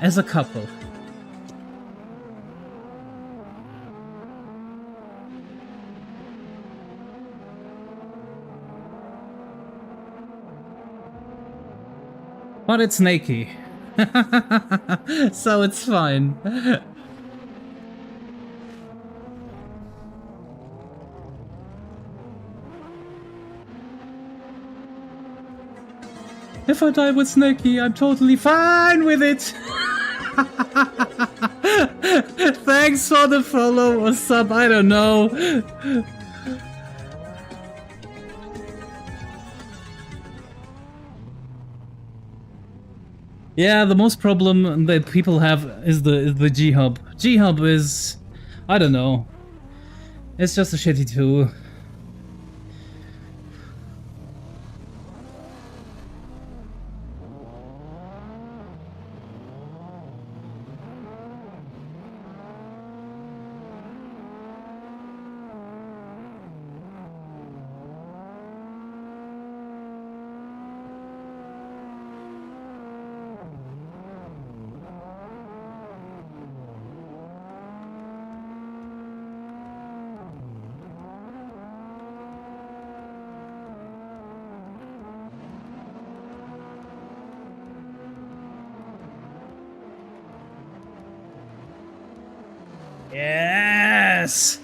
as a couple. But it's snaky, so it's fine. If I die with Snakey, I'm totally fine with it! Thanks for the follow or sub, I don't know. Yeah, the most problem that people have is the G-Hub. G-Hub is... I don't know. It's just a shitty tool. Yes!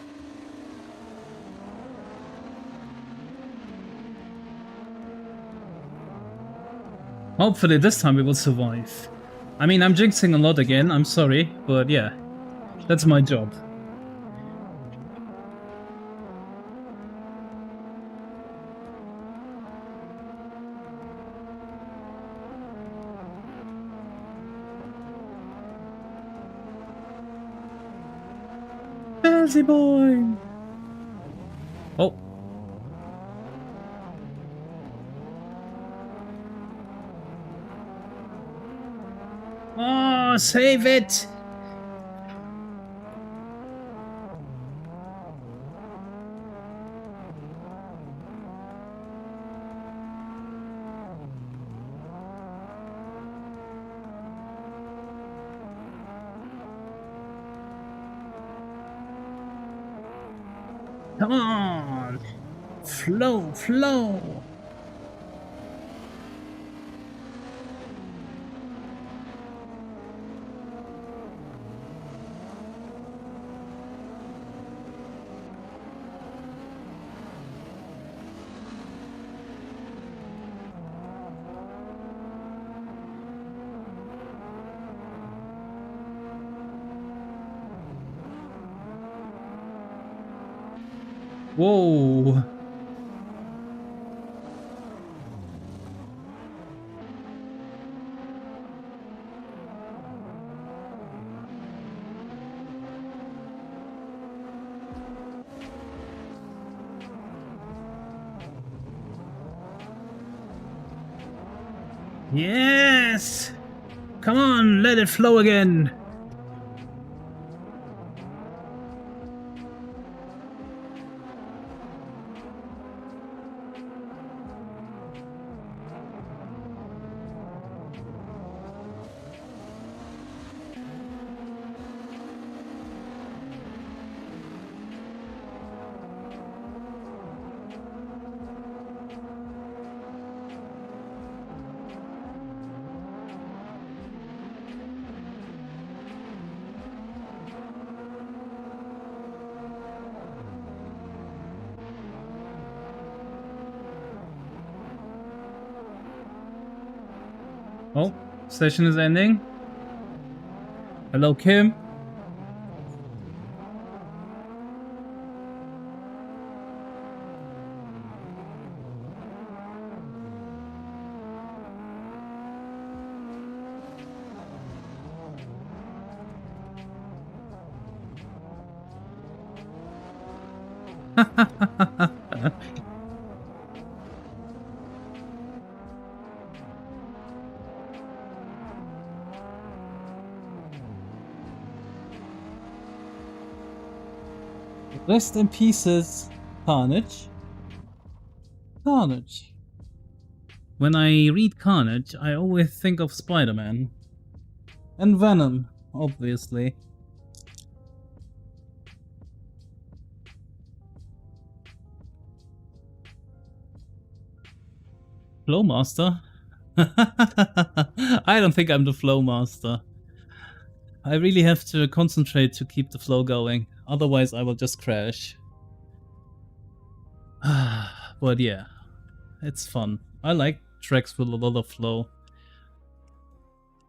Hopefully this time we will survive. I mean, I'm jinxing a lot again, I'm sorry, but yeah, that's my job. Fancy boy! Oh. Oh, save it! Come on! Flow, flow! Whoa! Yes! Come on, let it flow again! Oh, session is ending. Hello, Kim. Rest in pieces, Carnage. Carnage. When I read Carnage, I always think of Spider-Man. And Venom, obviously. Flowmaster? I don't think I'm the Flowmaster. I really have to concentrate to keep the flow going, otherwise I will just crash. But yeah, it's fun. I like tracks with a lot of flow.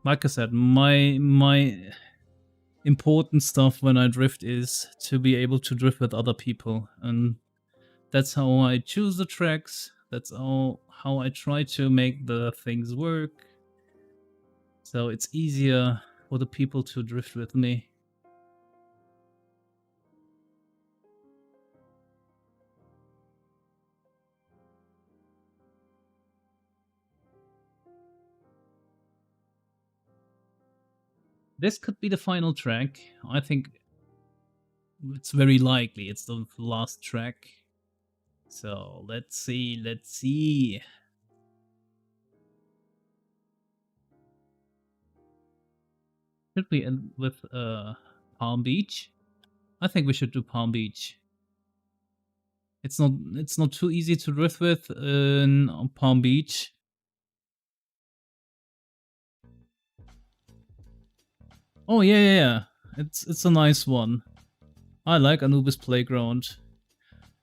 Like I said, my important stuff when I drift is to be able to drift with other people, and that's how I choose the tracks. That's how I try to make the things work. So it's easier for the people to drift with me. This could be the final track. I think it's very likely it's the last track. So let's see, let's see. Should we end with Palm Beach? I think we should do Palm Beach. It's not too easy to drift with in Palm Beach. Oh yeah. It's a nice one. I like Anubis Playground.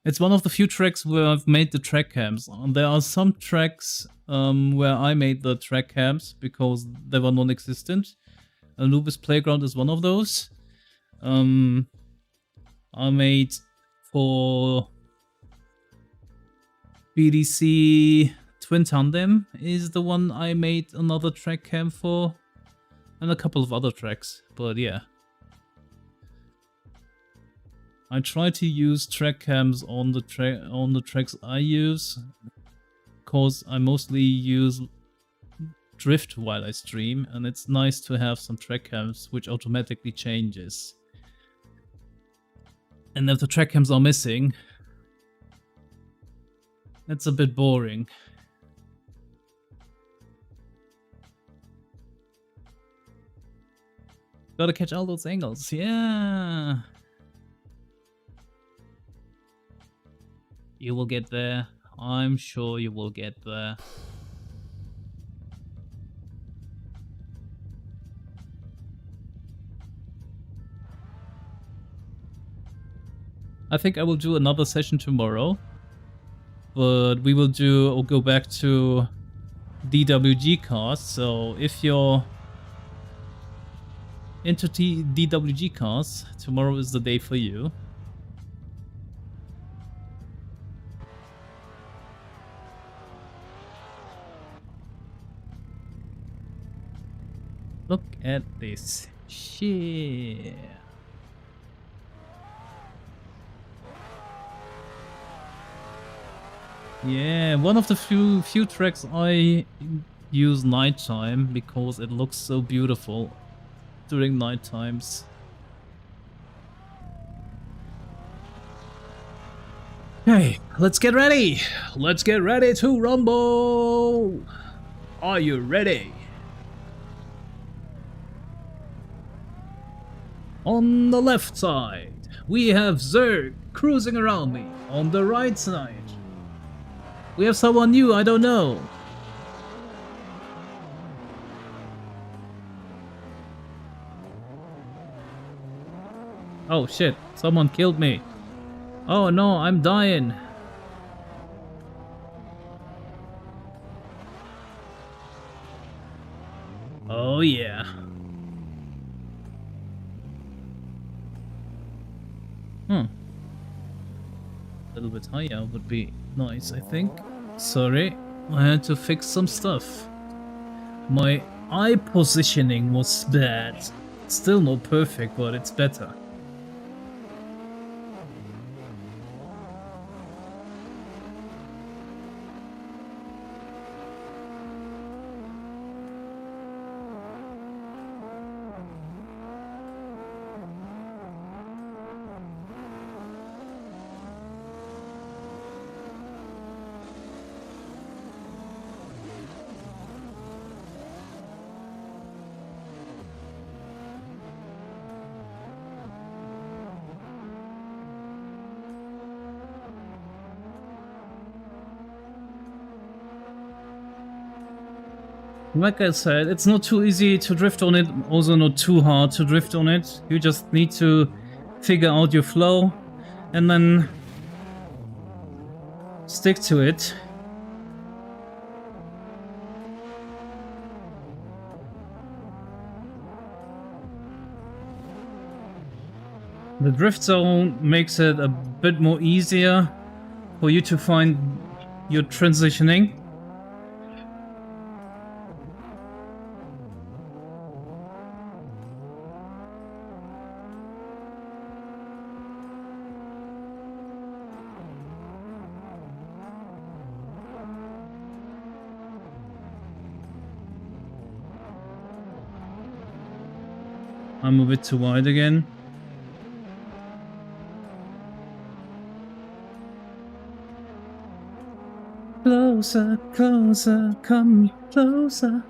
It's one of the few tracks where I've made the track cams. There are some tracks where I made the track cams because they were non-existent. Anubis Playground is one of those. I made for BDC Twin Tandem is the one I made another track cam for. And a couple of other tracks, but yeah. I try to use track cams on the tracks I use, cause I mostly use drift while I stream, and it's nice to have some track cams which automatically changes. And if the track cams are missing, that's a bit boring. Gotta catch all those angles, yeah. You will get there. I'm sure you will get there. I think I will do another session tomorrow, but we will go back to DWG cars. So if you're into DWG cars, tomorrow is the day for you. Look at this shit. Yeah, one of the few tracks I use nighttime because it looks so beautiful during night times. Okay, let's get ready. Let's get ready to rumble. Are you ready? On the left side, we have Zerg cruising around me. On the right side, we have someone new, I don't know. Oh shit, someone killed me. Oh no, I'm dying. Oh yeah. A little bit higher would be nice, I think. Sorry, I had to fix some stuff. My eye positioning was bad. Still not perfect, but it's better. Like I said, it's not too easy to drift on it, also not too hard to drift on it. You just need to figure out your flow and then stick to it. The drift zone makes it a bit more easier for you to find your transitioning. I'm a bit too wide again. Closer, closer, come closer.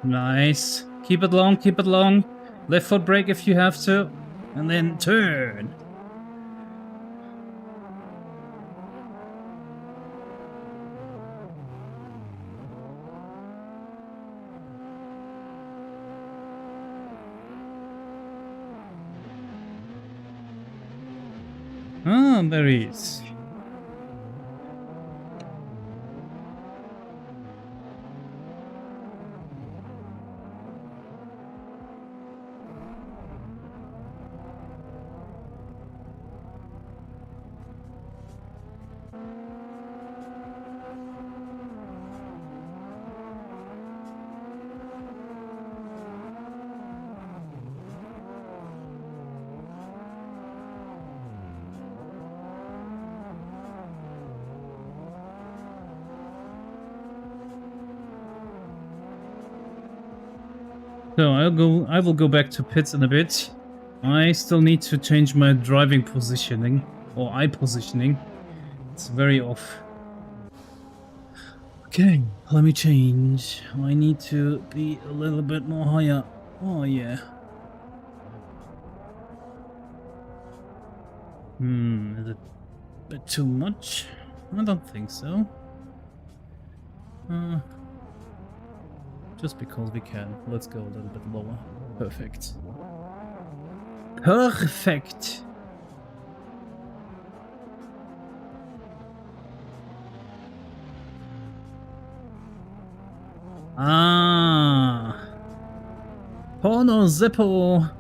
Nice. Keep it long, keep it long. Left foot brake if you have to. And then turn. Ah, there he is. So I will go back to pits in a bit. I still need to change my driving positioning, or eye positioning. It's very off. Okay, let me change. I need to be a little bit more higher. Oh yeah. Is it a bit too much? I don't think so. Just because we can. Let's go a little bit lower. Perfect. Perfect! Ah! Porno Zippo!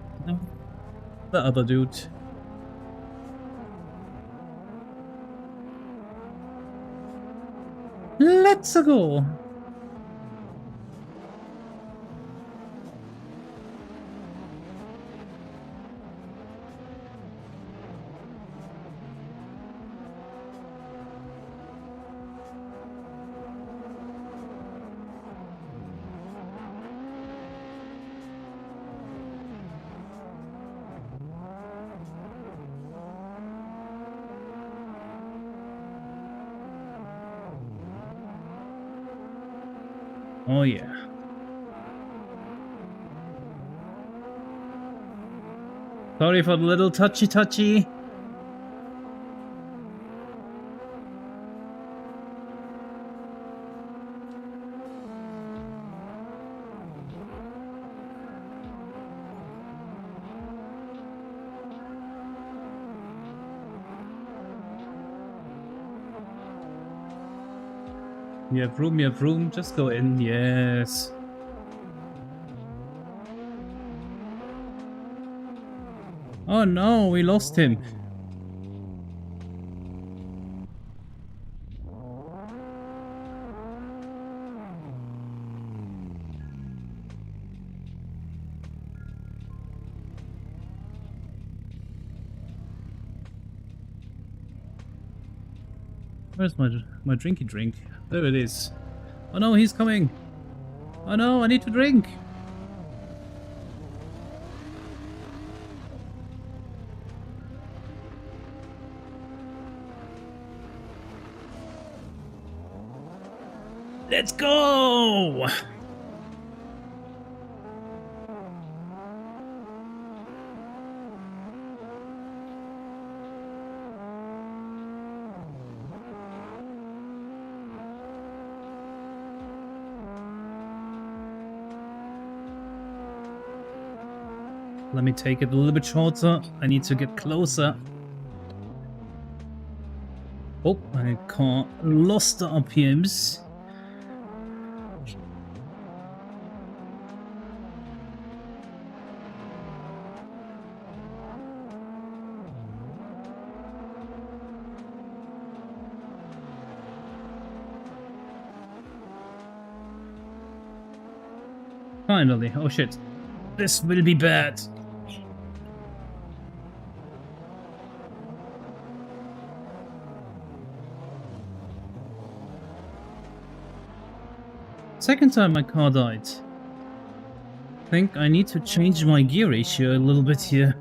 The other dude. Let's go! Oh yeah. Sorry for the little touchy. You have room, just go in, yes. Oh no, we lost him. Where's my drinky drink? There it is. Oh no, he's coming. Oh no, I need to drink. Let's go! Let me take it a little bit shorter. I need to get closer. Oh, my car lost the RPMs. Finally. Oh shit. This will be bad. Second time my car died. I think I need to change my gear ratio a little bit here.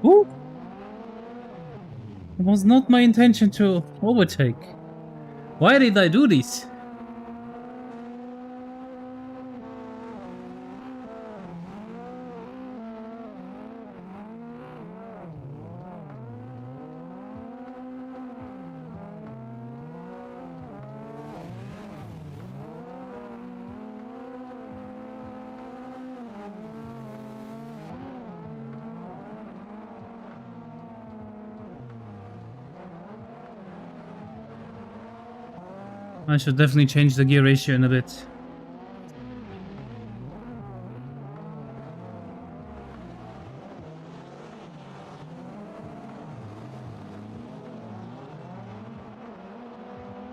Ooh. It was not my intention to overtake. Why did I do this? I should definitely change the gear ratio in a bit.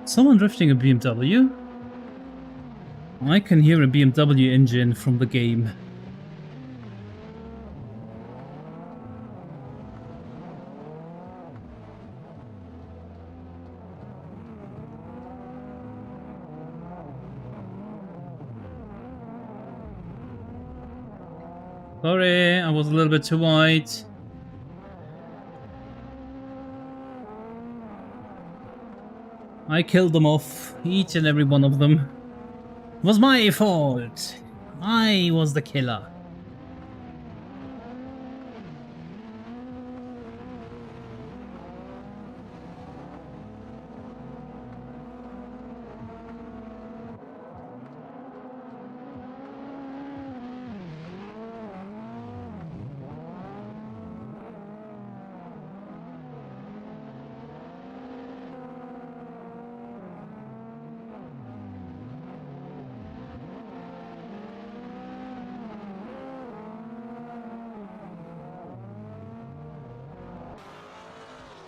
Someone drifting a BMW? I can hear a BMW engine from the game. Sorry, I was a little bit too wide. I killed them off, each and every one of them. It was my fault. I was the killer.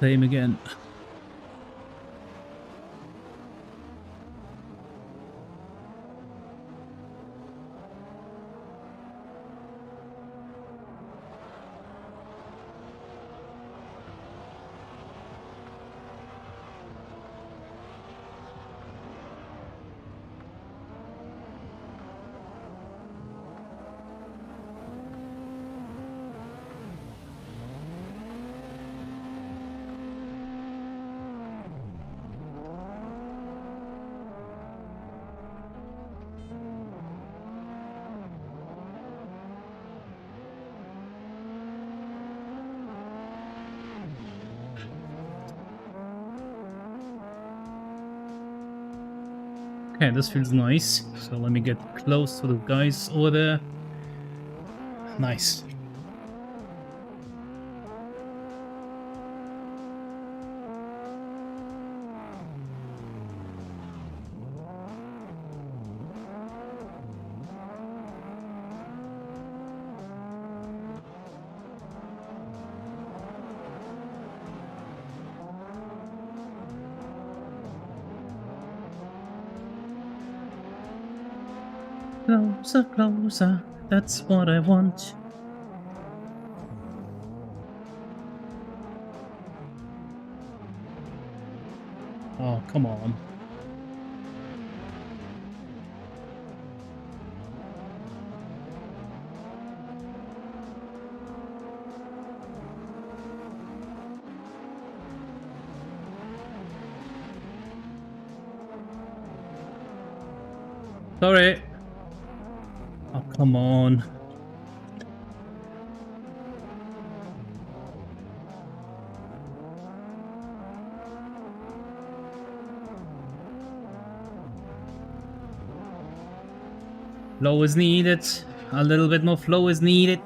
Same again. Okay, this feels nice. So let me get close to the guys over there. Nice. Closer, closer, that's what I want. Oh, come on. Sorry. Oh, come on. Flow is needed. A little bit more flow is needed.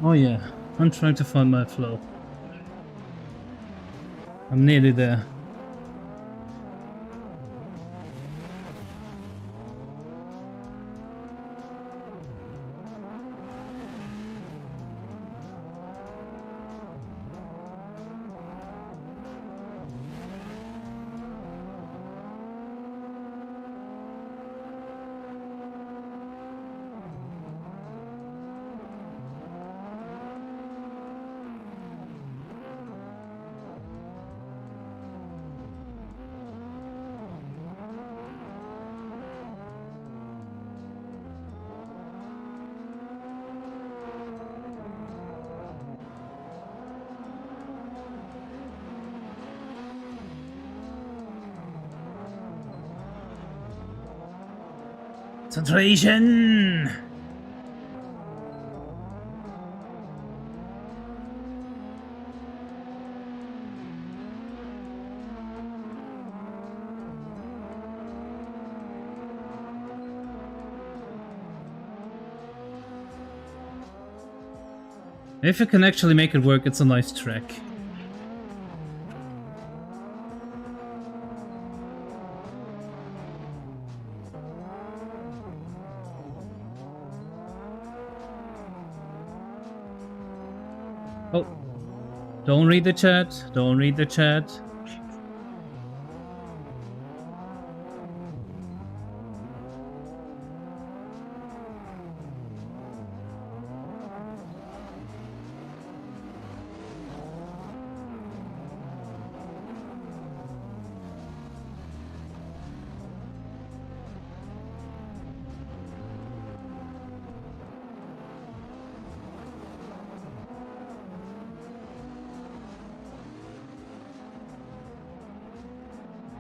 Oh yeah, I'm trying to find my flow. I'm nearly there. Concentration! If you can actually make it work, it's a nice track. Oh, don't read the chat. Don't read the chat.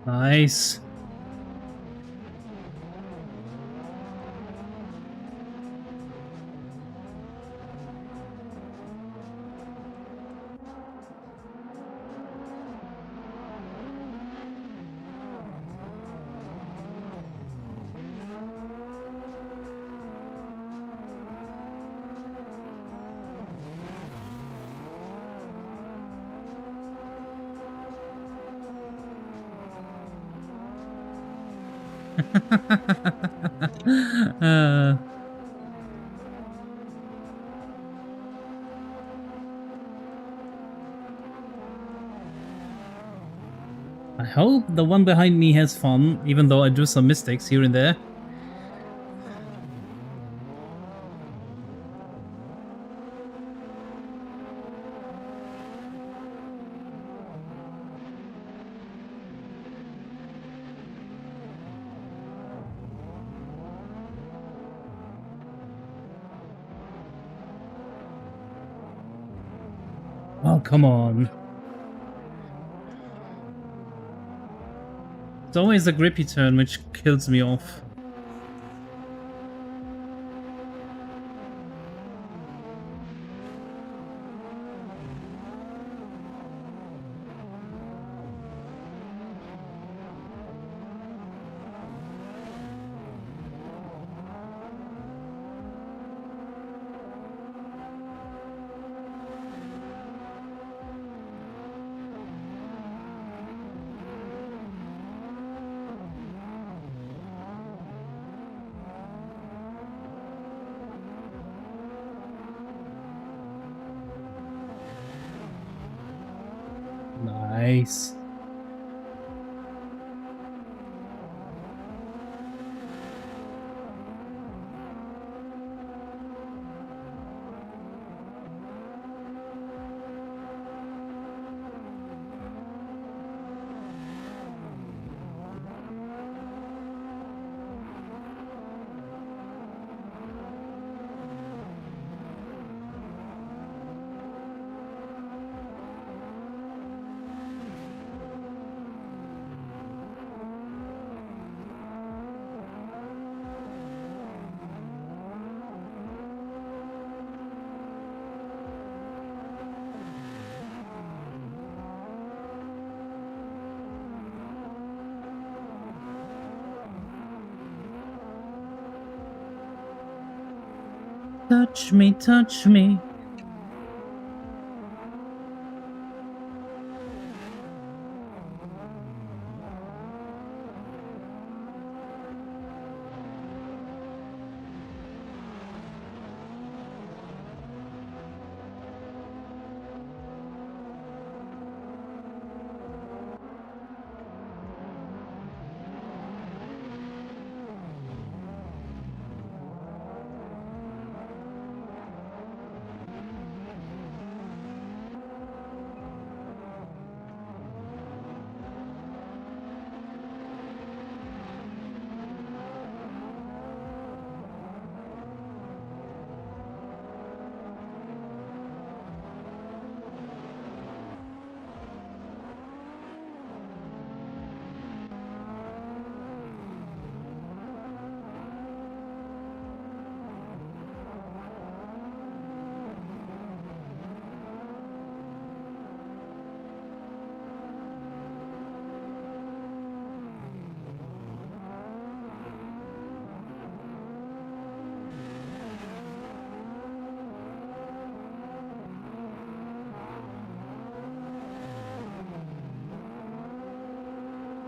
Nice. uh, I hope the one behind me has fun, even though I do some mistakes here and there. Oh, come on. It's always a grippy turn which kills me off. Nice. Touch me, touch me.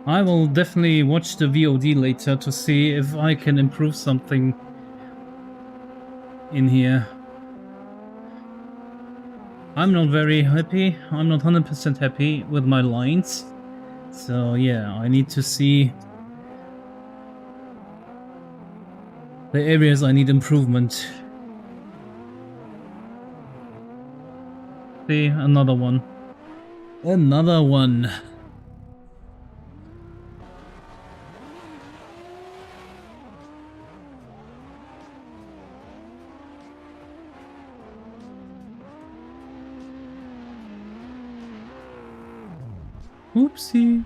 I will definitely watch the VOD later to see if I can improve something in here. I'm not very happy. I'm not 100% happy with my lines. So yeah, I need to see the areas I need improvement. See, another one. Another one. Oopsie.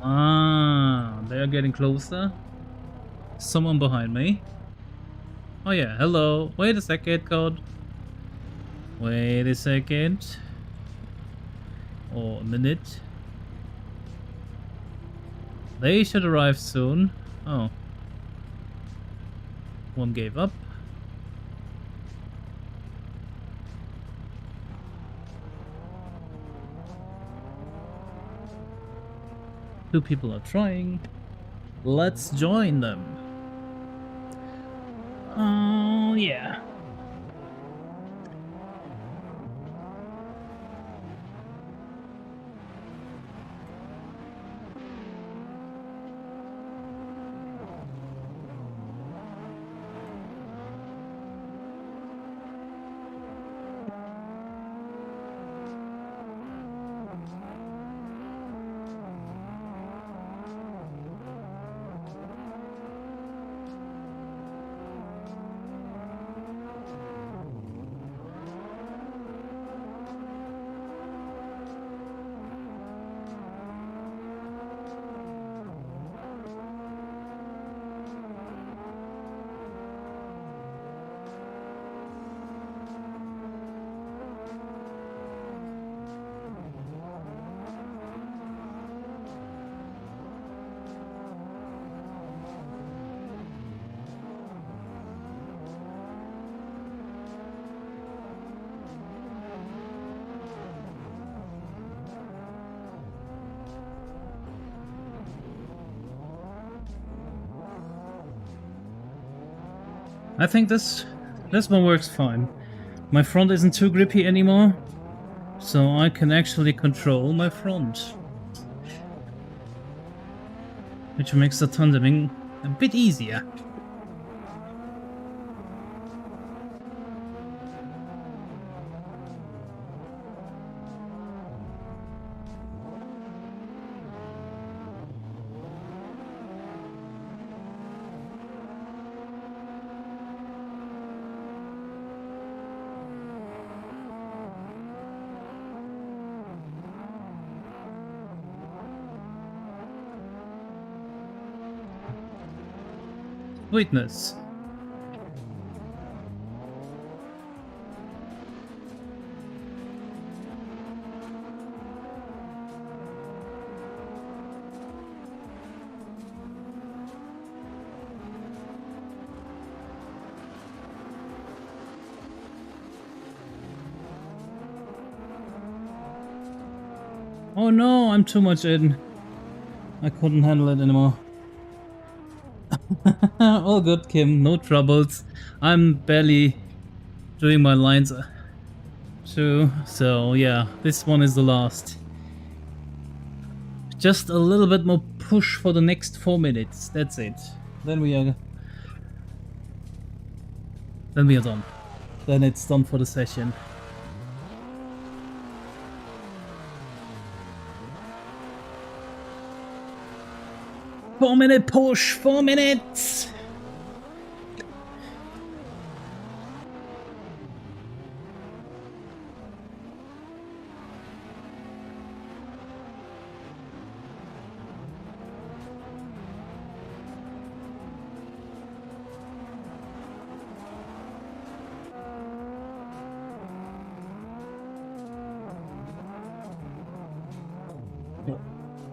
Ah, they are getting closer. Someone behind me. Oh yeah, hello. Wait a second, Code. Wait a second. Or a minute. They should arrive soon. Oh. One gave up. Two people are trying. Let's join them. Oh, yeah. I think this one works fine. My front isn't too grippy anymore, so I can actually control my front, which makes the tandeming a bit easier. Sweetness. Oh no, I'm too much in. I couldn't handle it anymore. All good, Kim. No troubles. I'm barely doing my lines too. So yeah, this one is the last. Just a little bit more push for the next 4 minutes. That's it. Then we are done. Then it's done for the session. Four-minute push. 4 minutes.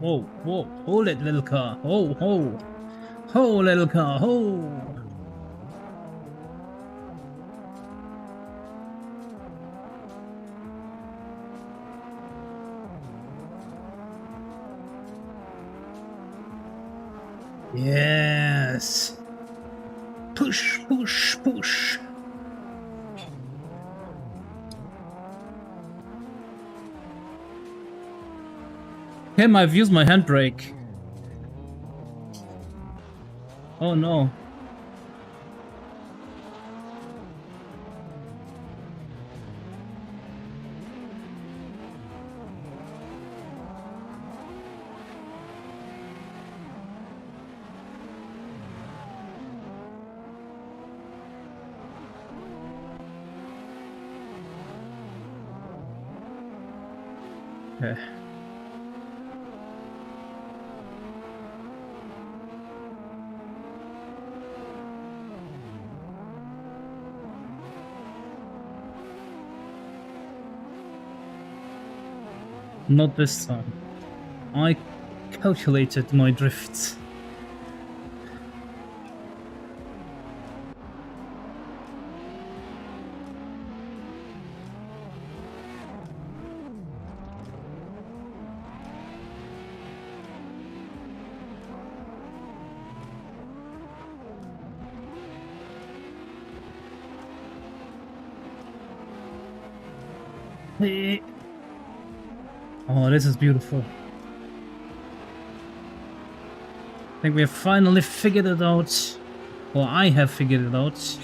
Whoa, whoa, hold it, little car. Ho, ho. Ho, little car, ho. Yes. Push, push, push. Kim, I've used my handbrake. Oh no. Okay. Not this time. I calculated my drifts. Oh, this is beautiful. I think we have finally figured it out. Or I have figured it out.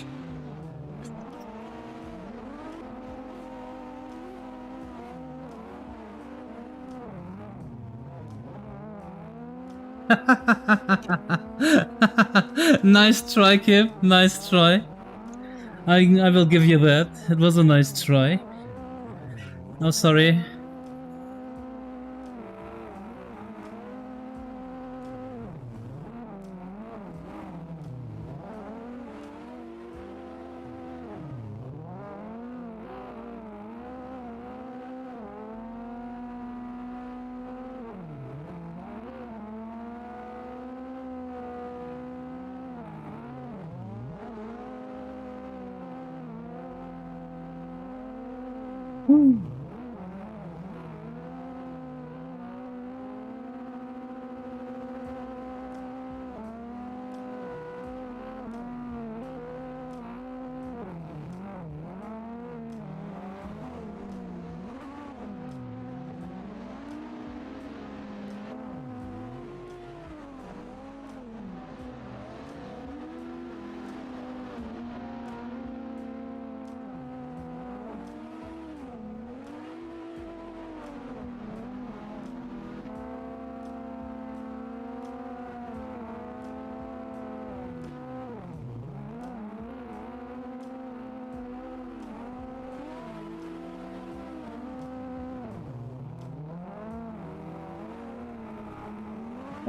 Nice try, Kip. Nice try. I will give you that. It was a nice try. Oh, sorry.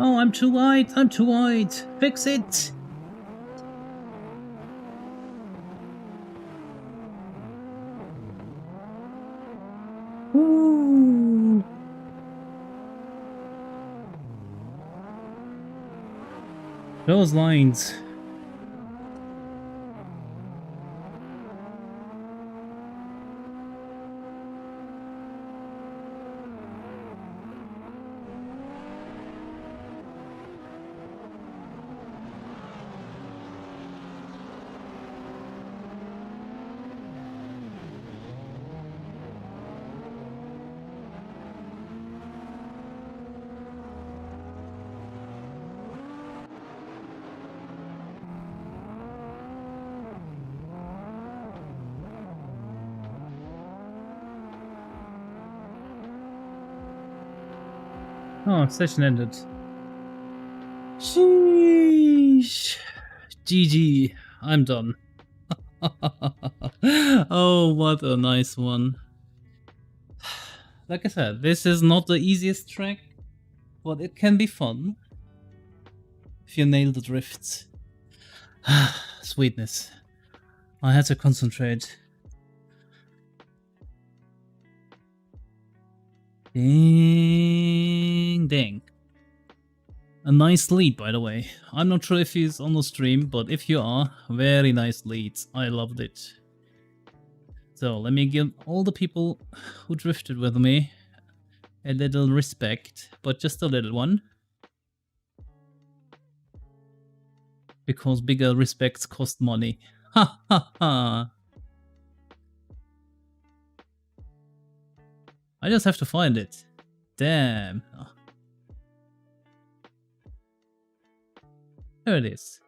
Oh, I'm too wide. I'm too wide. Fix it. Ooh. Those lines. Oh, session ended. Sheesh. GG. I'm done. Oh, what a nice one. Like I said, this is not the easiest track, but it can be fun if you nail the drifts. Sweetness. I had to concentrate. Ding, ding. A nice lead, by the way. I'm not sure if he's on the stream, but if you are, very nice leads. I loved it. So let me give all the people who drifted with me a little respect, but just a little one. Because bigger respects cost money. Ha ha ha. I just have to find it. Damn. There it is.